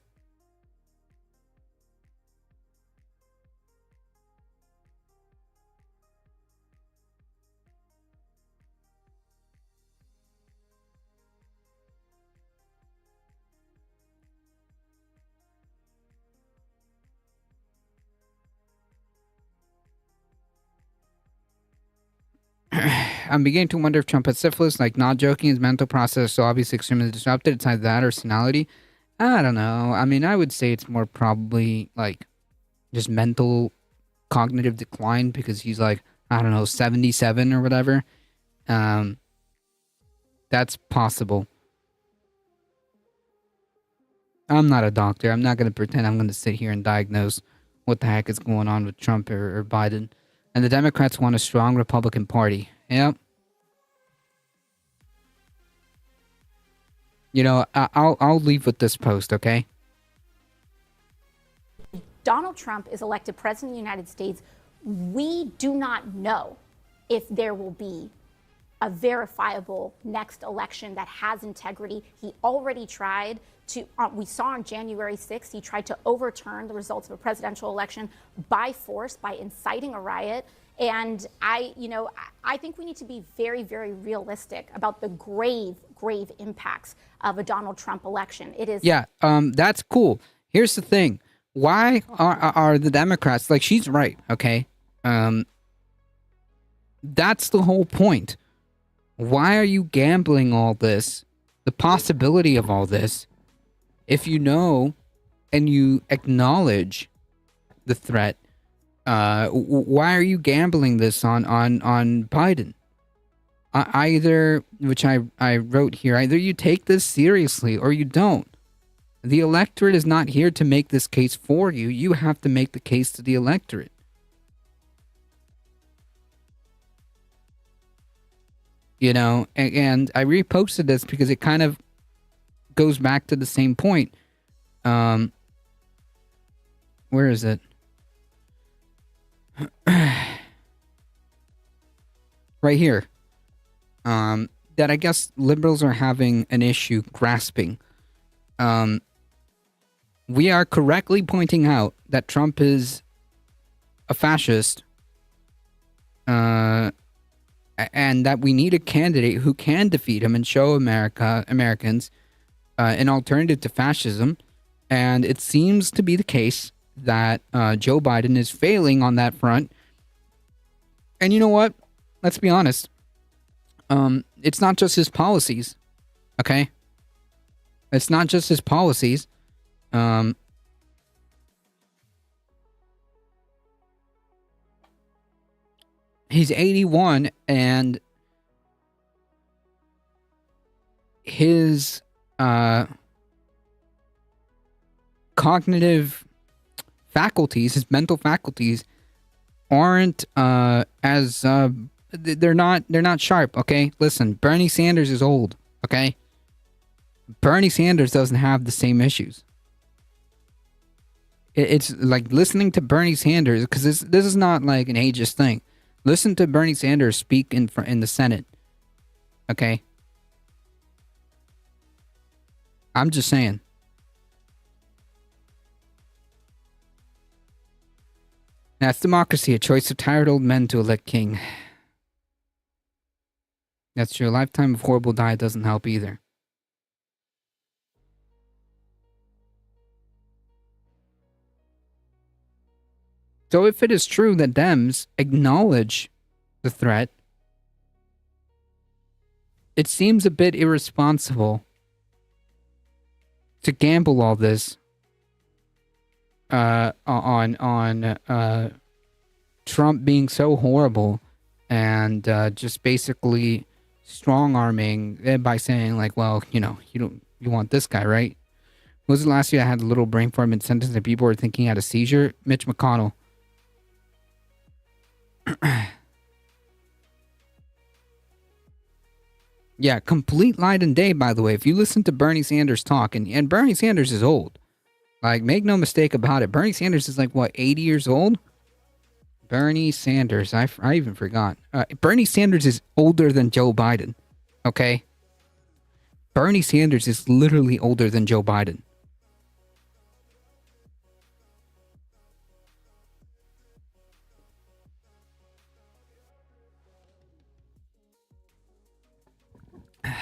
I'm beginning to wonder if Trump has syphilis. Like, not joking, his mental process is so obviously extremely disrupted. It's either that or senility. I don't know. I mean, I would say it's more probably like just mental cognitive decline because he's like, I don't know, 77 or whatever. That's possible. I'm not a doctor. I'm not going to pretend I'm going to sit here and diagnose what the heck is going on with Trump or Biden. And the Democrats want a strong Republican Party. Yep. You know, I'll leave with this post, okay? Donald Trump is elected president of the United States. We do not know if there will be a verifiable next election that has integrity. He already tried to, we saw on January 6th, he tried to overturn the results of a presidential election by force, by inciting a riot. And I think we need to be very, very realistic about the grave impacts of a Donald Trump election. It is. Yeah, that's cool. Here's the thing. Why are the Democrats, like, she's right, okay? That's the whole point. Why are you gambling all this, the possibility of all this, if you know and you acknowledge the threat? Why are you gambling this on Biden? Either, which I wrote here, either you take this seriously or you don't. The electorate is not here to make this case for you. You have to make the case to the electorate. You know, and I reposted this because it kind of goes back to the same point. Where is it? Right here. That I guess liberals are having an issue grasping. We are correctly pointing out that Trump is a fascist, and that we need a candidate who can defeat him and show Americans an alternative to fascism. And it seems to be the case that Joe Biden is failing on that front. And you know what? Let's be honest. It's not just his policies, okay? It's not just his policies. He's 81 and his cognitive faculties, his mental faculties aren't as they're not sharp, okay? Listen, Bernie Sanders is old, okay? Bernie Sanders doesn't have the same issues. It's like listening to Bernie Sanders, because this is not like an ageist thing. Listen to Bernie Sanders speak in the Senate, okay? I'm just saying. That's democracy, a choice of tired old men to elect king. That's true. A lifetime of horrible diet doesn't help either. So if it is true that Dems acknowledge the threat, it seems a bit irresponsible to gamble all this on Trump being so horrible and just basically strong-arming by saying, like, well, you want this guy, right? When was the last year I had a little brain fart mid-sentence and people were thinking he had a seizure? Mitch McConnell. Yeah, complete light and day, by the way. If you listen to Bernie Sanders talk, and Bernie Sanders is old, Like, make no mistake about it. Bernie Sanders is like, what, 80 years old? Bernie Sanders. I even forgot. Bernie Sanders is older than Joe Biden. Okay? Bernie Sanders is literally older than Joe Biden.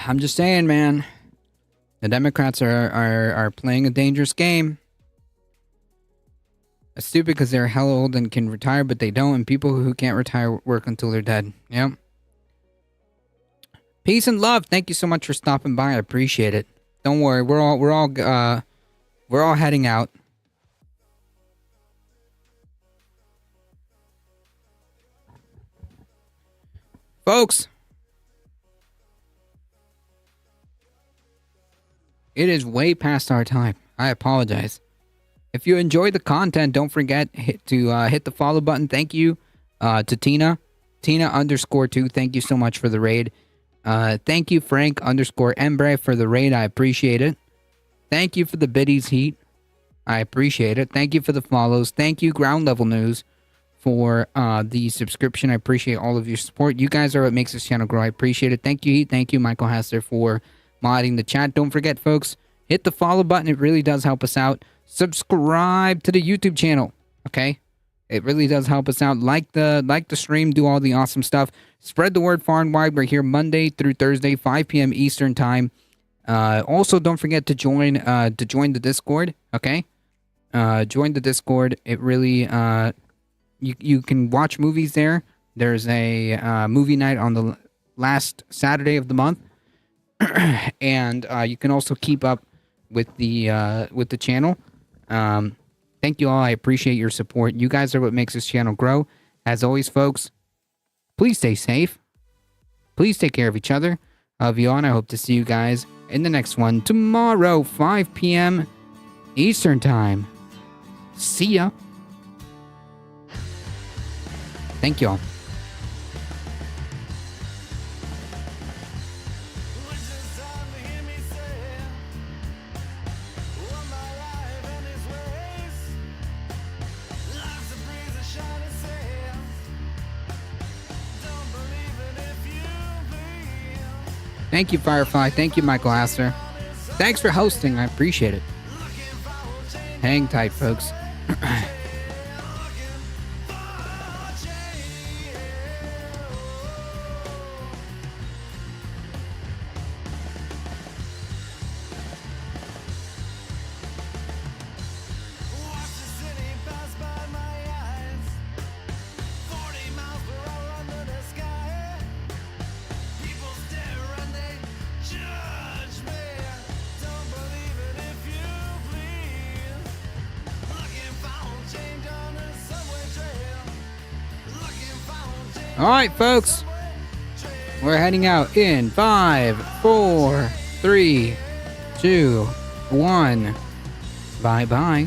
I'm just saying, man. The Democrats are playing a dangerous game. It's stupid because they're hell old and can retire, but they don't. And people who can't retire work until they're dead. Yep. Peace and love. Thank you so much for stopping by. I appreciate it. Don't worry, we're all heading out. Folks, it is way past our time. I apologize. If you enjoyed the content, don't forget to hit the follow button. Thank you to Tina. Tina_2. Thank you so much for the raid. Thank you, Frank_Embre, for the raid. I appreciate it. Thank you for the biddies heat. I appreciate it. Thank you for the follows. Thank you, Ground Level News, for the subscription. I appreciate all of your support. You guys are what makes this channel grow. I appreciate it. Thank you, Heat. Thank you, Michael Hester, for modding the chat. Don't forget, folks, hit the follow button. It really does help us out. Subscribe to the YouTube channel, okay? It really does help us out. Like the stream, do all the awesome stuff. Spread the word far and wide. We're here Monday through Thursday, 5 p.m. Eastern time. Also, don't forget to join the Discord, okay? Join the Discord. It really you can watch movies there. There's a movie night on the last Saturday of the month. And you can also keep up with the channel. Thank you all. I appreciate your support. You guys are what makes this channel grow. As always, folks, please stay safe. Please take care of each other. I love you all, and I hope to see you guys in the next one tomorrow, 5 p.m. Eastern time. See ya. Thank you all. Thank you, Firefly. Thank you, Michael Astor. Thanks for hosting. I appreciate it. Hang tight, folks. All right, folks. We're heading out in 5, 4, 3, 2, 1. Bye-bye.